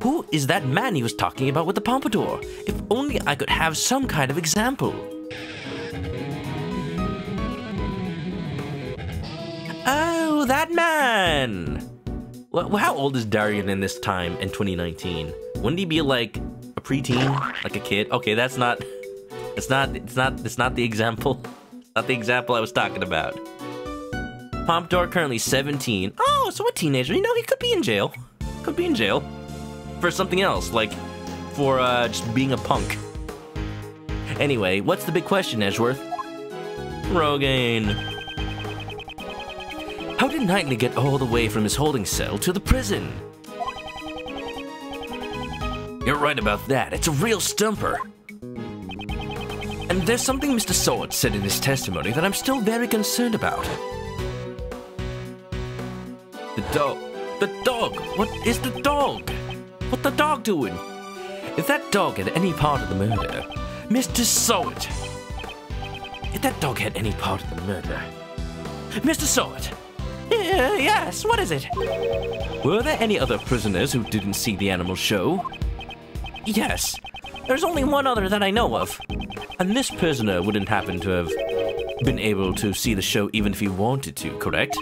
Who is that man he was talking about with the pompadour? If only I could have some kind of example. Oh, that man! Well, how old is Darian in this time in 2019? Wouldn't he be like a preteen, like a kid? Okay, that's not. It's not the example. It's not the example I was talking about. Pompadour currently 17. Oh, so a teenager. You know, he could be in jail. Could be in jail for something else, like for just being a punk. Anyway, what's the big question, Edgeworth? Rogaine. How did Knightley get all the way from his holding cell to the prison? You're right about that. It's a real stumper. And there's something Mr. Sawyer said in his testimony that I'm still very concerned about. The dog. The dog. What is the dog? What the dog doing? If that dog had any part of the murder, Mr. Sawyer. If that dog had any part of the murder, Mr. Sawyer. Yes, what is it? Were there any other prisoners who didn't see the animal show? Yes. There's only one other that I know of. And this prisoner wouldn't happen to have been able to see the show even if he wanted to, correct?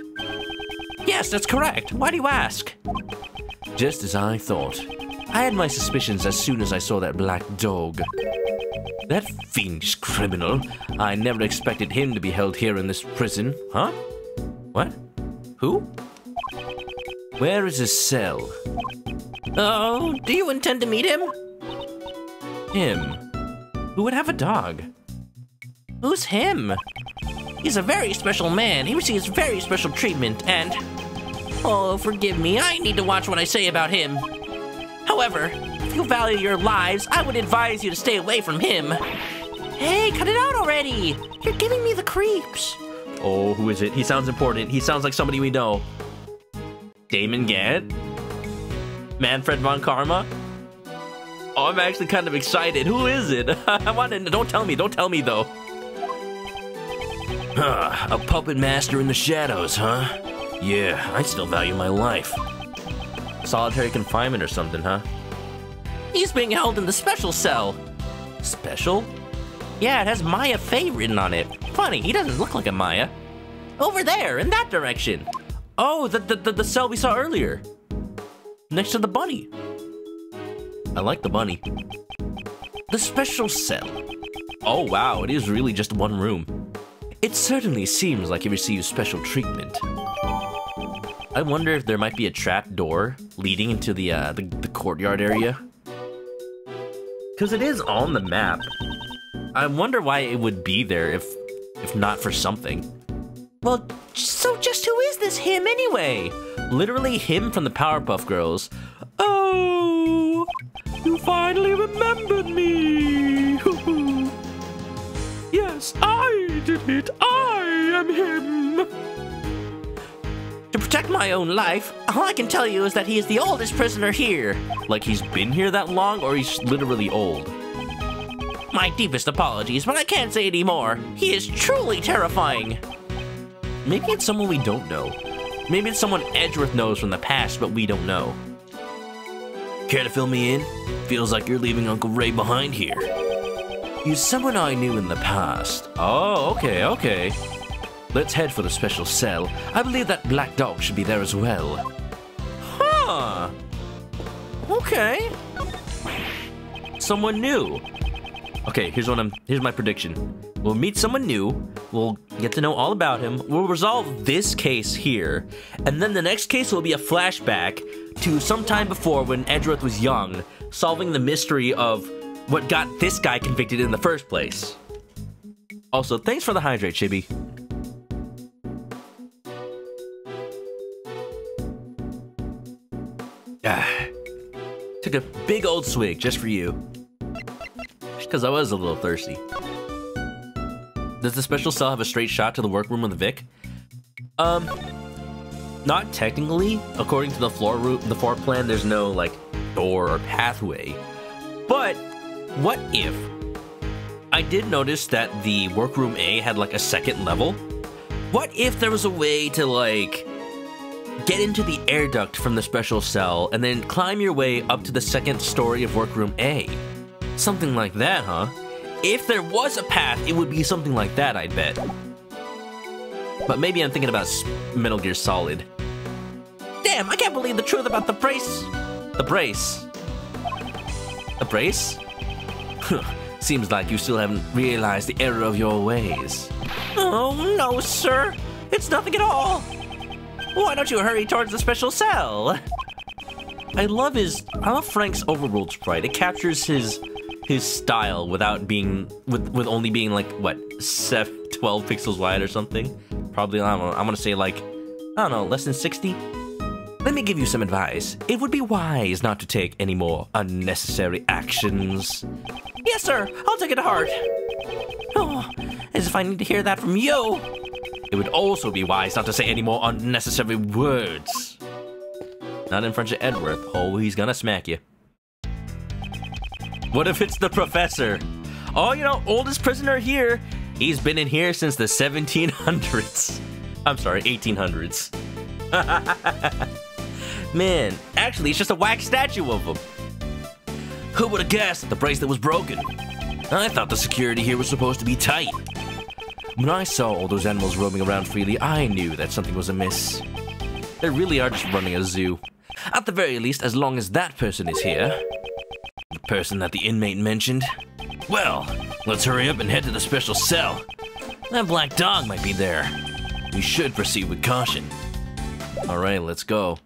Yes, that's correct. Why do you ask? Just as I thought. I had my suspicions as soon as I saw that black dog. That fiendish criminal. I never expected him to be held here in this prison. Huh? What? Who? Where is his cell? Oh, do you intend to meet him? Him? Who would have a dog? Who's him? He's a very special man. He receives very special treatment and... Oh, forgive me. I need to watch what I say about him. However, if you value your lives, I would advise you to stay away from him. Hey, cut it out already. You're giving me the creeps. Oh, who is it? He sounds important. He sounds like somebody we know. Damon Gant? Manfred von Karma? Oh, I'm actually kind of excited. Who is it? I want to... Don't tell me. Don't tell me, though. A puppet master in the shadows, huh? Yeah, I still value my life. Solitary confinement or something, huh? He's being held in the special cell. Special? Yeah, it has Maya Fey written on it. Funny, he doesn't look like a Maya. Over there, in that direction. Oh, the cell we saw earlier. Next to the bunny. I like the bunny. The special cell. Oh, wow, it is really just one room. It certainly seems like he receives special treatment. I wonder if there might be a trap door leading into the courtyard area. Because it is on the map. I wonder why it would be there if not for something. Well, so just who is this him anyway? Literally him from the Powerpuff Girls. Oh, you finally remembered me. Yes, I did it. I am him. To protect my own life, all I can tell you is that he is the oldest prisoner here. Like he's been here that long, or he's literally old? My deepest apologies, but I can't say any more. He is truly terrifying. Maybe it's someone we don't know. Maybe it's someone Edgeworth knows from the past, but we don't know. Care to fill me in? Feels like you're leaving Uncle Ray behind here. He's someone I knew in the past. Oh, okay. Let's head for the special cell. I believe that black dog should be there as well. Huh. Okay. Someone new. Okay, here's my prediction. We'll meet someone new, we'll get to know all about him, we'll resolve this case here, and then the next case will be a flashback to sometime before when Edgeworth was young, solving the mystery of what got this guy convicted in the first place. Also, thanks for the hydrate, Chibi. Took a big old swig just for you. Because I was a little thirsty. Does the special cell have a straight shot to the workroom of the Vic? Not technically. According to the floor plan, there's no, like, door or pathway. But, what if? I did notice that the workroom A had, like, a second level. What if there was a way to, like, get into the air duct from the special cell and then climb your way up to the second story of workroom A? Something like that, huh? If there was a path, it would be something like that, I'd bet. But maybe I'm thinking about Metal Gear Solid. Damn, I can't believe the truth about the brace. The brace? The brace? Seems like you still haven't realized the error of your ways. Oh, no, sir. It's nothing at all. Why don't you hurry towards the special cell? I love Frank's overruled sprite. It captures his style without being with only being like what 12 pixels wide or something. Probably I'm gonna say like I don't know, less than 60. Let me give you some advice. It would be wise not to take any more unnecessary actions. Yes, sir. I'll take it to heart. Oh, as if I need to hear that from you. It would also be wise not to say any more unnecessary words. Not in front of Edgeworth. Oh, he's gonna smack you. What if it's the professor? Oh, you know, oldest prisoner here. He's been in here since the 1700s. I'm sorry, 1800s. Man, actually, it's just a wax statue of him. Who would have guessed that the bracelet was broken? I thought the security here was supposed to be tight. When I saw all those animals roaming around freely, I knew that something was amiss. They really are just running a zoo. At the very least, as long as that person is here. The person that the inmate mentioned. Well, let's hurry up and head to the special cell. That black dog might be there. We should proceed with caution. Alright, let's go.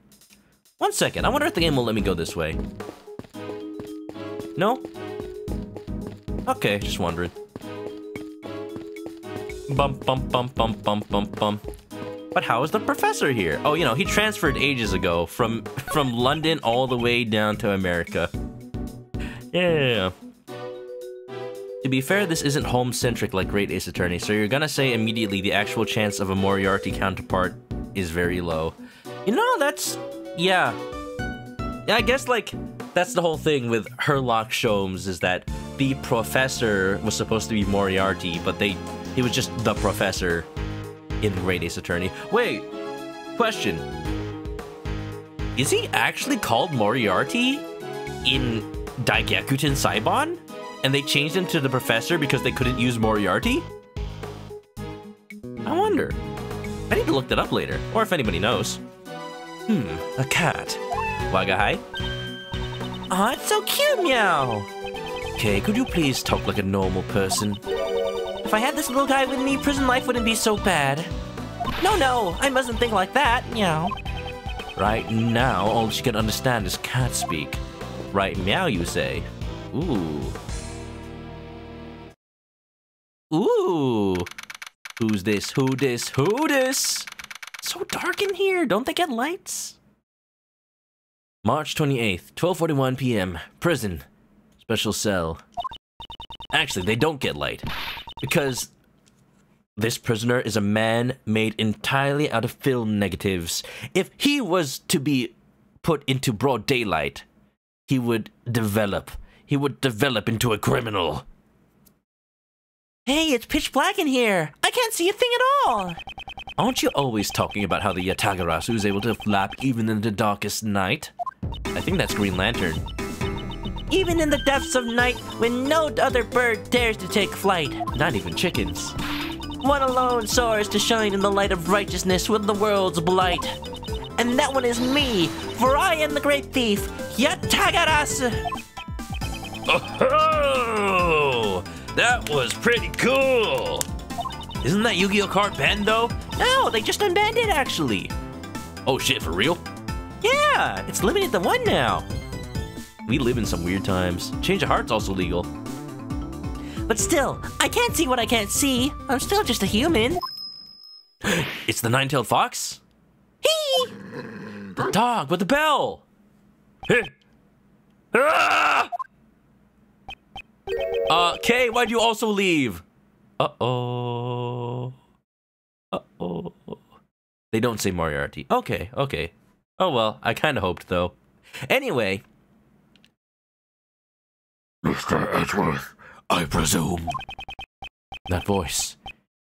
1 second, I wonder if the game will let me go this way. No? Okay, just wondering. Bump, bump, bump, bump, bump, bump, bump. But how is the professor here? Oh, you know, he transferred ages ago from London all the way down to America. Yeah. To be fair, this isn't home-centric like Great Ace Attorney, so you're gonna say immediately the actual chance of a Moriarty counterpart is very low. You know, that's... yeah. Yeah, I guess, like, that's the whole thing with Sherlock Sholmes, is that the professor was supposed to be Moriarty, but he was just the professor in Great Ace Attorney. Wait, question. Is he actually called Moriarty in Daigakuten Saibon? And they changed him to the professor because they couldn't use Moriarty? I wonder. I need to look that up later, or if anybody knows. A cat. Waga hi. Aw, it's so cute, meow. Okay, could you please talk like a normal person? I If I had this little guy with me, prison life wouldn't be so bad. No, I mustn't think like that, meow. Right now, all she can understand is cat speak. Right meow, you say? Ooh. Ooh. Who's this? Who this? Who this? So dark in here. Don't they get lights? March 28th, 12:41 p.m. Prison. Special cell. Actually, they don't get light. Because this prisoner is a man made entirely out of film negatives. If he was to be put into broad daylight, he would develop. He would develop into a criminal. Hey, it's pitch black in here. I can't see a thing at all. Aren't you always talking about how the Yatagarasu is able to flap even in the darkest night? I think that's Green Lantern. Even in the depths of night, when no other bird dares to take flight. Not even chickens. One alone soars to shine in the light of righteousness with the world's blight. And that one is me, for I am the great thief, Yatagarasu. Oh, that was pretty cool. Isn't that Yu-Gi-Oh card banned though? No, they just unbanned it actually. Oh shit, for real? Yeah, it's limited to 1 now. We live in some weird times. Change of heart's also legal. But still, I can't see what I can't see. I'm still just a human. It's the nine-tailed fox? Hee! The dog with the bell! Ah! Kay, why'd you also leave? Uh-oh. Uh-oh. They don't say Moriarty. Okay. Oh well, I kinda hoped though. Anyway. Mr. Edgeworth, I presume. That voice.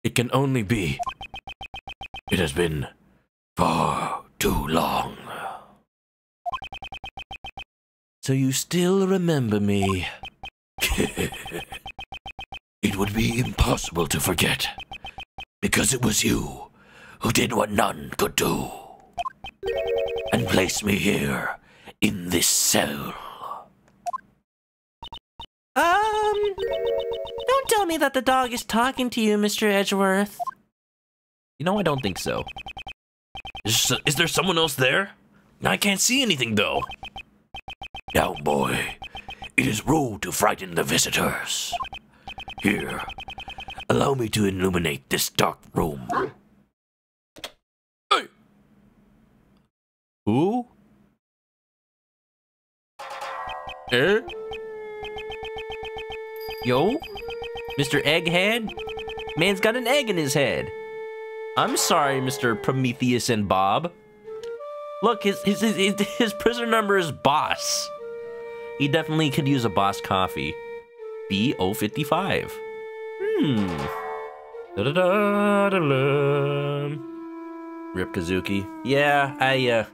It can only be. It has been far too long. So you still remember me? It would be impossible to forget, because it was you who did what none could do, and placed me here in this cell. Don't tell me that the dog is talking to you, Mr. Edgeworth. You know, I don't think so. Is there someone else there? I can't see anything, though. Now, boy, it is rude to frighten the visitors. Here, allow me to illuminate this dark room. Hey! Who? Eh? Yo? Mr. Egghead? Man's got an egg in his head. I'm sorry, Mr. Prometheus and Bob. Look, his prisoner number is Boss. He definitely could use a Boss coffee. B055. Da-da-da-da-da. Rip Kazuki. Yeah,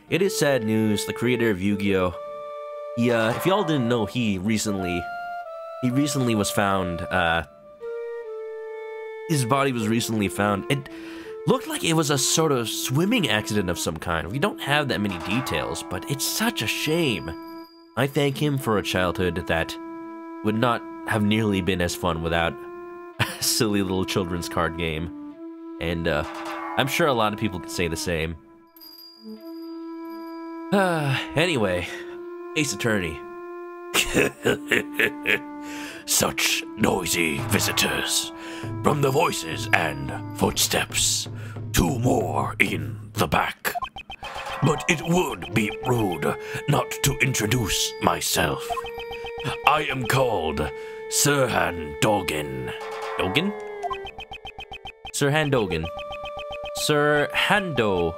it is sad news. The creator of Yu-Gi-Oh! If y'all didn't know, he recently was found, his body was recently found. It looked like it was a sort of swimming accident of some kind. We don't have that many details, but it's such a shame. I thank him for a childhood that would not have nearly been as fun without a silly little children's card game. And, I'm sure a lot of people could say the same. Anyway, Ace Attorney. Such noisy visitors. From the voices and footsteps. 2 more in the back. But it would be rude not to introduce myself. I am called Sirhan Dogen. Dogen? Sirhan Dogen. Sir Handogen.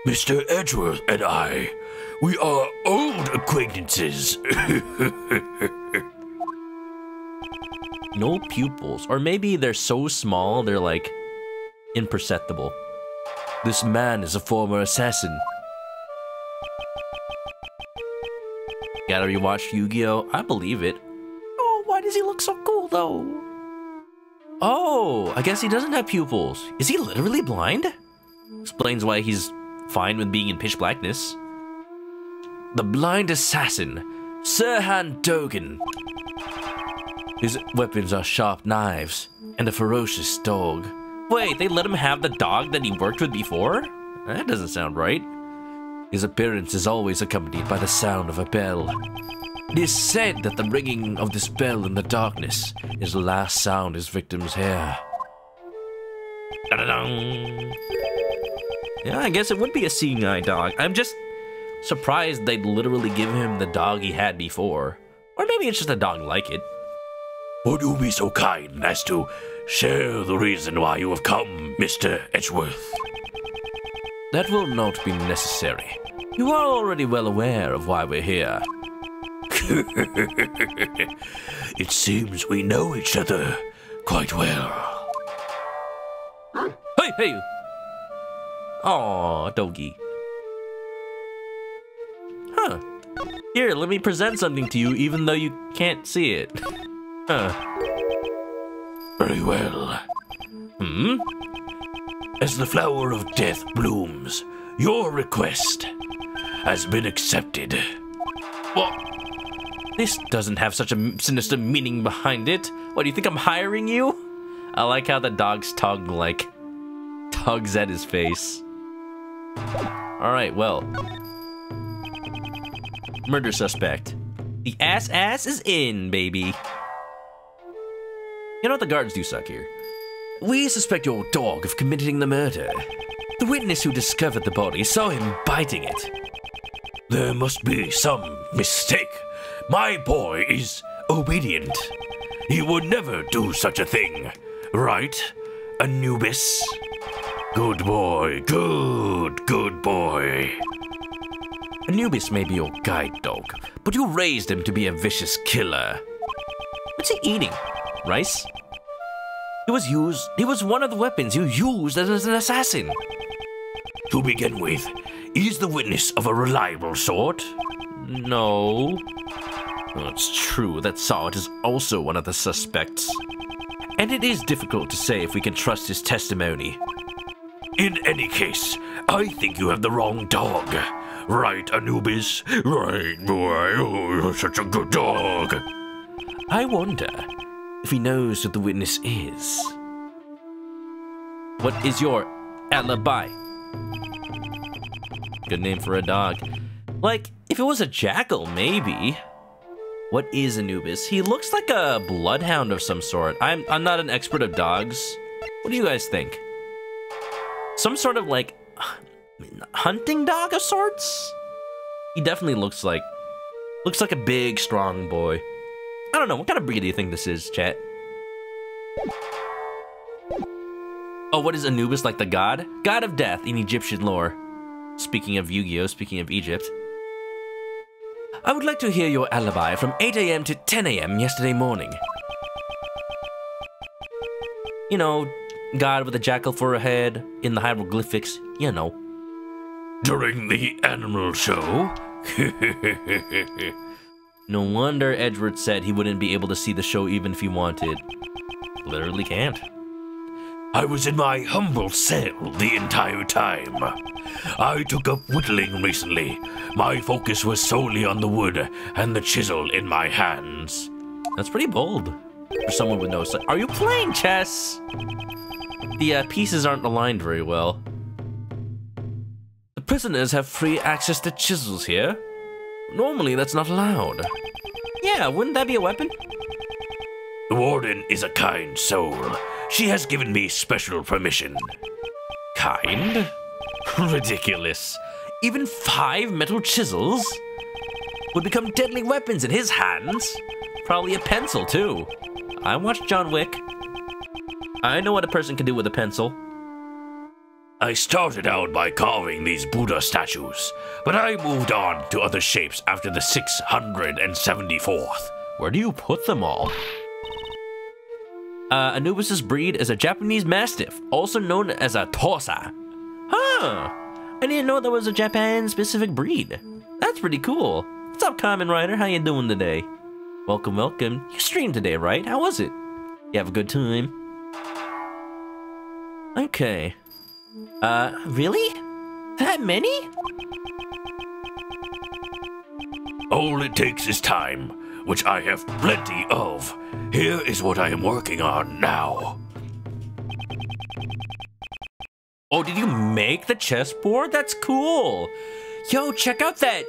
Mr. Edgeworth and I, we are old acquaintances. No pupils. Or maybe they're so small, they're like imperceptible. This man is a former assassin. Gotta rewatch Yu-Gi-Oh! I believe it. Oh, why does he look so cool though? Oh, I guess he doesn't have pupils. Is he literally blind? Explains why he's fine with being in pitch blackness. The blind assassin, Sirhan Dogen. His weapons are sharp knives and a ferocious dog. Wait, they let him have the dog that he worked with before? That doesn't sound right. His appearance is always accompanied by the sound of a bell. It is said that the ringing of this bell in the darkness is the last sound his victims hear. Da-da-dum. Yeah, I guess it would be a seeing eye dog. I'm just surprised they'd literally give him the dog he had before. Or maybe it's just a dog like it. Would you be so kind as to share the reason why you have come, Mr. Edgeworth? That will not be necessary. You are already well aware of why we're here. It seems we know each other quite well. Hey, hey! Aw, doggy. Huh. Here, let me present something to you even though you can't see it. Huh. Very well. As the flower of death blooms, your request has been accepted. What? This doesn't have such a sinister meaning behind it. What, do you think I'm hiring you? I like how the dog's tongue, like, tugs at his face. Alright, well. Murder suspect. The ass is in, baby. You know what, the guards do suck here. We suspect your dog of committing the murder. The witness who discovered the body saw him biting it. There must be some mistake. My boy is obedient. He would never do such a thing. Right, Anubis? Good boy, good boy. Anubis may be your guide dog, but you raised him to be a vicious killer. What's he eating? Rice? He was one of the weapons you used as an assassin. To begin with, is the witness of a reliable sort? No. Well, it's true that Sawt is also one of the suspects. And it is difficult to say if we can trust his testimony. In any case, I think you have the wrong dog. Right, Anubis? Right, boy. Oh, you're such a good dog. I wonder if he knows who the witness is. What is your alibi? Good name for a dog. Like, if it was a jackal, maybe. What is Anubis? He looks like a bloodhound of some sort. I'm not an expert of dogs. What do you guys think? Some sort of, like, hunting dog of sorts? He definitely looks like a big, strong boy. I don't know, what kind of breed do you think this is, chat? Oh, what is Anubis, like the god? God of death in Egyptian lore. Speaking of Yu-Gi-Oh, speaking of Egypt. I would like to hear your alibi from 8 AM to 10 AM yesterday morning. You know, god with a jackal for a head, in the hieroglyphics, you know. During the animal show? No wonder Edgeworth said he wouldn't be able to see the show even if he wanted. Literally can't. I was in my humble cell the entire time. I took up whittling recently. My focus was solely on the wood and the chisel in my hands. That's pretty bold for someone with no sight. Are you playing chess? The pieces aren't aligned very well. The prisoners have free access to chisels here. Normally, that's not allowed. Yeah, wouldn't that be a weapon? The warden is a kind soul. She has given me special permission. Kind? Ridiculous. Even 5 metal chisels would become deadly weapons in his hands. Probably a pencil, too. I watched John Wick. I know what a person can do with a pencil. I started out by carving these Buddha statues, but I moved on to other shapes after the 674th. Where do you put them all? Anubis' breed is a Japanese Mastiff, also known as a Tosa. Huh! I didn't know there was a Japan-specific breed. That's pretty cool. What's up, Kamen Rider? How you doing today? Welcome, welcome. You streamed today, right? How was it? You have a good time? Okay. Really? That many? All it takes is time. which I have plenty of. Here is what I am working on now. Oh, did you make the chessboard? That's cool. Yo, check out that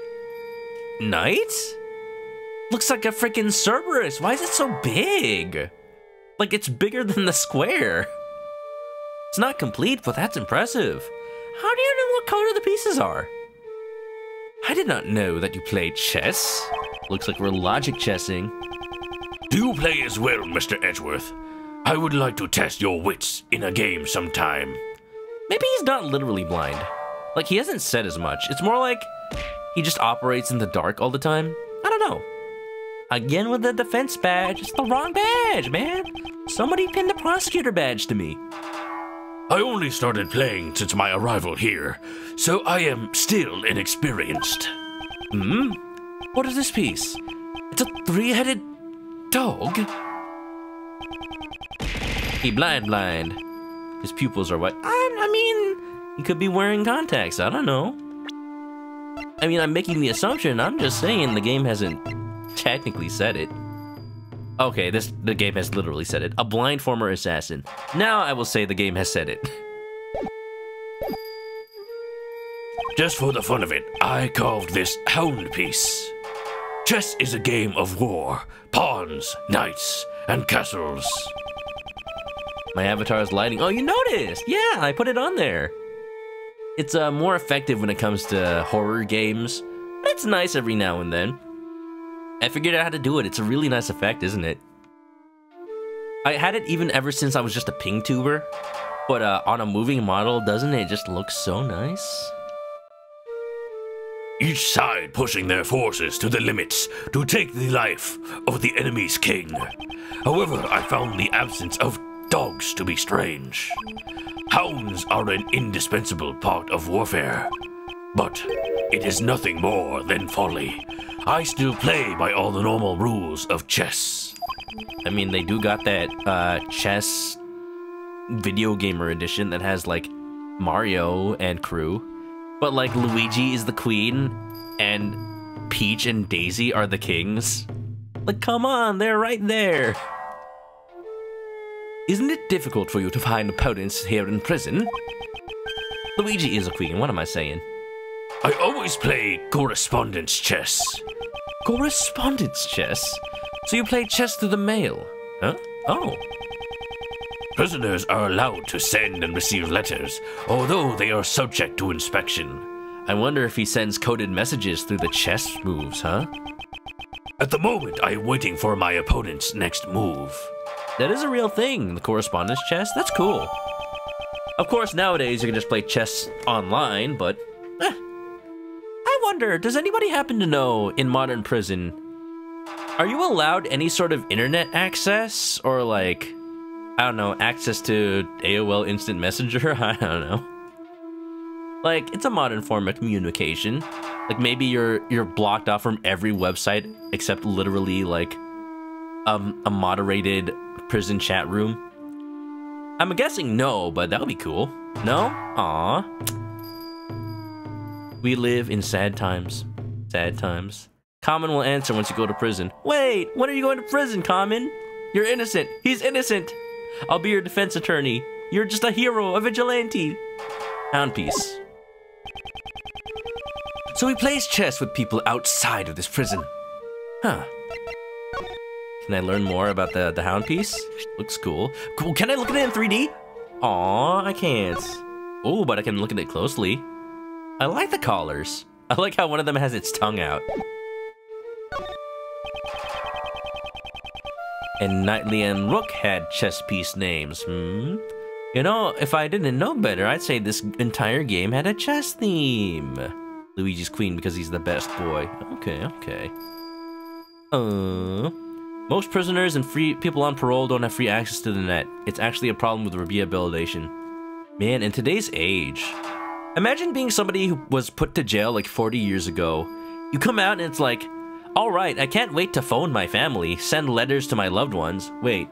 knight. Looks like a freaking Cerberus. Why is it so big? Like, it's bigger than the square. It's not complete, but that's impressive. How do you know what color the pieces are? I did not know that you played chess. Looks like we're logic chessing. Do you play as well, Mr. Edgeworth? I would like to test your wits in a game sometime. Maybe he's not literally blind. Like, he hasn't said as much. It's more like he just operates in the dark all the time. I don't know. Again with the defense badge. It's the wrong badge, man. Somebody pinned the prosecutor badge to me. I only started playing since my arrival here, so I am still inexperienced. What is this piece? It's a three-headed dog? He blind. His pupils are what? I mean, he could be wearing contacts. I don't know. I mean, I'm making the assumption. I'm just saying the game hasn't technically said it. Okay, the game has literally said it. A blind former assassin. Now I will say the game has said it. Just for the fun of it, I called this Hound Piece. Chess is a game of war, pawns, knights, and castles. My avatar is lighting. Oh, you noticed? Yeah, I put it on there. It's more effective when it comes to horror games. But it's nice every now and then. I figured out how to do it. It's a really nice effect, isn't it? I had it even ever since I was just a ping tuber. But on a moving model, doesn't it just look so nice? Each side pushing their forces to the limits to take the life of the enemy's king. However, I found the absence of dogs to be strange. Hounds are an indispensable part of warfare, but it is nothing more than folly. I still play by all the normal rules of chess. I mean, they do got that chess video gamer edition that has like Mario and crew, but like Luigi is the queen and Peach and Daisy are the kings. Like, come on, they're right there. Isn't it difficult for you to find opponents here in prison? Luigi is a queen, what am I saying? I always play correspondence chess. Correspondence chess? So you play chess through the mail? Huh? Oh. Prisoners are allowed to send and receive letters, although they are subject to inspection. I wonder if he sends coded messages through the chess moves, huh? At the moment, I am waiting for my opponent's next move. That is a real thing, the correspondence chess. That's cool. Of course, nowadays you can just play chess online, but I wonder, does anybody happen to know in modern prison, are you allowed any sort of internet access or like, I don't know, access to AOL Instant Messenger? I don't know. Like, it's a modern form of communication. Like maybe you're blocked off from every website except literally like a moderated prison chat room. I'm guessing no, but that would be cool. No? Aw. We live in sad times. Sad times. Common will answer once you go to prison. Wait, when are you going to prison, Common? You're innocent. He's innocent. I'll be your defense attorney. You're just a hero, a vigilante. Hound Piece. So he plays chess with people outside of this prison. Huh. Can I learn more about the Hound Piece? Looks cool. Cool. Can I look at it in 3D? Aw, I can't. Oh, but I can look at it closely. I like the collars. I like how one of them has its tongue out. And Knightley and Rook had chess piece names, You know, if I didn't know better, I'd say this entire game had a chess theme. Luigi's queen because he's the best boy. Okay. Most prisoners and free people on parole don't have free access to the net. It's actually a problem with rehabilitation. Man, in today's age, imagine being somebody who was put to jail like 40 years ago. You come out and it's like, alright, I can't wait to phone my family, send letters to my loved ones. Wait,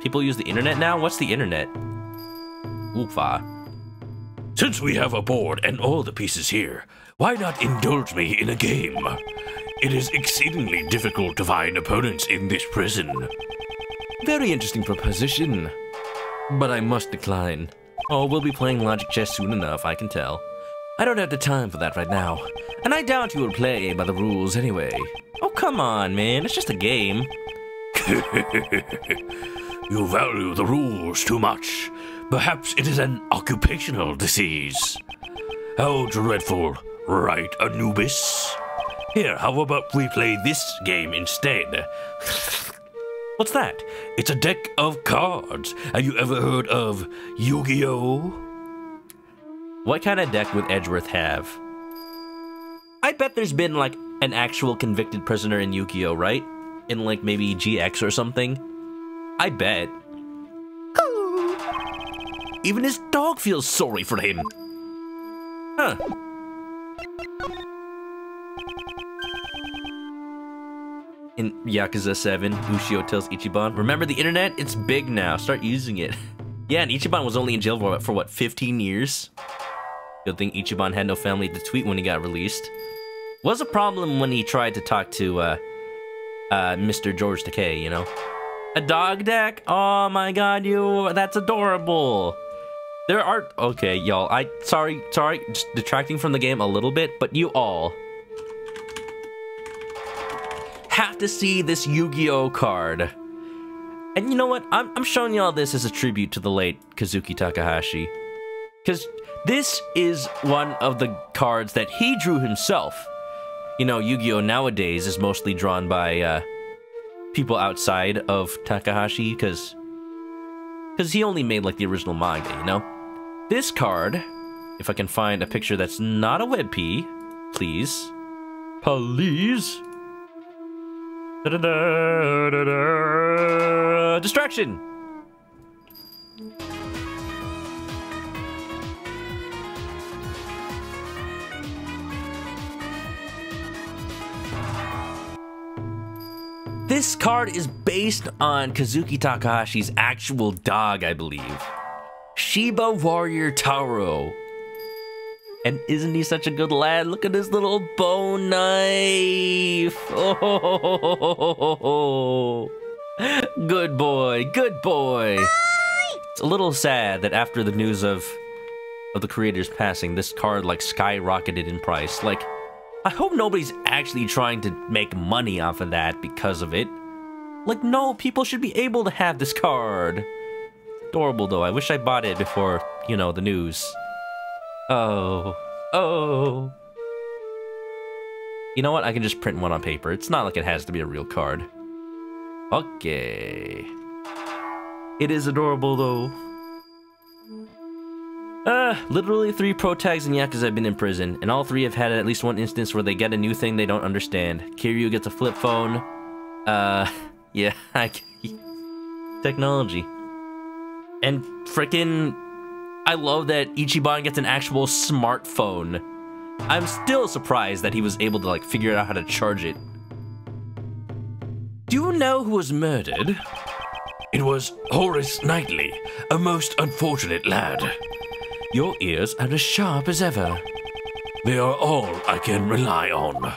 people use the internet now? What's the internet? Oofa. Since we have a board and all the pieces here, why not indulge me in a game? It is exceedingly difficult to find opponents in this prison. Very interesting proposition. But I must decline. Oh, we'll be playing logic chess soon enough, I can tell. I don't have the time for that right now. And I doubt you will play by the rules anyway. Oh, come on, man. It's just a game. You value the rules too much. Perhaps it is an occupational disease. How dreadful, right, Anubis? Here, how about we play this game instead? What's that? It's a deck of cards. Have you ever heard of Yu-Gi-Oh? What kind of deck would Edgeworth have? I bet there's been, like, an actual convicted prisoner in Yu-Gi-Oh, right? In, like, maybe GX or something? I bet. Even his dog feels sorry for him. Huh. In Yakuza 7, Ushio tells Ichiban, remember the internet? It's big now. Start using it. Yeah, and Ichiban was only in jail for what, 15 years? Good thing Ichiban had no family to tweet when he got released. Was a problem when he tried to talk to, Mr. George Takei, you know? A dog deck? Oh my god, that's adorable. There are, okay, y'all, sorry, just detracting from the game a little bit, but you all have to see this Yu-Gi-Oh card. And you know what? I'm showing y'all this as a tribute to the late Kazuki Takahashi. Because this is one of the cards that he drew himself. You know, Yu-Gi-Oh nowadays is mostly drawn by people outside of Takahashi, because he only made like the original manga, you know? This card, if I can find a picture that's not a WebP, please. Please. Da-da-da-da-da. Distraction! This card is based on Kazuki Takahashi's actual dog, I believe. Shiba Warrior Taro. And isn't he such a good lad? Look at his little bone knife. Oh, good boy, good boy. It's a little sad that after the news of the creator's passing, this card like skyrocketed in price. Like, I hope nobody's actually trying to make money off of that because of it. Like, no, people should be able to have this card. Adorable though. I wish I bought it before, you know, the news. Oh. You know what? I can just print one on paper. It's not like it has to be a real card. Okay. It is adorable though. Literally 3 pro tags in Yakuza have been in prison, and all 3 have had at least one instance where they get a new thing they don't understand. Kiryu gets a flip phone. Yeah, technology. And frickin', I love that Ichiban gets an actual smartphone. I'm still surprised that he was able to, like, figure out how to charge it. Do you know who was murdered? It was Horace Knightley, a most unfortunate lad. Your ears are as sharp as ever. They are all I can rely on.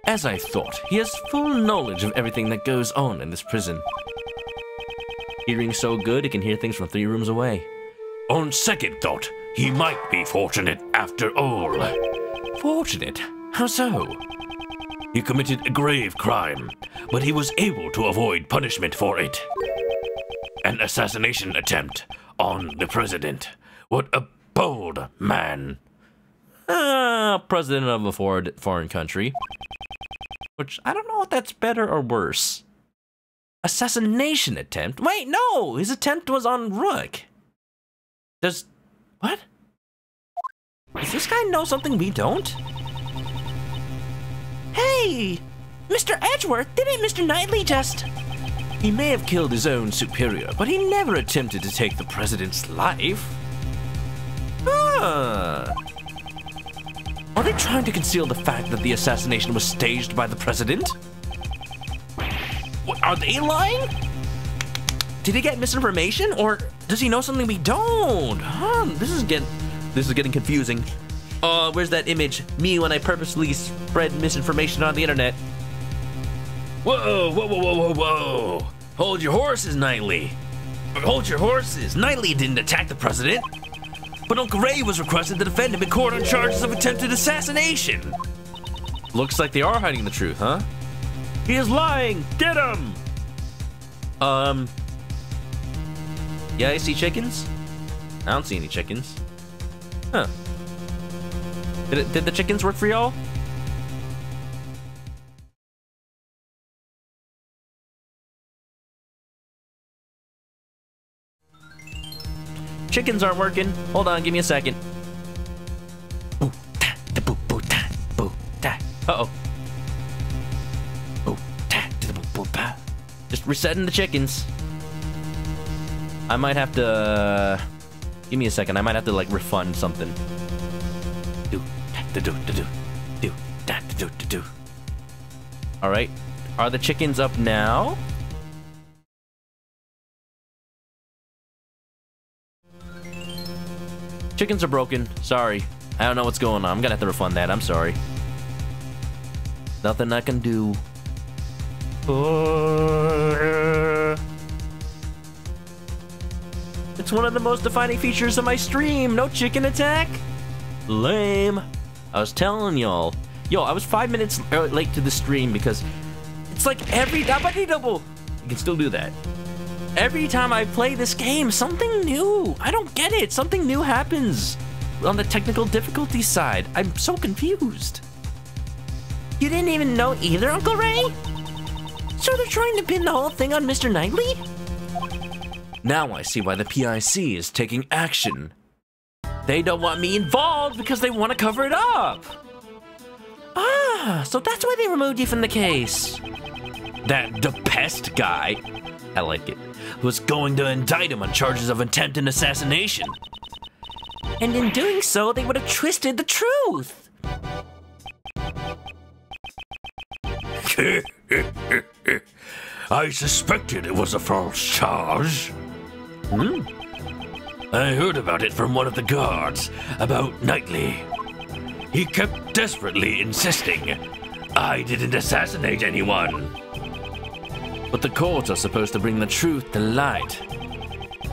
As I thought, he has full knowledge of everything that goes on in this prison. Hearing so good, he can hear things from 3 rooms away. On second thought, he might be fortunate after all. Fortunate? How so? He committed a grave crime, but he was able to avoid punishment for it. An assassination attempt on the president. What a bold man. President of a foreign country. Which, I don't know if that's better or worse. Assassination attempt? Wait, no! His attempt was on Rook. What? Does this guy know something we don't? Hey! Mr. Edgeworth, didn't Mr. Knightley just... He may have killed his own superior, but he never attempted to take the president's life. Are they trying to conceal the fact that the assassination was staged by the president? What, are they lying? Did he get misinformation, or does he know something we don't? This is getting confusing. Oh, where's that image? Me when I purposely spread misinformation on the internet. Whoa, whoa, whoa, whoa, whoa, whoa. Hold your horses, Knightley. Hold your horses. Knightley didn't attack the president. But Uncle Ray was requested to defend him in court on charges of attempted assassination. Looks like they are hiding the truth, huh? He is lying. Get him. Yeah, I see chickens. I don't see any chickens. Huh. Did the chickens work for y'all? Chickens aren't working. Hold on, give me a second. Uh-oh. Just resetting the chickens. I might have to... give me a second. I might have to, like, refund something. Alright. Are the chickens up now? Chickens are broken. Sorry. I don't know what's going on. I'm gonna have to refund that. I'm sorry. Nothing I can do. It's one of the most defining features of my stream. No chicken attack? Lame. I was telling y'all. Yo, I was 5 minutes late to the stream because it's like every... You can still do that. Every time I play this game, something new. I don't get it. Something new happens on the technical difficulty side. I'm so confused. You didn't even know either, Uncle Ray? So they're trying to pin the whole thing on Mr. Knightley? Now I see why the PIC is taking action. They don't want me involved because they want to cover it up. Ah, so that's why they removed you from the case. That DePest guy, I like it, was going to indict him on charges of attempted assassination. And in doing so, they would have twisted the truth. I suspected it was a false charge. I heard about it from one of the guards, about Knightley. He kept desperately insisting I didn't assassinate anyone. But the courts are supposed to bring the truth to light.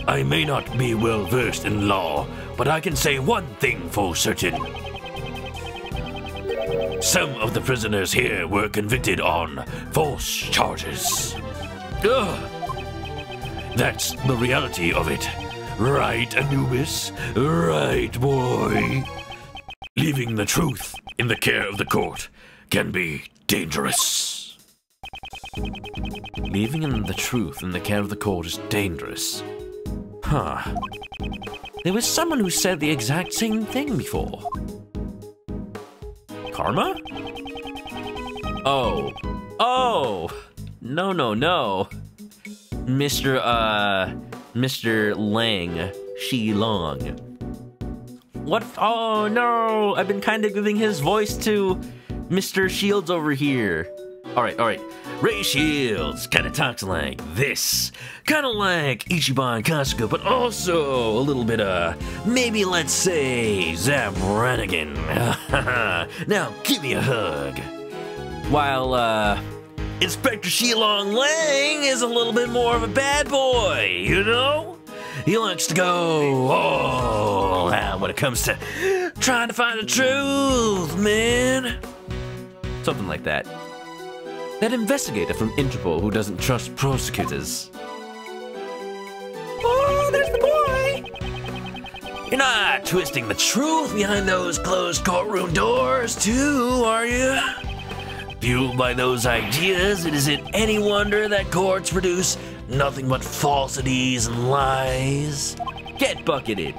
I may not be well versed in law, but I can say one thing for certain. Some of the prisoners here were convicted on false charges. Ugh. That's the reality of it. Right, Anubis? Right, boy? Leaving the truth in the care of the court can be dangerous. Leaving the truth in the care of the court is dangerous. Huh. There was someone who said the exact same thing before. Karma? Oh. Oh! No, no, no. Mr. Lang. Shi Long. What? Oh, no! I've been kind of giving his voice to Mr. Shields over here. Alright, alright. Ray Shields kind of talks like this. Kind of like Ichiban Kasuga, but also a little bit maybe let's say Zap Brannigan. Now, give me a hug. While, Inspector Shilong Lang is a little bit more of a bad boy, you know? He likes to go all out when it comes to trying to find the truth, man. Something like that. That investigator from Interpol who doesn't trust prosecutors. Oh, there's the boy! You're not twisting the truth behind those closed courtroom doors, too, are you? Fueled by those ideas, it isn't any wonder that courts produce nothing but falsities and lies. Get bucketed.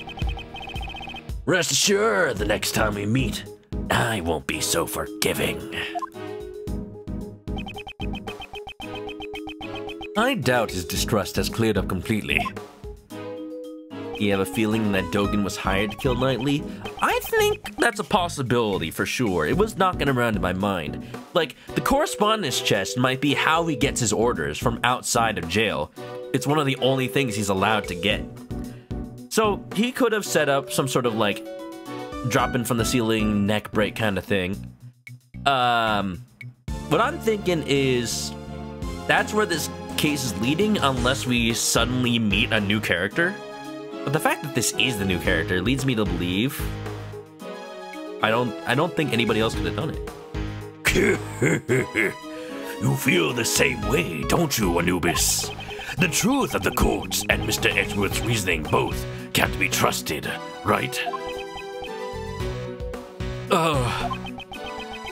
Rest assured, the next time we meet, I won't be so forgiving. I doubt his distrust has cleared up completely. You have a feeling that Dogen was hired to kill Knightley? I think that's a possibility for sure. It was knocking around in my mind. Like, the correspondence chest might be how he gets his orders from outside of jail. It's one of the only things he's allowed to get. So he could have set up some sort of like dropping from the ceiling, neck break kind of thing. What I'm thinking is that's where this case is leading, unless we suddenly meet a new character. But the fact that this is the new character leads me to believe I don't think anybody else could have done it. You feel the same way, don't you, Anubis? The truth of the courts and Mr. Edgeworth's reasoning both can't be trusted, right?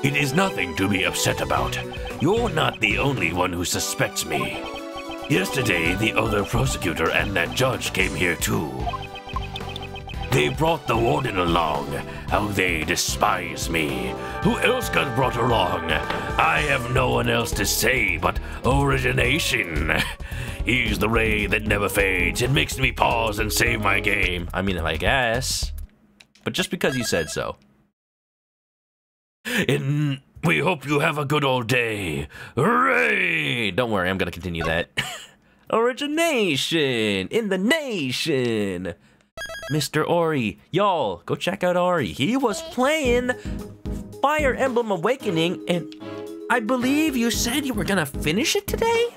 It is nothing to be upset about. You're not the only one who suspects me. Yesterday, the other prosecutor and that judge came here too. They brought the warden along. How they despise me. Who else got brought along? I have no one else to say but origination. He's the ray that never fades. It makes me pause and save my game. I mean, I guess. But just because you said so. And we hope you have a good old day. Hooray! Don't worry, I'm gonna continue that. Origination in the nation. Mr. Ori, y'all, go check out Ori. He was playing Fire Emblem Awakening, and I believe you said you were gonna finish it today?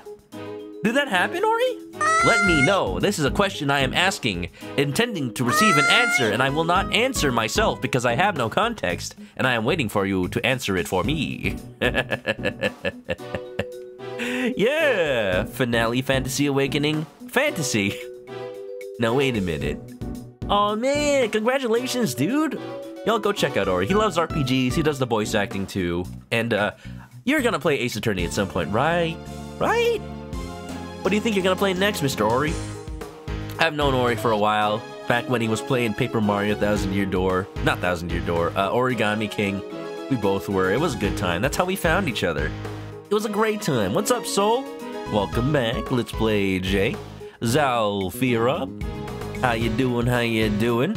Did that happen, Ori? Let me know. This is a question I am asking, intending to receive an answer, and I will not answer myself because I have no context, and I am waiting for you to answer it for me. Yeah, Finale Fantasy Awakening. Fantasy. Now wait a minute. Oh man, congratulations, dude. Y'all go check out Ori. He loves RPGs, he does the voice acting too. And you're gonna play Ace Attorney at some point, right? Right? What do you think you're gonna play next, Mr. Ori? I've known Ori for a while, back when he was playing Paper Mario Thousand Year Door. Not Thousand Year Door, Origami King. We both were. It was a good time. That's how we found each other. It was a great time. What's up, Soul? Welcome back. Let's play Jay. Zalfira. How you doing? How you doing?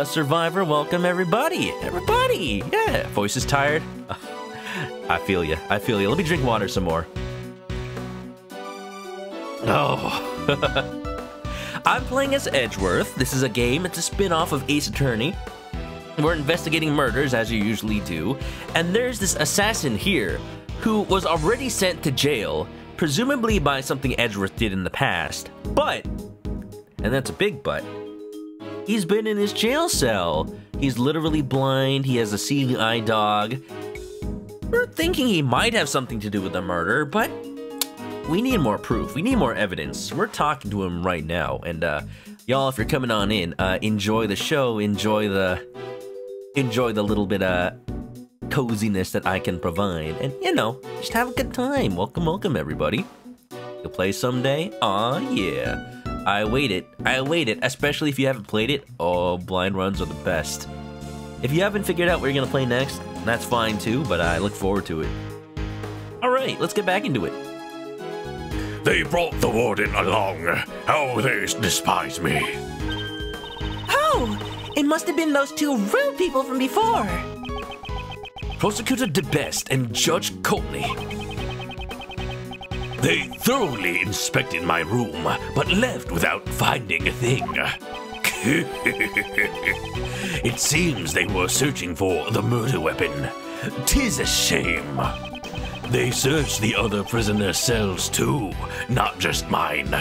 Survivor, welcome everybody. Everybody! Yeah. Voice is tired? I feel you. I feel you. Let me drink water some more. Oh. I'm playing as Edgeworth. This is a game. It's a spin-off of Ace Attorney. We're investigating murders, as you usually do. And there's this assassin here who was already sent to jail, presumably by something Edgeworth did in the past. But, and that's a big but, he's been in his jail cell. He's literally blind. He has a seeing eye dog. We're thinking he might have something to do with the murder, but we need more proof. We need more evidence. We're talking to him right now. And y'all, if you're coming on in, enjoy the show. Enjoy the little bit of coziness that I can provide. And, you know, just have a good time. Welcome, welcome, everybody. You'll play someday? Aw, yeah. I wait it, especially if you haven't played it. Oh, blind runs are the best. If you haven't figured out what you're gonna play next, that's fine too, but I look forward to it. Alright, let's get back into it. They brought the warden along. How they despise me. Oh, it must have been those two rude people from before. Prosecutor DeBest and Judge Courtney. They thoroughly inspected my room, but left without finding a thing. It seems they were searching for the murder weapon. 'Tis a shame. They searched the other prisoners' cells too, not just mine.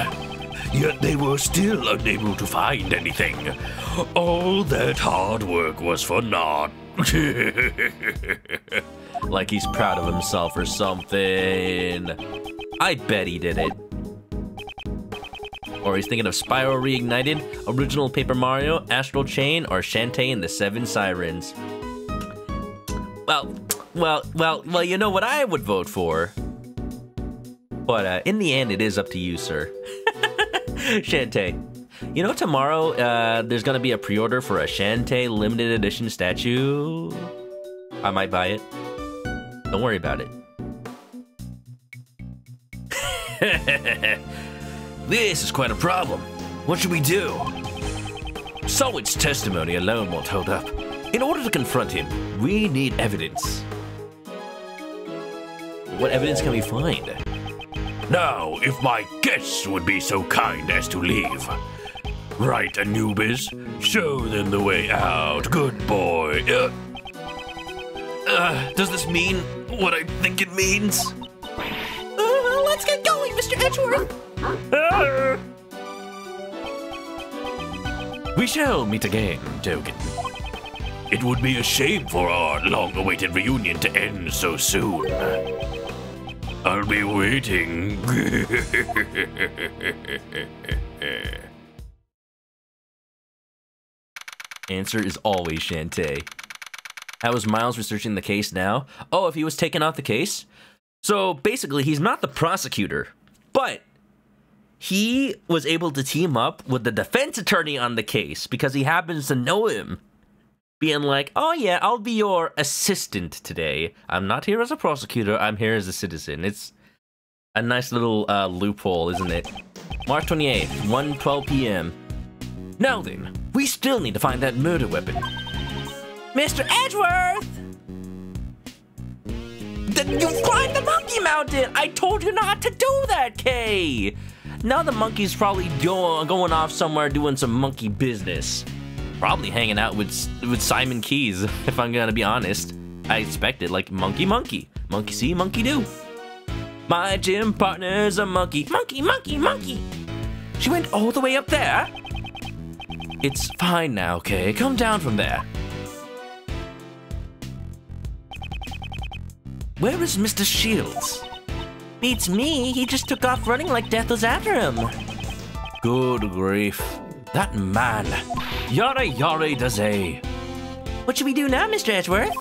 Yet they were still unable to find anything. All that hard work was for naught. Like he's proud of himself or something. I bet he did it. Or he's thinking of Spyro Reignited, Original Paper Mario, Astral Chain, or Shantae and the Seven Sirens. Well, you know what I would vote for. But in the end, it is up to you, sir. Shantae. You know, tomorrow, there's gonna be a pre-order for a Shantae limited edition statue. I might buy it. Don't worry about it. This is quite a problem. What should we do? Solid's testimony alone won't hold up. In order to confront him, we need evidence. What evidence can we find? Now, if my guests would be so kind as to leave. Right, Anubis. Show them the way out. Good boy. Does this mean what I think it means? Let's get going, Mr. Edgeworth. We shall meet again, Token. It would be a shame for our long-awaited reunion to end so soon. I'll be waiting. Answer is always Shantae. How is Miles researching the case now? Oh, if he was taken off the case? So basically, he's not the prosecutor, but he was able to team up with the defense attorney on the case because he happens to know him. Being like, oh yeah, I'll be your assistant today. I'm not here as a prosecutor, I'm here as a citizen. It's a nice little loophole, isn't it? March 28th, 1:12 p.m. Now then, we still need to find that murder weapon. Mr. Edgeworth! You climbed the monkey mountain! I told you not to do that, Kay! Now the monkey's probably going off somewhere doing some monkey business. Probably hanging out with Simon Keys, if I'm gonna be honest. I expected, like, monkey. Monkey see, monkey do. My gym partner's a monkey. Monkey! She went all the way up there? It's fine now, Kay. Come down from there. Where is Mr. Shields? Beats me, he just took off running like death was after him. Good grief. That man. Yare daze. What should we do now, Mr. Edgeworth?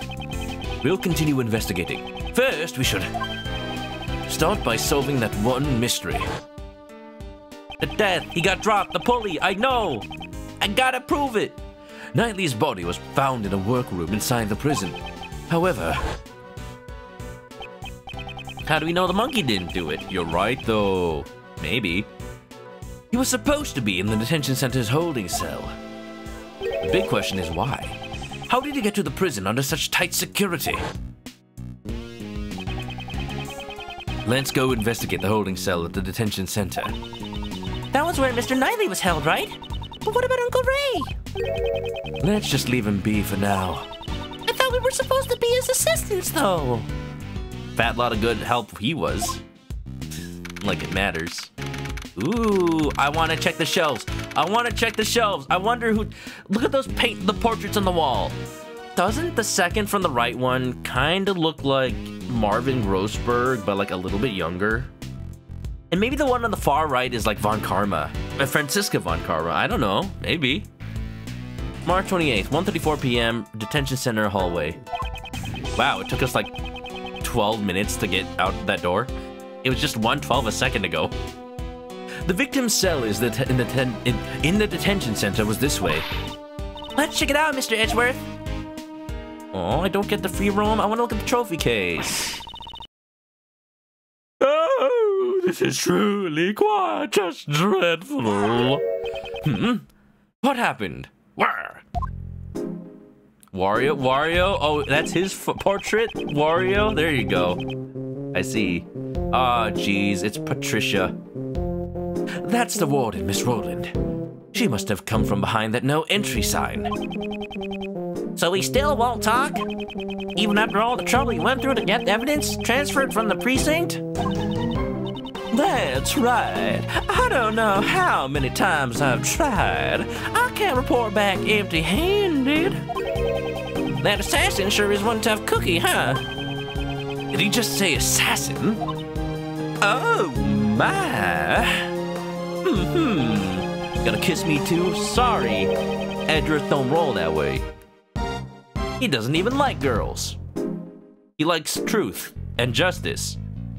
We'll continue investigating. First, we should start by solving that one mystery. The death, he got dropped, the pulley, I know. I gotta prove it. Knightley's body was found in a workroom inside the prison. However, how do we know the monkey didn't do it? You're right, though. Maybe. He was supposed to be in the detention center's holding cell. The big question is why? How did he get to the prison under such tight security? Let's go investigate the holding cell at the detention center. That was where Mr. Knightley was held, right? But what about Uncle Ray? Let's just leave him be for now. I thought we were supposed to be his assistants, though. Fat lot of good help he was. Like it matters. Ooh, I want to check the shelves. I wonder who... Look at those the portraits on the wall. Doesn't the second from the right one kind of look like Marvin Grossberg, but like a little bit younger? And maybe the one on the far right is like Von Karma. Franziska Von Karma. I don't know. Maybe. March 28th, 1:34 p.m. Detention Center hallway. Wow, it took us like 12 minutes to get out that door. It was just 1:12 a second ago. The victim's cell is in the detention center was this way. Let's check it out, Mr. Edgeworth. Oh, I don't get the free roam. I want to look at the trophy case. Oh, this is truly quite just dreadful. What happened? Where? Wario? Oh, that's his portrait? Wario? There you go. I see. Ah, geez, it's Patricia. That's the warden, Miss Rowland. She must have come from behind that no entry sign. So he still won't talk? Even after all the trouble he went through to get evidence transferred from the precinct? That's right. I don't know how many times I've tried. I can't report back empty-handed. That assassin sure is one tough cookie, huh? Did he just say assassin? Oh, my. Gonna kiss me too? Sorry. Edgeworth don't roll that way. He doesn't even like girls. He likes truth and justice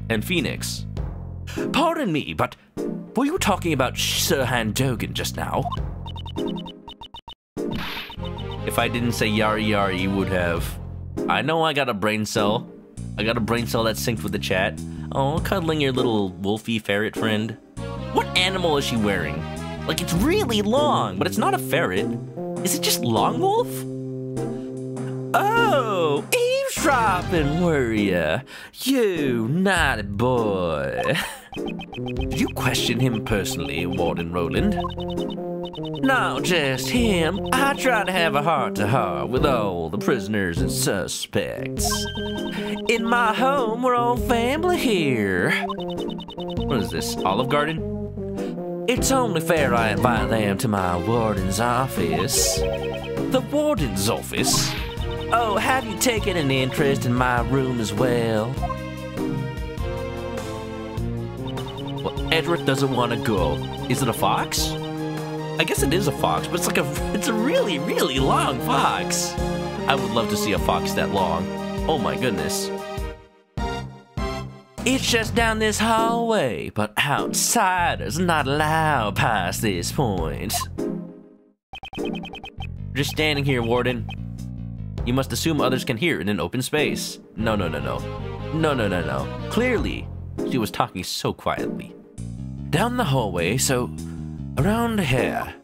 and Phoenix. Pardon me, but were you talking about Sir Handogan just now? If I didn't say Yari, you would have. I know I got a brain cell. I got a brain cell that's synced with the chat. Oh, cuddling your little wolfy ferret friend. What animal is she wearing? Like, it's really long, but it's not a ferret. Is it just long wolf? Oh, eavesdropping, were ya? You naughty boy. Did you question him personally, Warden Rowland? Not just him. I try to have a heart-to-heart with all the prisoners and suspects. In my home, we're all family here. What is this, Olive Garden? It's only fair I invite them to my warden's office. The warden's office? Oh, have you taken an interest in my room as well? Well, Edgeworth doesn't want to go. Is it a fox? I guess it is a fox, but it's a really, really long fox. I would love to see a fox that long. Oh my goodness. It's just down this hallway, but outsiders not allowed past this point. Just standing here, Warden. You must assume others can hear in an open space. No. No. Clearly, she was talking so quietly. Down the hallway, so around here.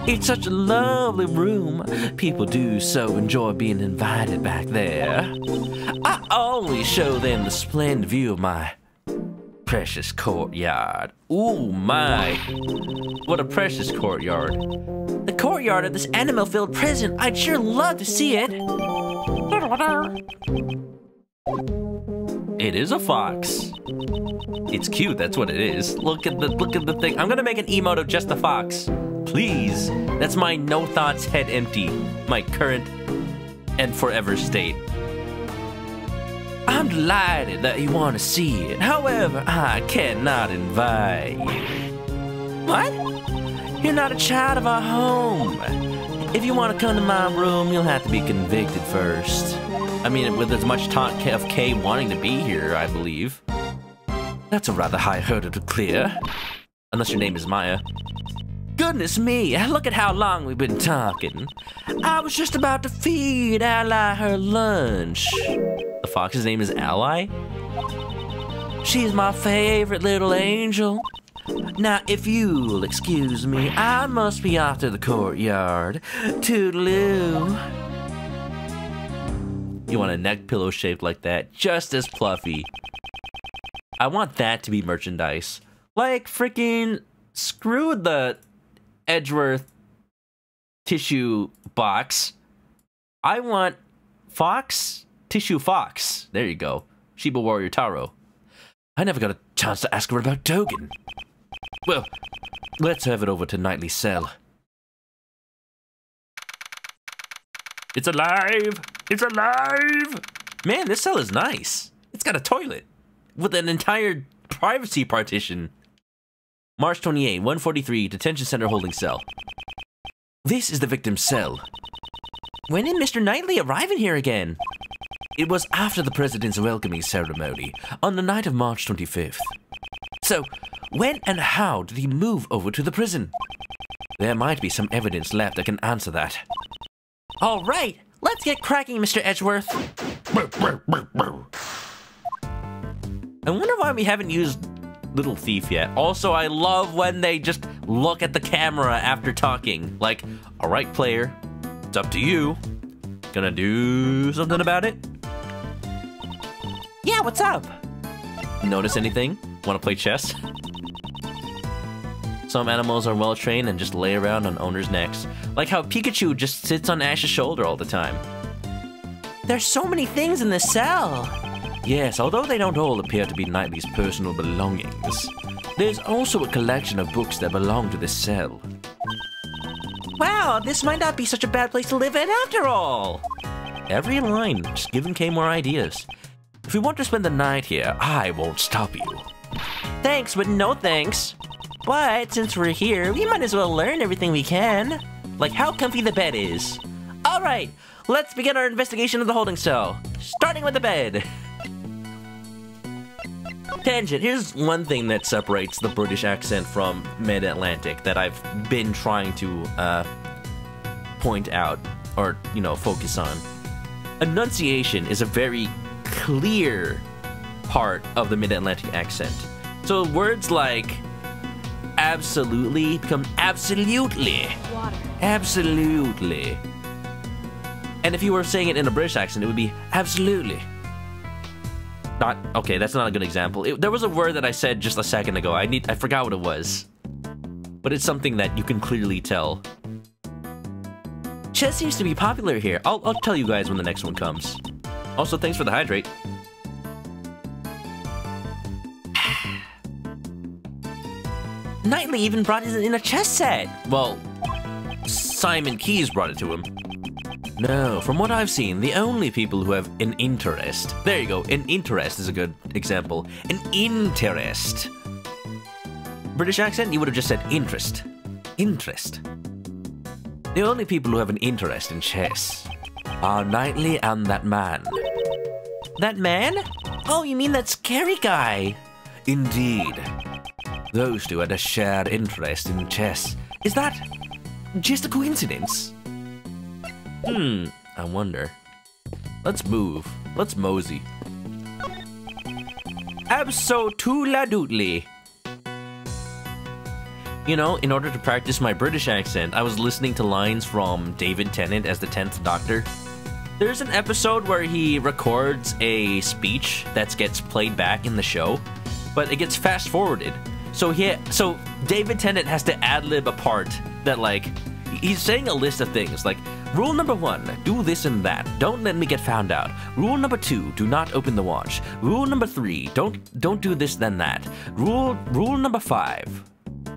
It's such a lovely room. People do so enjoy being invited back there. I always show them the splendid view of my precious courtyard. Ooh, my. What a precious courtyard. The courtyard of this animal-filled prison. I'd sure love to see it. It is a fox. It's cute, that's what it is. Look at the thing. I'm gonna make an emote of just a fox. Please. That's my no thoughts head empty. My current and forever state. I'm delighted that you want to see it. However, I cannot invite you. What? You're not a child of our home. If you want to come to my room, you'll have to be convicted first. I mean, with as much talk of Kay wanting to be here, I believe. That's a rather high hurdle to clear. Unless your name is Maya. Goodness me, look at how long we've been talking. I was just about to feed Ally her lunch. The fox's name is Ally? She's my favorite little angel. Now, if you'll excuse me, I must be off to the courtyard. Toodaloo. You want a neck pillow shaped like that, just as fluffy. I want that to be merchandise. Like freaking screw the Edgeworth tissue box. I want fox tissue fox. There you go. Shiba Warrior Taro. I never got a chance to ask her about Dogen. Well, let's have it over to Nightly's cell. It's alive! It's alive! Man, this cell is nice. It's got a toilet with an entire privacy partition. March 28, 143, detention center holding cell. This is the victim's cell. When did Mr. Knightley arrive in here again? It was after the president's welcoming ceremony on the night of March 25th. So, when and how did he move over to the prison? There might be some evidence left that can answer that. All right, let's get cracking, Mr. Edgeworth. I wonder why we haven't used Little Thief yet. Also, I love when they just look at the camera after talking. Like, all right, player, it's up to you. Gonna do something about it? Yeah, what's up? Notice anything? Want to play chess? Some animals are well trained and just lay around on owners' necks. Like how Pikachu just sits on Ash's shoulder all the time. There's so many things in this cell. Yes, although they don't all appear to be Knightley's personal belongings, there's also a collection of books that belong to this cell. Wow, this might not be such a bad place to live in after all. Every line, just giving Kay more ideas. If you want to spend the night here, I won't stop you. Thanks, but no thanks. But since we're here, we might as well learn everything we can. Like how comfy the bed is. All right, let's begin our investigation of the holding cell, starting with the bed. Tangent, here's one thing that separates the British accent from Mid-Atlantic that I've been trying to point out, or, you know, focus on. Enunciation is a very clear part of the Mid-Atlantic accent. So words like absolutely become absolutely. Water. Absolutely. And if you were saying it in a British accent, it would be absolutely. Not okay. That's not a good example. There was a word that I said just a second ago. I forgot what it was, but it's something that you can clearly tell. Chess seems to be popular here. I'll tell you guys when the next one comes. Also, thanks for the hydrate. Knightley even brought it in a chess set. Well, Simon Keyes brought it to him. No, from what I've seen, the only people who have an interest... There you go, an interest is a good example. An interest. British accent, you would have just said interest. Interest. The only people who have an interest in chess are Knightley and that man. That man? Oh, you mean that scary guy? Indeed. Those two had a shared interest in chess. Is that just a coincidence? I wonder. Let's move. Let's mosey. Absolutely. You know, in order to practice my British accent, I was listening to lines from David Tennant as the 10th Doctor. There's an episode where he records a speech that gets played back in the show, but it gets fast-forwarded. So David Tennant has to ad-lib a part that, like, he's saying a list of things, like, rule number 1, do this and that. Don't let me get found out. Rule number 2, do not open the watch. Rule number 3, don't do this then that. Rule number 5.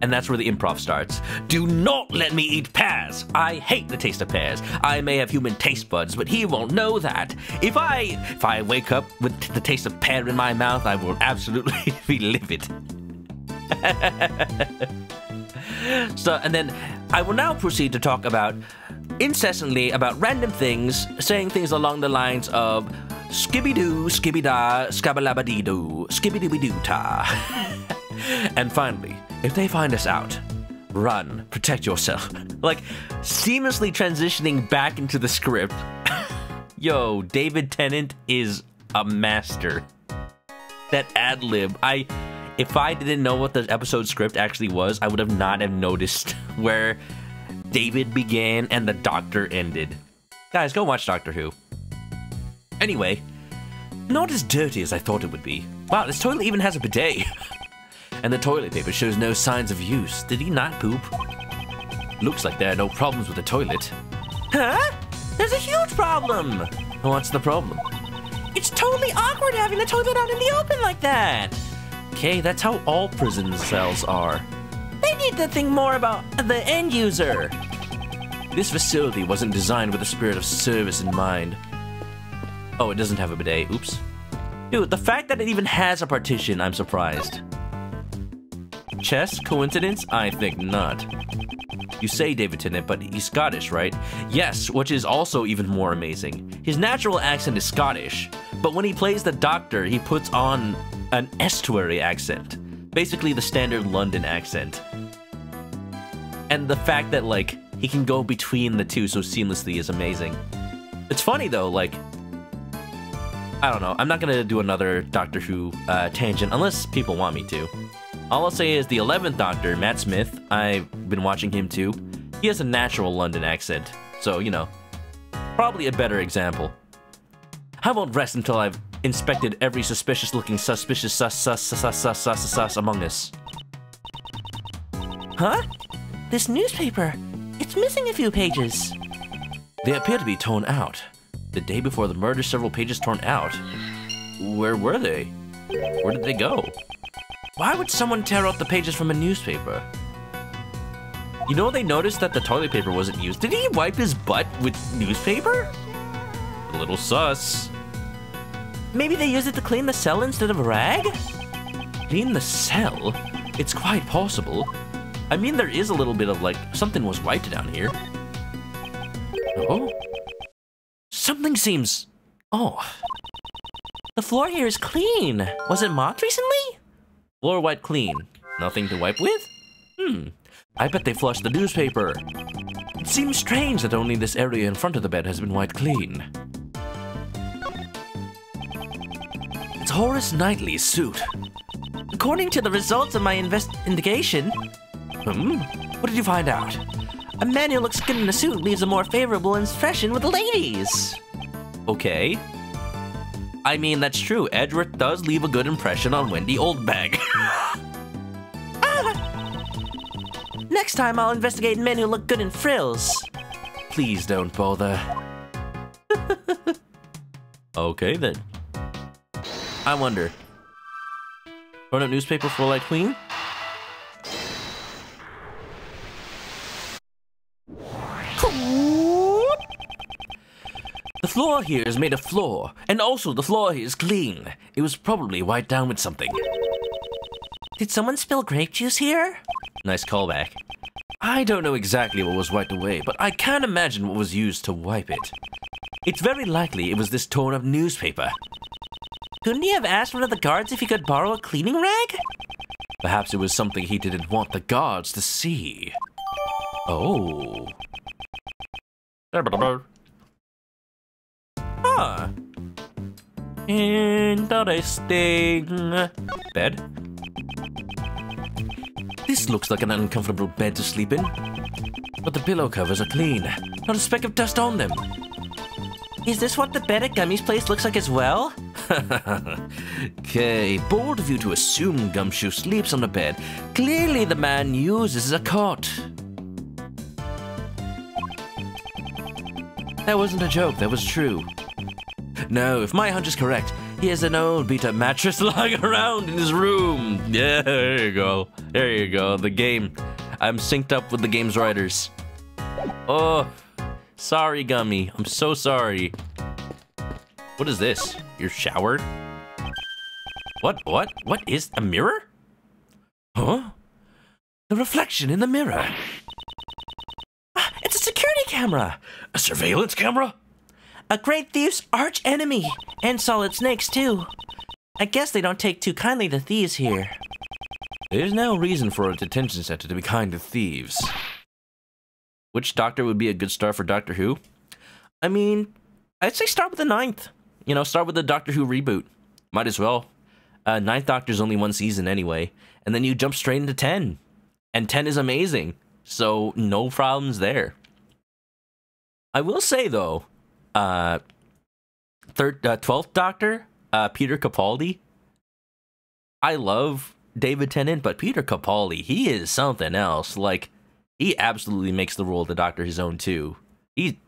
And that's where the improv starts. Do not let me eat pears. I hate the taste of pears. I may have human taste buds, but he won't know that. If I wake up with the taste of pear in my mouth, I will absolutely be livid. So, and then I will now proceed to talk incessantly about random things, saying things along the lines of skibby-doo, skibby-da, skabba-labba-dee-doo, skibby-dooby-doo-ta. And finally, if they find us out, run, protect yourself. Like, seamlessly transitioning back into the script. Yo, David Tennant is a master. That ad-lib, if I didn't know what the episode script actually was, I would have not have noticed where David began and the Doctor ended. Guys, go watch Doctor Who. Anyway, not as dirty as I thought it would be. Wow, this toilet even has a bidet. And the toilet paper shows no signs of use. Did he not poop? Looks like there are no problems with the toilet. Huh? There's a huge problem! What's the problem? It's totally awkward having the toilet out in the open like that! Okay, that's how all prison cells are. They need to think more about the end user. This facility wasn't designed with a spirit of service in mind. Oh, it doesn't have a bidet. Oops. Dude, the fact that it even has a partition, I'm surprised. Chess? Coincidence? I think not. You say David Tennant, but he's Scottish, right? Yes, which is also even more amazing. His natural accent is Scottish, but when he plays the Doctor, he puts on an estuary accent. Basically the standard London accent. And the fact that, like, he can go between the two so seamlessly is amazing. It's funny, though, like, I don't know. I'm not gonna do another Doctor Who tangent unless people want me to. All I'll say is the 11th Doctor, Matt Smith, I've been watching him too. He has a natural London accent, so, you know, probably a better example. I won't rest until I've inspected every suspicious-looking sus among us. Huh? This newspaper, it's missing a few pages. They appear to be torn out. The day before the murder, several pages torn out. Where were they? Where did they go? Why would someone tear out the pages from a newspaper? You know, they noticed that the toilet paper wasn't used. Did he wipe his butt with newspaper? A little sus. Maybe they used it to clean the cell instead of a rag? Clean the cell? It's quite possible. I mean, there is a little bit of, like, something was wiped down here. Oh? Something seems off. The floor here is clean. Was it mopped recently? Floor wiped clean. Nothing to wipe with? I bet they flushed the newspaper. It seems strange that only this area in front of the bed has been wiped clean. It's Horace Knightley's suit. According to the results of my investigation... What did you find out? A man who looks good in a suit leaves a more favorable impression with the ladies. Okay. I mean, that's true. Edgeworth does leave a good impression on Wendy Oldbag. Next time I'll investigate men who look good in frills. Please don't bother. Okay, then. I wonder. Run up newspaper for light queen? The floor here is made of floor, and also the floor here is clean. It was probably wiped down with something. Did someone spill grape juice here? Nice callback. I don't know exactly what was wiped away, but I can't imagine what was used to wipe it. It's very likely it was this torn up newspaper. Couldn't he have asked one of the guards if he could borrow a cleaning rag? Perhaps it was something he didn't want the guards to see. Oh. Huh. Interesting. Bed? This looks like an uncomfortable bed to sleep in. But the pillow covers are clean. Not a speck of dust on them. Is this what the bed at Gummy's place looks like as well? Okay, bold of you to assume Gumshoe sleeps on the bed. Clearly the man uses a cot. That wasn't a joke, that was true. No, if my hunch is correct, he has an old beat-up mattress lying around in his room. Yeah, there you go. There you go, the game. I'm synced up with the game's writers. Oh, sorry, Gummy. I'm so sorry. What is this? You're showered? What? What is a mirror? Huh? The reflection in the mirror. It's a security camera. A surveillance camera? A great thief's arch enemy. And solid snakes, too. I guess they don't take too kindly to thieves here. There's no reason for a detention center to be kind to thieves. Which doctor would be a good start for Doctor Who? I mean, I'd say start with the 9th. You know, start with the Doctor Who reboot. Might as well. 9th Doctor's only one season anyway. And then you jump straight into 10. And 10 is amazing. So, no problems there. I will say, though, 12th Doctor, Peter Capaldi. I love David Tennant, but Peter Capaldi, he is something else. Like, he absolutely makes the role of the Doctor his own, too. He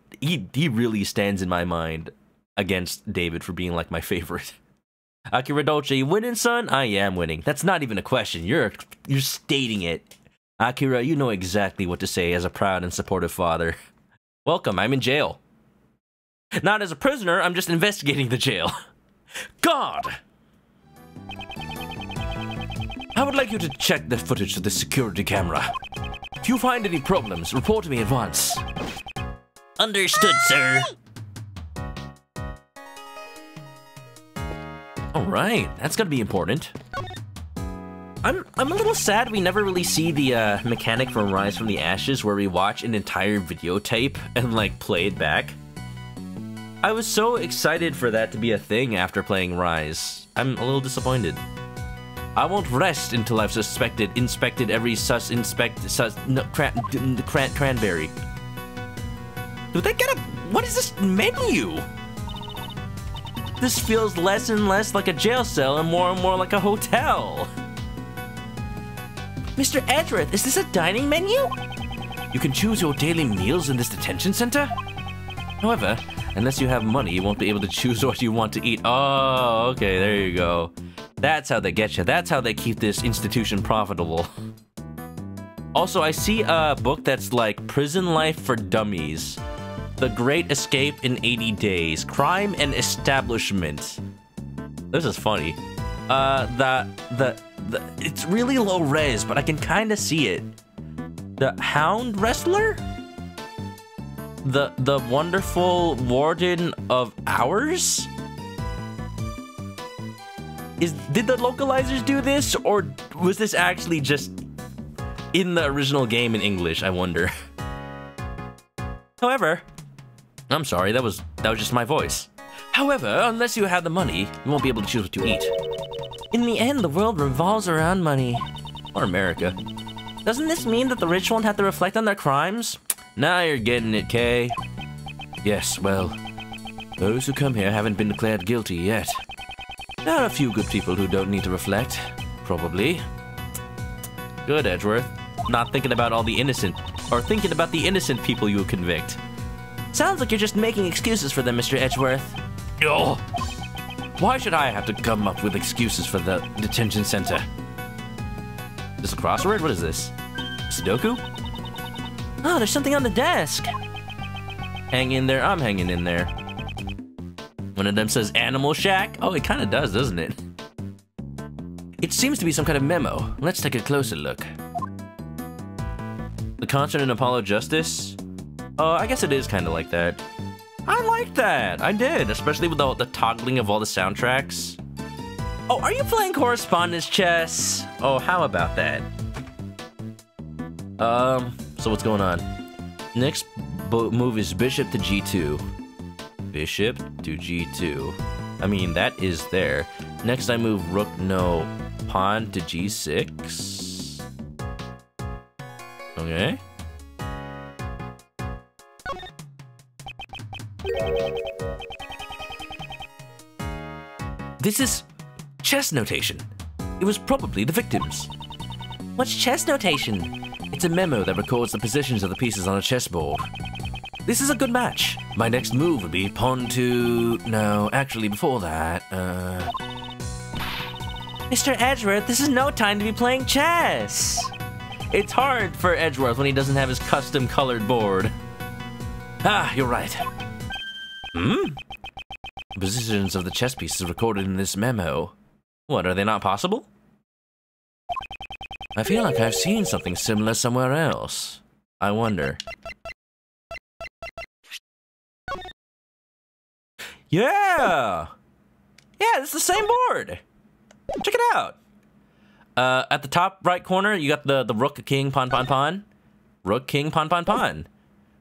really stands in my mind against David for being, like, my favorite. Akira Dolce, you winning, son? I am winning. That's not even a question. You're stating it. Akira, you know exactly what to say as a proud and supportive father. Welcome, I'm in jail. Not as a prisoner, I'm just investigating the jail. God! I would like you to check the footage of the security camera. If you find any problems, report to me at once. Understood, sir. Alright, that's gonna be important. I'm a little sad we never really see the mechanic from Rise from the Ashes where we watch an entire videotape and like play it back. I was so excited for that to be a thing after playing Rise. I'm a little disappointed. I won't rest until I've inspected every cranberry. Did they get a, what is this menu? This feels less and less like a jail cell and more like a hotel. Mr. Edgeworth, is this a dining menu? You can choose your daily meals in this detention center? However, unless you have money, you won't be able to choose what you want to eat. Oh, okay, there you go. That's how they get you. That's how they keep this institution profitable. Also, I see a book that's like Prison Life for Dummies. The Great Escape in 80 Days. Crime and Establishment. This is funny. It's really low res, but I can kind of see it. The Hound Wrestler? The Wonderful Warden of Hours? Did the localizers do this, or was this actually just in the original game in English, I wonder? However, I'm sorry, that was just my voice. However, unless you have the money, you won't be able to choose what you eat. In the end, the world revolves around money. Or America. Doesn't this mean that the rich won't have to reflect on their crimes? Now you're getting it, Kay. Yes, well, Those who come here haven't been declared guilty yet. There are a few good people who don't need to reflect. Probably. Good, Edgeworth. Not thinking about all the innocent, or thinking about the innocent people you convict. Sounds like you're just making excuses for them, Mr. Edgeworth. Oh, Why should I have to come up with excuses for the detention center? This a crossword? What is this? Sudoku? Oh, there's something on the desk. Hang in there, I'm hanging in there. One of them says Animal Shack. Oh, it kind of does, doesn't it? It seems to be some kind of memo. Let's take a closer look. The concert in Apollo Justice? I guess it is kind of like that. I like that. I did, especially with the toggling of all the soundtracks. Oh, are you playing correspondence chess? Oh, how about that? So what's going on? Next move is bishop to g2. Bishop to g2. I mean, that is there. Next I move rook, no, pawn to g6. Okay. This is chess notation. It was probably the victims. What's chess notation? It's a memo that records the positions of the pieces on a chessboard. This is a good match. My next move would be pawn to... No, actually before that, Mr. Edgeworth, this is no time to be playing chess. It's hard for Edgeworth when he doesn't have his custom colored board. Ah, you're right. Positions of the chess pieces recorded in this memo. What, are they not possible? I feel like I've seen something similar somewhere else. I wonder. Yeah! Yeah, it's the same board! Check it out! At the top right corner, you got the rook, king, pawn, pawn, pawn. Rook, king, pawn, pawn, pawn.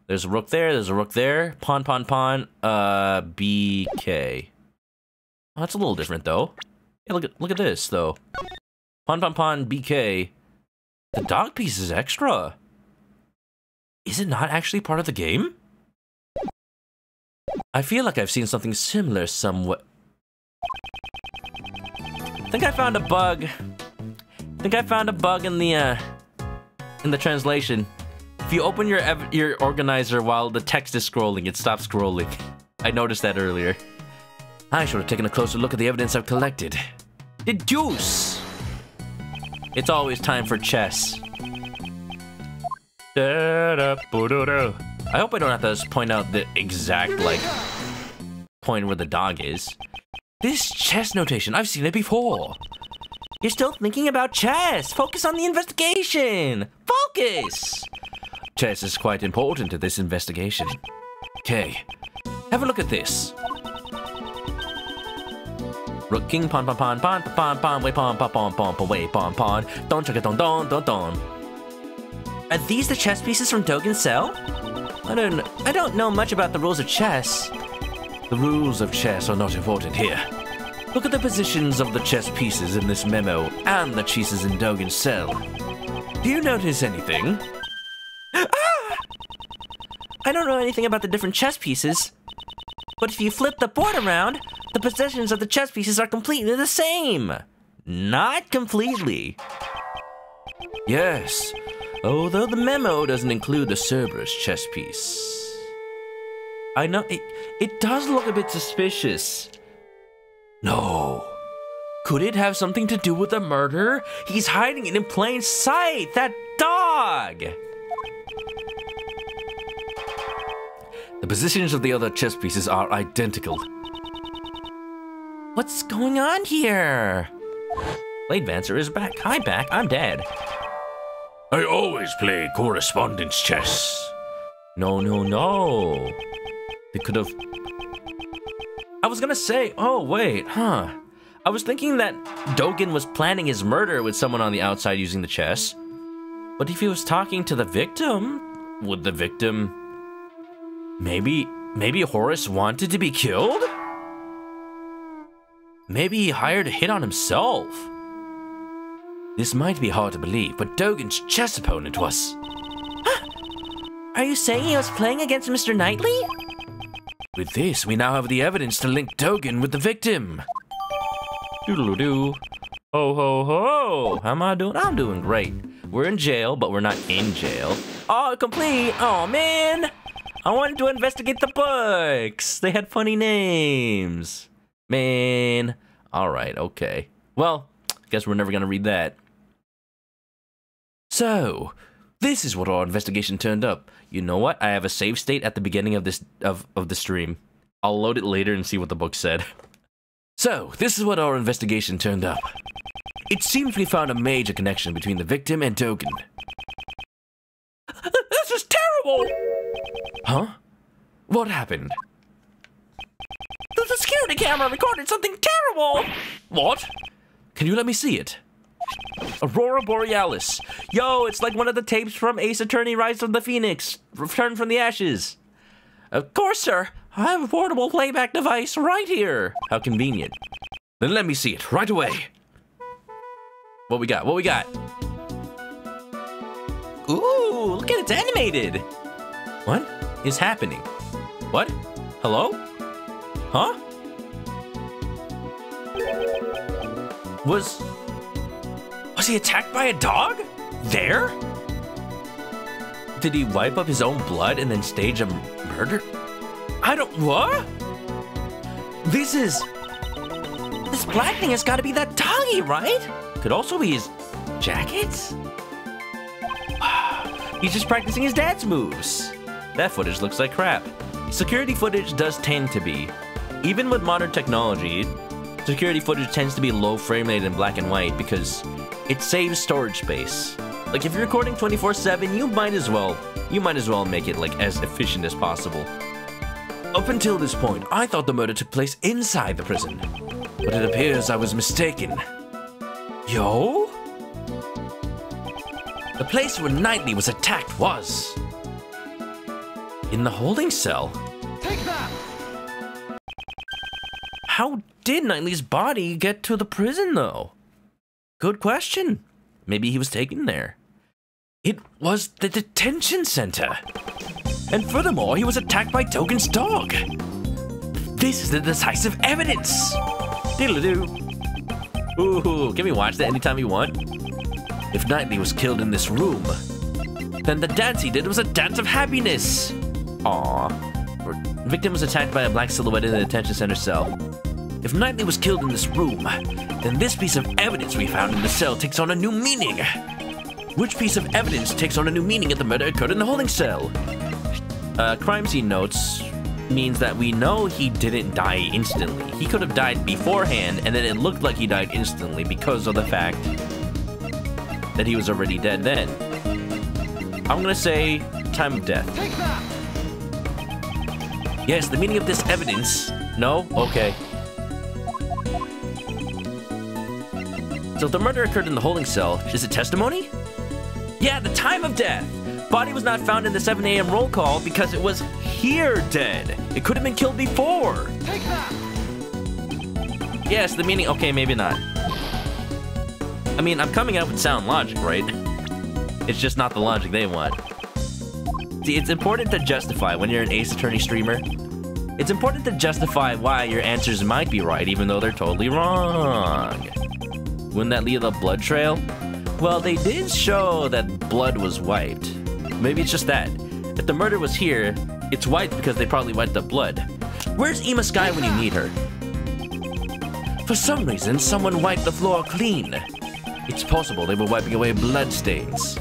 There's a rook there, pawn, pawn, pawn, BK. Oh, that's a little different, though. Yeah, look at this, though. Pawn, pawn, pawn, BK. The dog piece is extra. Is it not actually part of the game? I feel like I've seen something similar somewhat. I think I found a bug. in the translation. If you open your organizer while the text is scrolling, it stops scrolling. I noticed that earlier. I should have taken a closer look at the evidence I've collected. The deuce! It's always time for chess. I hope I don't have to point out the exact, point where the dog is. This chess notation, I've seen it before. You're still thinking about chess. Focus on the investigation. Focus! Chess is quite important to this investigation. Okay, have a look at this. Rook, king, pawn, pawn, pawn, pawn, pawn, pawn, way, pawn, pawn, pawn, pawn, pawn, way, pawn, pawn, don, chaka, don, don, don, don. Are these the chess pieces from Dogen's cell? I don't know much about the rules of chess. The rules of chess are not important here. Look at the positions of the chess pieces in this memo and the pieces in Dogen's cell. Do you notice anything? Ah! I don't know anything about the different chess pieces. But if you flip the board around, the positions of the chess pieces are completely the same. Not completely. Yes, although the memo doesn't include the Cerberus chess piece. I know, it does look a bit suspicious. No. Could it have something to do with the murder? He's hiding it in plain sight, that dog! The positions of the other chess pieces are identical. What's going on here? Blade Vancer is back. Hi, back. I'm dead. I always play correspondence chess. No. They could have... I was gonna say, oh, wait, huh. I was thinking that Dogen was planning his murder with someone on the outside using the chess. But if he was talking to the victim, would the victim... Maybe Horace wanted to be killed? Maybe he hired a hit on himself. This might be hard to believe, but Dogen's chess opponent was... Are you saying he was playing against Mr. Knightley? With this, we now have the evidence to link Dogen with the victim. Doodle-doo. Ho, ho, ho. How am I doing? I'm doing great. We're in jail, but we're not in jail. Oh, complete. Oh, man. I wanted to investigate the books. They had funny names. Man. All right, okay. Well, I guess we're never going to read that. So, this is what our investigation turned up. You know what? I have a save state at the beginning of this of the stream. I'll load it later and see what the book said. So, this is what our investigation turned up. It seems we found a major connection between the victim and Dogen. This is terrible! Huh? What happened? The security camera recorded something terrible! What? Can you let me see it? Aurora Borealis. Yo, it's like one of the tapes from Ace Attorney Rise of the Phoenix. Return from the Ashes. Of course, sir. I have a portable playback device right here. How convenient. Then let me see it right away. What we got? What we got? Ooh, look at it, it's animated. What is happening? What? Hello? Huh? Was he attacked by a dog? There? Did he wipe up his own blood and then stage a murder? What? This black thing has got to be that doggy, right? Could also be his jackets? He's just practicing his dad's moves. That footage looks like crap. Security footage does tend to be. Even with modern technology, security footage tends to be low frame rate and black and white because it saves storage space. Like if you're recording 24/7, you might as well make it like as efficient as possible. Up until this point, I thought the murder took place inside the prison, but it appears I was mistaken. Yo? The place where Knightley was attacked was in the holding cell. Take that! How did Knightley's body get to the prison, though? Good question. Maybe he was taken there. It was the detention center. And furthermore, he was attacked by Dogen's dog. This is the decisive evidence. Diddle-doo. Ooh, can we watch that anytime you want? If Knightley was killed in this room, then the dance he did was a dance of happiness. Aww. The victim was attacked by a black silhouette in the detention center cell. If Knightley was killed in this room, then this piece of evidence we found in the cell takes on a new meaning. Which piece of evidence takes on a new meaning if the murder occurred in the holding cell? Crime scene notes means that we know he didn't die instantly. He could have died beforehand, and then it looked like he died instantly because of the fact that he was already dead then. I'm gonna say time of death. Take that! Yes, the meaning of this evidence. No? Okay. So if the murder occurred in the holding cell, is it testimony? Yeah, the time of death. Body was not found in the 7 a.m. roll call because it was here dead. It could have been killed before. Take that! Yes, the meaning. Okay, maybe not. I mean, I'm coming up with sound logic, right? It's just not the logic they want. See, it's important to justify when you're an Ace Attorney streamer. It's important to justify why your answers might be right, even though they're totally wrong. Wouldn't that leave a blood trail? Well, they did show that blood was wiped. Maybe it's just that. If the murder was here, it's wiped because they probably wiped up blood. Where's Ema Sky when you need her? For some reason, someone wiped the floor clean. It's possible they were wiping away blood stains.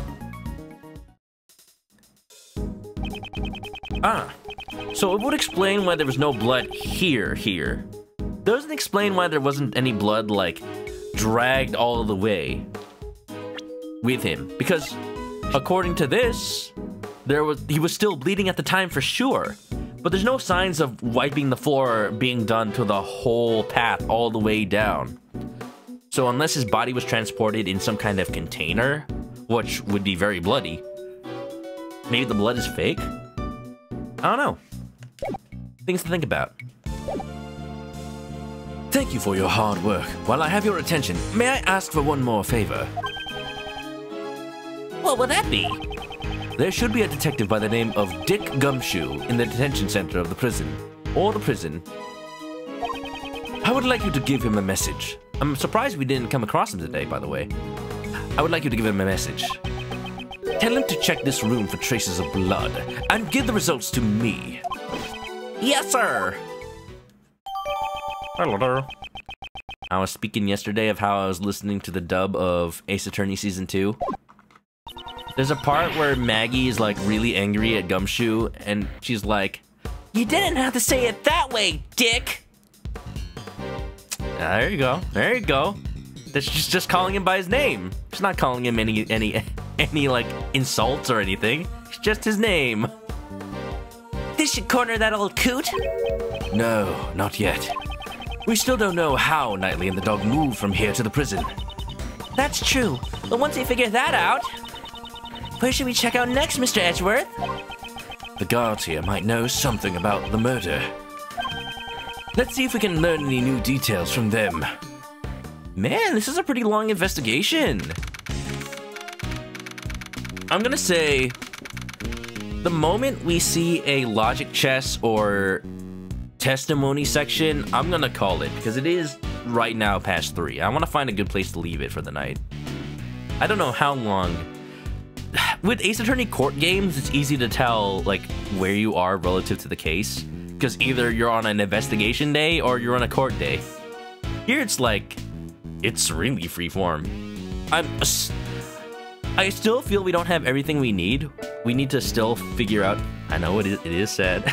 So it would explain why there was no blood here. Doesn't explain why there wasn't any blood, like, dragged all the way with him. Because, according to this, he was still bleeding at the time for sure. But there's no signs of wiping the floor being done to the whole path all the way down. So unless his body was transported in some kind of container, which would be very bloody, maybe the blood is fake? I don't know. Things to think about. Thank you for your hard work. While I have your attention, may I ask for one more favor? What would that be? There should be a detective by the name of Dick Gumshoe in the detention center of the prison. or the prison. I would like you to give him a message. I'm surprised we didn't come across him today, by the way. I would like you to give him a message. Tell him to check this room for traces of blood and give the results to me. Yes, sir. Hello there. I was speaking yesterday of how I was listening to the dub of Ace Attorney Season 2. There's a part where Maggie is like really angry at Gumshoe and she's like, You didn't have to say it that way, dick. there you go. There you go. She's just calling him by his name. She's not calling him any like insults or anything. It's just his name. This should corner that old coot. No, not yet. We still don't know how Knightley and the dog moved from here to the prison. That's true. But once we figure that out, where should we check out next, Mr. Edgeworth? The guards here might know something about the murder. Let's see if we can learn any new details from them. Man, this is a pretty long investigation. I'm gonna say, the moment we see a logic chess or testimony section, I'm gonna call it, because it is right now past 3. I want to find a good place to leave it for the night. I don't know how long. With Ace Attorney court games, it's easy to tell like where you are relative to the case, because either you're on an investigation day or you're on a court day. Here it's like, it's really freeform. I still feel we don't have everything we need. We need to still figure out, I know it is sad.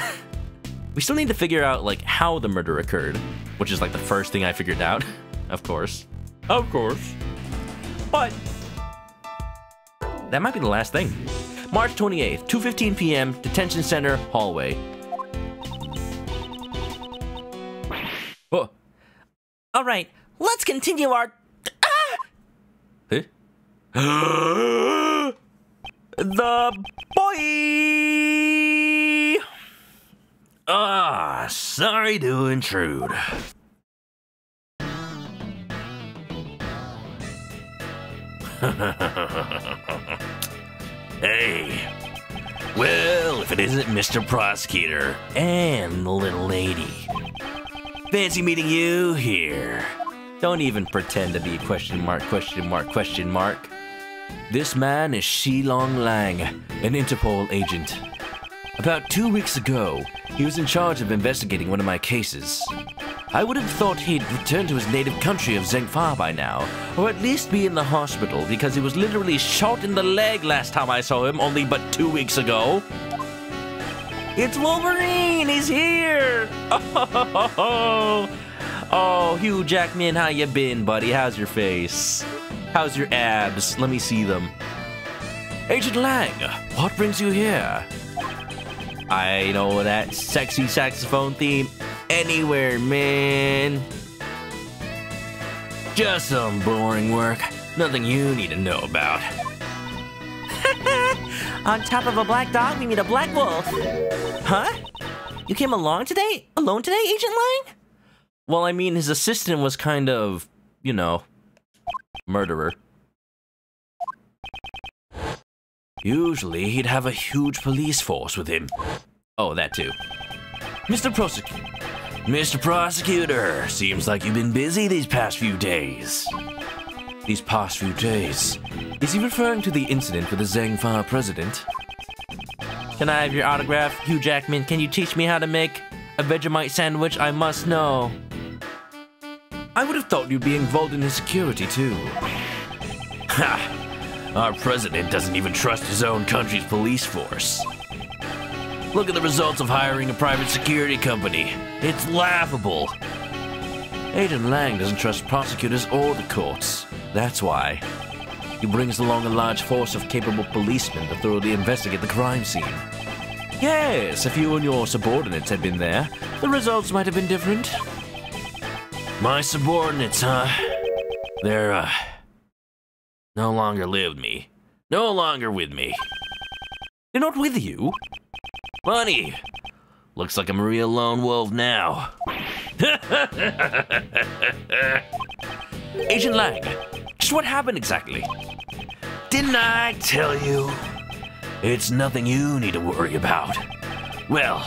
We still need to figure out like how the murder occurred, which is like the first thing I figured out, of course. Of course. But that might be the last thing. March 28th, 2:15 p.m., Detention Center, hallway. Oh. All right, let's continue our... Huh? The boy! Sorry to intrude. Hey. Well, if it isn't Mr. Prosecutor and the little lady. Fancy meeting you here. Don't even pretend to be question mark, question mark, question mark. This man is Shilong Lang, an Interpol agent. About 2 weeks ago, he was in charge of investigating one of my cases. I would have thought he'd returned to his native country of Zhengfa by now, or at least be in the hospital, because he was literally shot in the leg last time I saw him, only but 2 weeks ago. It's Wolverine! He's here! Oh, Hugh Jackman, how you been, buddy? How's your face? How's your abs? Let me see them. Agent Lang, what brings you here? I know that sexy saxophone theme anywhere, man. Just some boring work. Nothing you need to know about. On top of a black dog, we meet a black wolf. Huh? You came along today? Alone today, Agent Lang? Well, I mean, his assistant was kind of, you know, murderer. Usually, he'd have a huge police force with him. Oh, that too. Mr. Prosecutor, seems like you've been busy these past few days. These past few days? Is he referring to the incident with the Zhengfa president? Can I have your autograph, Hugh Jackman? Can you teach me how to make a Vegemite sandwich? I must know. I would have thought you'd be involved in his security, too. Ha! Our president doesn't even trust his own country's police force. Look at the results of hiring a private security company. It's laughable. Agent Lang doesn't trust prosecutors or the courts. That's why. He brings along a large force of capable policemen to thoroughly investigate the crime scene. Yes, if you and your subordinates had been there, the results might have been different. My subordinates, huh? They're, no longer with me. No longer with me. They're not with you? Funny. Looks like I'm a real lone wolf now. Agent Lang, just what happened exactly? Didn't I tell you? It's nothing you need to worry about. Well,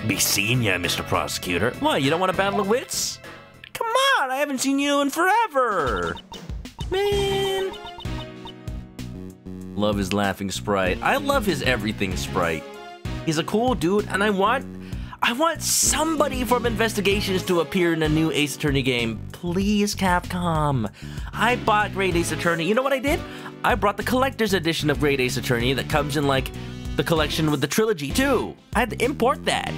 be seeing ya, Mr. Prosecutor. What, you don't want to battle the wits? Come on, I haven't seen you in forever. Man. Love his laughing sprite. I love his everything sprite. He's a cool dude, and I want somebody from Investigations to appear in a new Ace Attorney game. Please, Capcom. I bought Great Ace Attorney. You know what I did? I brought the collector's edition of Great Ace Attorney that comes in, like, the collection with the trilogy, too. I had to import that.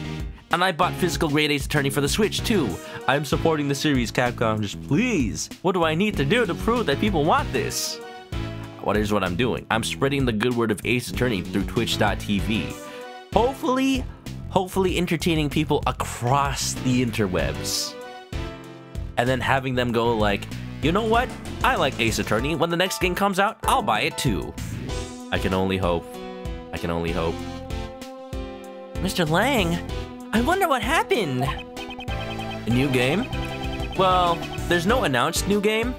And I bought physical Great Ace Attorney for the Switch, too. I'm supporting the series, Capcom. Just please. What do I need to do to prove that people want this? Well, here's what I'm doing. I'm spreading the good word of Ace Attorney through Twitch.tv. Hopefully entertaining people across the interwebs. And then having them go like, you know what? I like Ace Attorney. When the next game comes out, I'll buy it too. I can only hope. I can only hope. Mr. Lang, I wonder what happened. A new game? Well, there's no announced new game.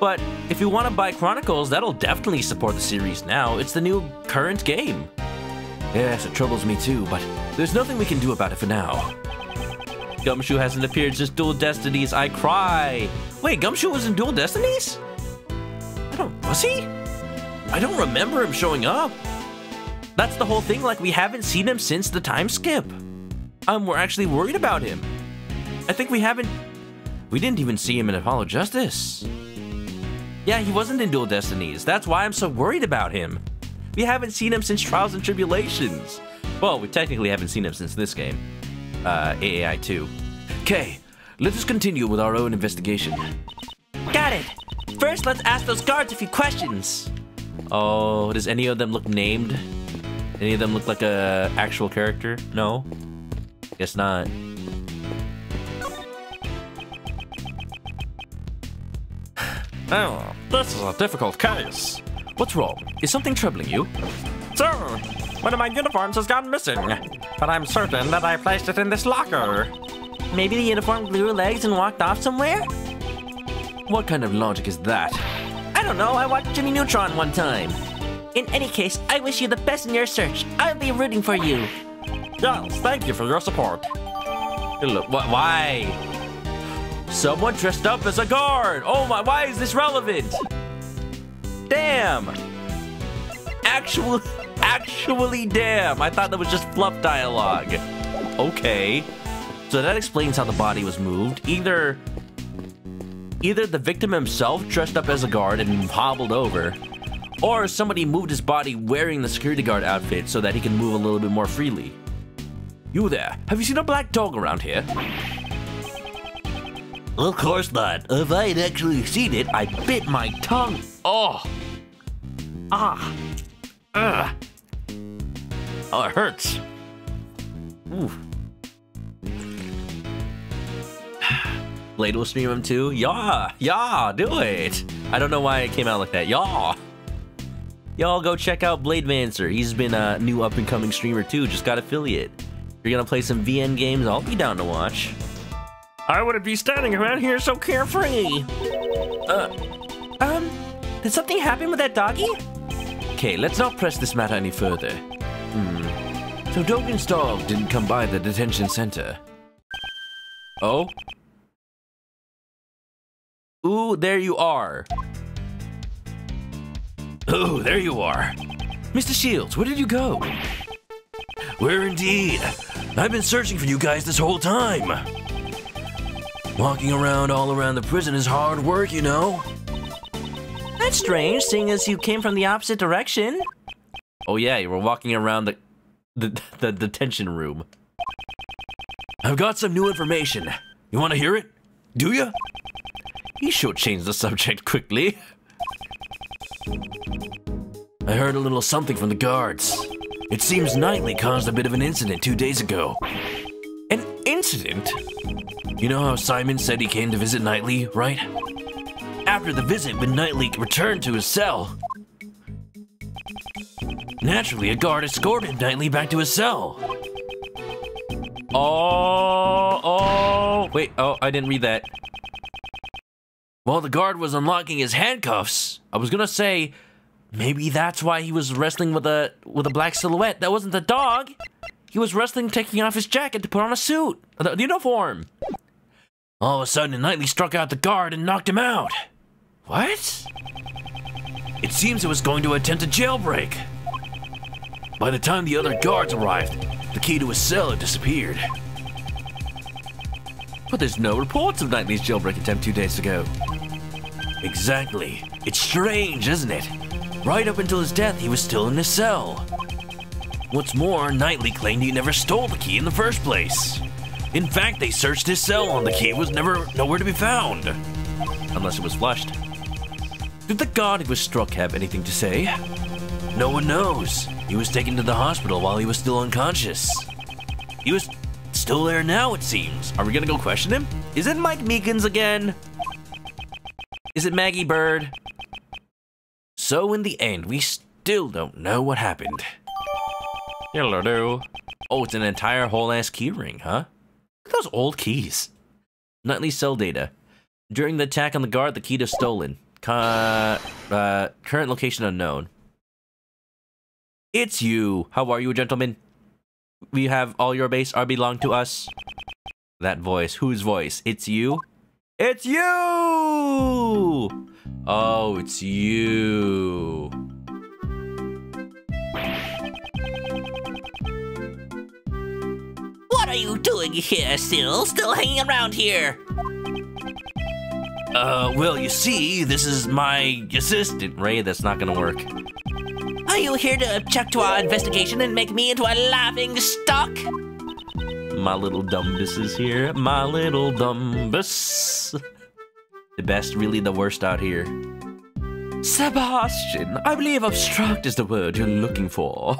But if you want to buy Chronicles, that'll definitely support the series now. It's the new current game. Yes, it troubles me too, but there's nothing we can do about it for now. Gumshoe hasn't appeared since Dual Destinies. I cry. Wait, Gumshoe was in Dual Destinies? Was he? I don't remember him showing up. That's the whole thing, like we haven't seen him since the time skip. We're actually worried about him. I think we didn't even see him in Apollo Justice. Yeah, he wasn't in Dual Destinies. That's why I'm so worried about him. We haven't seen him since Trials and Tribulations. Well, we technically haven't seen him since this game. AAI 2. Okay, let us continue with our own investigation. Got it. First, let's ask those guards a few questions. Oh, does any of them look named? Any of them look like a actual character? No? Guess not. Oh, this is a difficult case. What's wrong? Is something troubling you? Sir, one of my uniforms has gone missing, but I'm certain that I placed it in this locker. Maybe the uniform grew legs and walked off somewhere? What kind of logic is that? I don't know, I watched Jimmy Neutron one time. In any case, I wish you the best in your search. I'll be rooting for you. Yes, thank you for your support. Look, why? Someone dressed up as a guard! Oh my, why is this relevant? Damn! Actually damn! I thought that was just fluff dialogue. Okay. So that explains how the body was moved. Either the victim himself dressed up as a guard and hobbled over, or somebody moved his body wearing the security guard outfit so that he can move a little bit more freely. You there, have you seen a black dog around here? Of course not. If I had actually seen it, I bit my tongue. Oh. Ah. Ugh. Oh, it hurts. Ooh. Blade will stream him too? Yeah, do it. I don't know why it came out like that. Yeah. Y'all go check out Blade Vancer. He's been a new up-and-coming streamer too. Just got affiliate. If you're gonna play some VN games, I'll be down to watch. I wouldn't be standing around here so carefree. Did something happen with that doggy? Okay, let's not press this matter any further. So Dogen's dog didn't come by the detention center. Oh? Ooh, there you are. Oh, there you are. Mr. Shields, where did you go? Where indeed? I've been searching for you guys this whole time. Walking around all around the prison is hard work, you know. That's strange, seeing as you came from the opposite direction. Oh yeah, you were walking around the detention room. I've got some new information. You want to hear it? Do ya? He should change the subject quickly. I heard a little something from the guards. It seems Knightley caused a bit of an incident 2 days ago. An incident? You know how Simon said he came to visit Knightley, right? After the visit, when Knightley returned to his cell, naturally a guard escorted Knightley back to his cell. Wait, I didn't read that. While the guard was unlocking his handcuffs, I was gonna say, maybe that's why he was wrestling with a black silhouette. That wasn't the dog. He was wrestling, taking off his jacket to put on a suit. The uniform. All of a sudden, Knightley struck out the guard and knocked him out. What? It seems it was going to attempt a jailbreak. By the time the other guards arrived, the key to his cell had disappeared. But there's no reports of Knightley's jailbreak attempt 2 days ago. Exactly. It's strange, isn't it? Right up until his death, he was still in his cell. What's more, Knightley claimed he never stole the key in the first place. In fact, they searched his cell and the key was nowhere to be found. Unless it was flushed. Did the guard who was struck have anything to say? No one knows. He was taken to the hospital while he was still unconscious. He was still there now, it seems. Are we gonna go question him? Is it Mike Meekins again? Is it Maggie Bird? So in the end, we still don't know what happened. Hello. Oh, it's an entire whole-ass key ring, huh? Look at those old keys. Knightley cell data. During the attack on the guard, the key was stolen. Current location unknown. It's you. How are you, gentlemen? We have all your base are belong to us. That voice. Whose voice? It's you? It's you! Oh, it's you. What are you doing here still hanging around here? Well, you see, this is my assistant. Ray, that's not gonna work. Are you here to object to our investigation and make me into a laughing stock? My little dumbus is here. My little dumbus. The best, really the worst out here. Sebastian, I believe obstruct is the word you're looking for.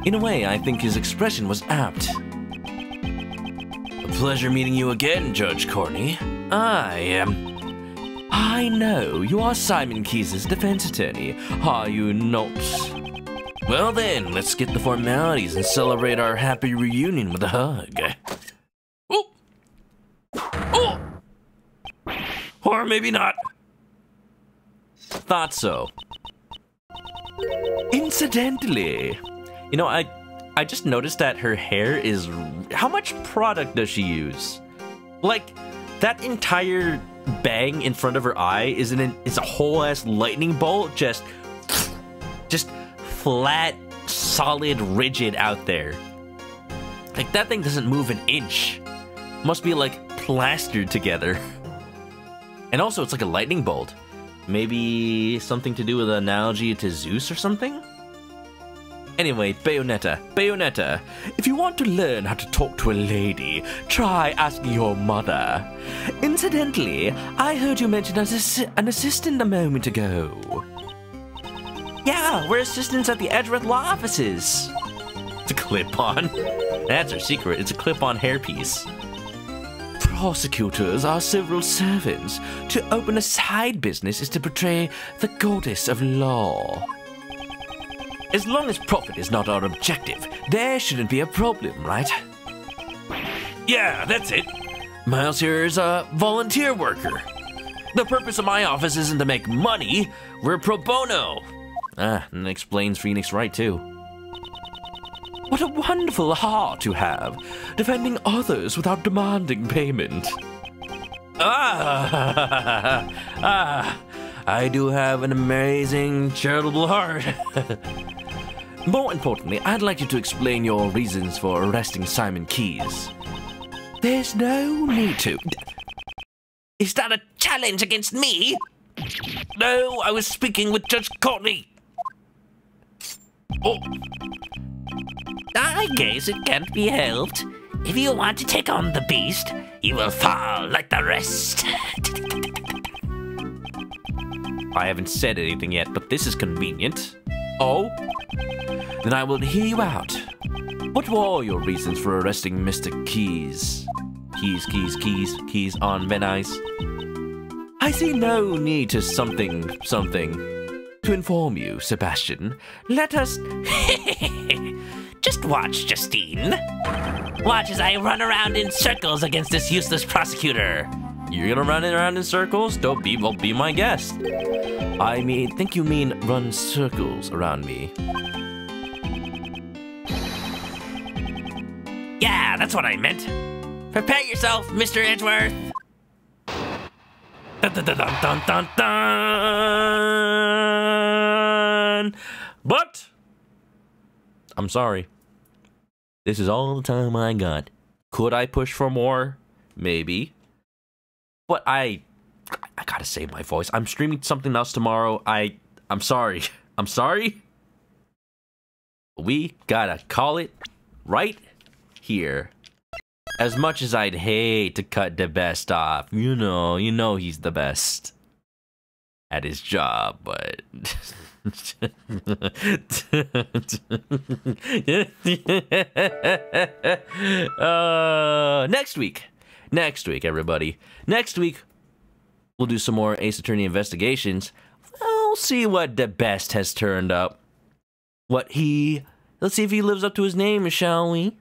In a way, I think his expression was apt. A pleasure meeting you again, Judge Corney. I know, you are Simon Keyes' defense attorney, are you not? Well then, let's get the formalities and celebrate our happy reunion with a hug. Oh! Oh! Or maybe not. Thought so. Incidentally, you know, I just noticed that her hair is... How much product does she use? Like, that entire bang in front of her eye is a whole-ass lightning bolt, just flat, solid, rigid out there. Like, that thing doesn't move an inch. Must be, like, plastered together. And also, it's like a lightning bolt. Maybe something to do with an analogy to Zeus or something? Anyway, Bayonetta, if you want to learn how to talk to a lady, try asking your mother. Incidentally, I heard you mention an assistant a moment ago. Yeah, we're assistants at the Edgeworth law offices. It's a clip-on. That's her secret, it's a clip-on hairpiece. Prosecutors are civil servants. To open a side business is to portray the goddess of law. As long as profit is not our objective, there shouldn't be a problem, right? Yeah, that's it. Miles here is a volunteer worker. The purpose of my office isn't to make money, we're pro bono. And that explains Phoenix Wright, too. What a wonderful heart you have, defending others without demanding payment. I do have an amazing charitable heart. More importantly, I'd like you to explain your reasons for arresting Simon Keyes. There's no need to. Is that a challenge against me? No, I was speaking with Judge Courtney. Oh. I guess it can't be helped. If you want to take on the beast, you will fall like the rest. I haven't said anything yet, but this is convenient. Oh? Then I will hear you out. What were your reasons for arresting Mr. Keyes? Keys on Van Nuys. I see no need to something. To inform you, Sebastian, let us... Just watch, Justine. Watch as I run around in circles against this useless prosecutor. You're gonna run around in circles? Don't be, well, be my guest. Think you mean run circles around me. Yeah, that's what I meant. Prepare yourself, Mr. Edgeworth. Dun, dun, dun, dun, dun, dun, dun. But I'm sorry. This is all the time I got. Could I push for more? Maybe. But I gotta save my voice. I'm streaming something else tomorrow. I'm sorry. I'm sorry. We gotta call it right here. As much as I'd hate to cut the best off, you know he's the best at his job, but next week, everybody. Next week, we'll do some more Ace Attorney investigations. We'll see what the best has turned up. Let's see if he lives up to his name, shall we?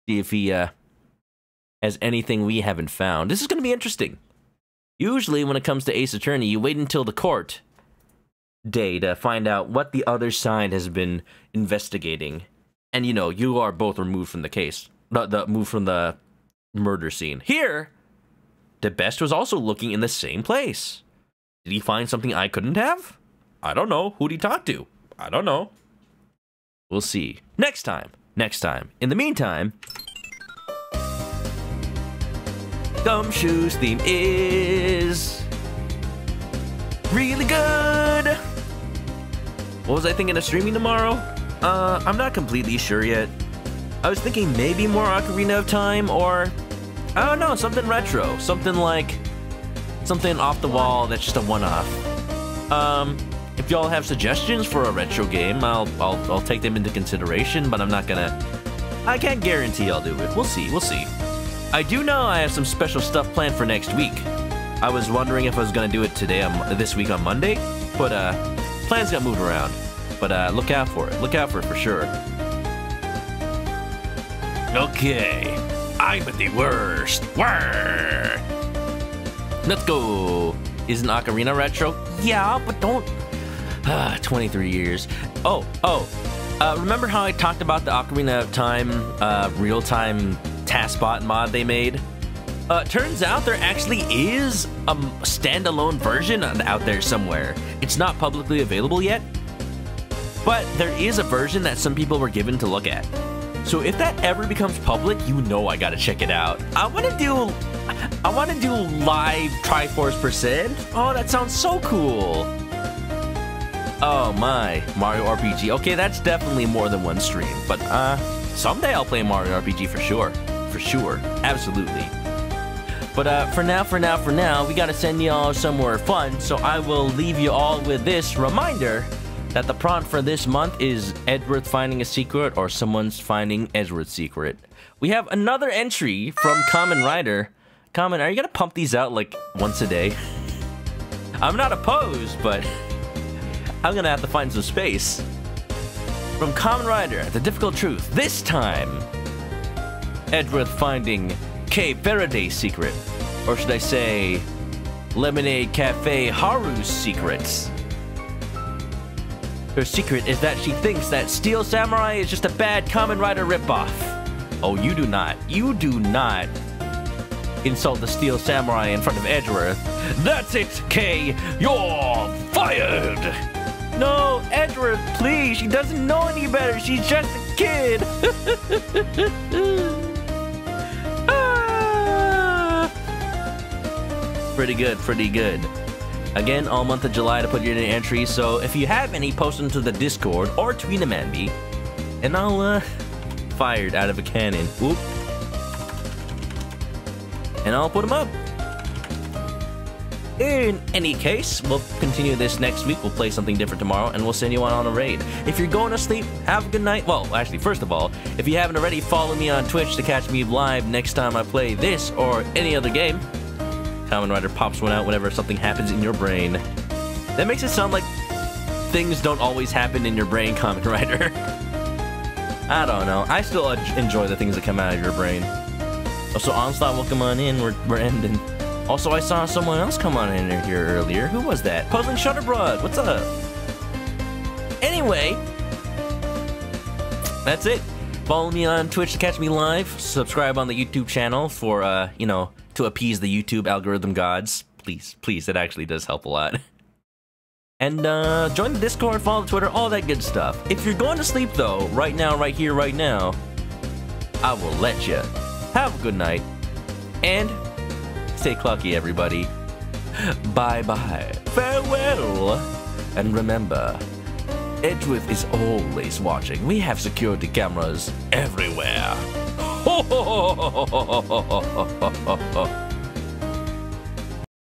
See if he, has anything we haven't found. This is going to be interesting. Usually, when it comes to Ace Attorney, you wait until the court day to find out what the other side has been investigating. And, you are both removed from the case. Moved from the murder scene. Here, the best was also looking in the same place. Did he find something I couldn't have? I don't know. Who'd he talk to? I don't know. We'll see. Next time. In the meantime, Gumshoe's theme is really good. What was I thinking of streaming tomorrow? I'm not completely sure yet. I was thinking maybe more Ocarina of Time, or I don't know, something retro, something off the wall that's just a one-off. If y'all have suggestions for a retro game, I'll take them into consideration, but I can't guarantee I'll do it. We'll see. I do know I have some special stuff planned for next week. I was wondering if I was gonna do it this week on Monday, but plans got moved around. But look out for it. Look out for it for sure. Okay, I'm the worst. Whirr. Let's go. Isn't Ocarina retro? Yeah, but don't. 23 years. Remember how I talked about the Ocarina of Time real-time taskbot mod they made? Turns out there actually is a standalone version out there somewhere. It's not publicly available yet, but there is a version that some people were given to look at. So if that ever becomes public, I gotta check it out. I wanna do live Triforce%. Oh, that sounds so cool. Oh my, Mario RPG. Okay, that's definitely more than one stream, but someday I'll play Mario RPG for sure. For sure, absolutely. But for now, we gotta send y'all somewhere fun, so I will leave you all with this reminder that the prompt for this month is Edgeworth finding a secret or someone's finding Edgeworth's secret. We have another entry from Kamen Rider. Kamen, are you gonna pump these out like once a day? I'm not opposed, but I'm gonna have to find some space. From Kamen Rider, The Difficult Truth. This time, Edgeworth finding Cape Faraday's secret. Or should I say, Lemonade Cafe Haru's secrets. Her secret is that she thinks that Steel Samurai is just a bad Kamen Rider ripoff. Oh, you do not insult the Steel Samurai in front of Edgeworth. That's it, Kay! You're fired! No, Edgeworth, please! She doesn't know any better! She's just a kid! Pretty good. Again, all month of July to put your entries, so if you have any, post them to the Discord or tweet them at me, and I'll, fired out of a cannon. Whoop. And I'll put them up. In any case, we'll continue this next week. We'll play something different tomorrow, and we'll send you on a raid. If you're going to sleep, have a good night. Well, actually, first of all, if you haven't already, follow me on Twitch to catch me live next time I play this or any other game. Kamen Rider pops one out whenever something happens in your brain. That makes it sound like things don't always happen in your brain, Kamen Rider. I don't know. I still enjoy the things that come out of your brain. Also, Onslaught will come on in. We're ending. Also, I saw someone else come on in here earlier. Who was that? Puzzling Shutterbroad. What's up? Anyway, that's it. Follow me on Twitch to catch me live. Subscribe on the YouTube channel for, you know, to appease the YouTube algorithm gods. Please, please, it actually does help a lot. And join the Discord, follow the Twitter, all that good stuff. If you're going to sleep though, right now, right here, right now, I will let you. Have a good night. And stay clucky, everybody. Bye-bye. Farewell. And remember, Edgeworth is always watching. We have security cameras everywhere.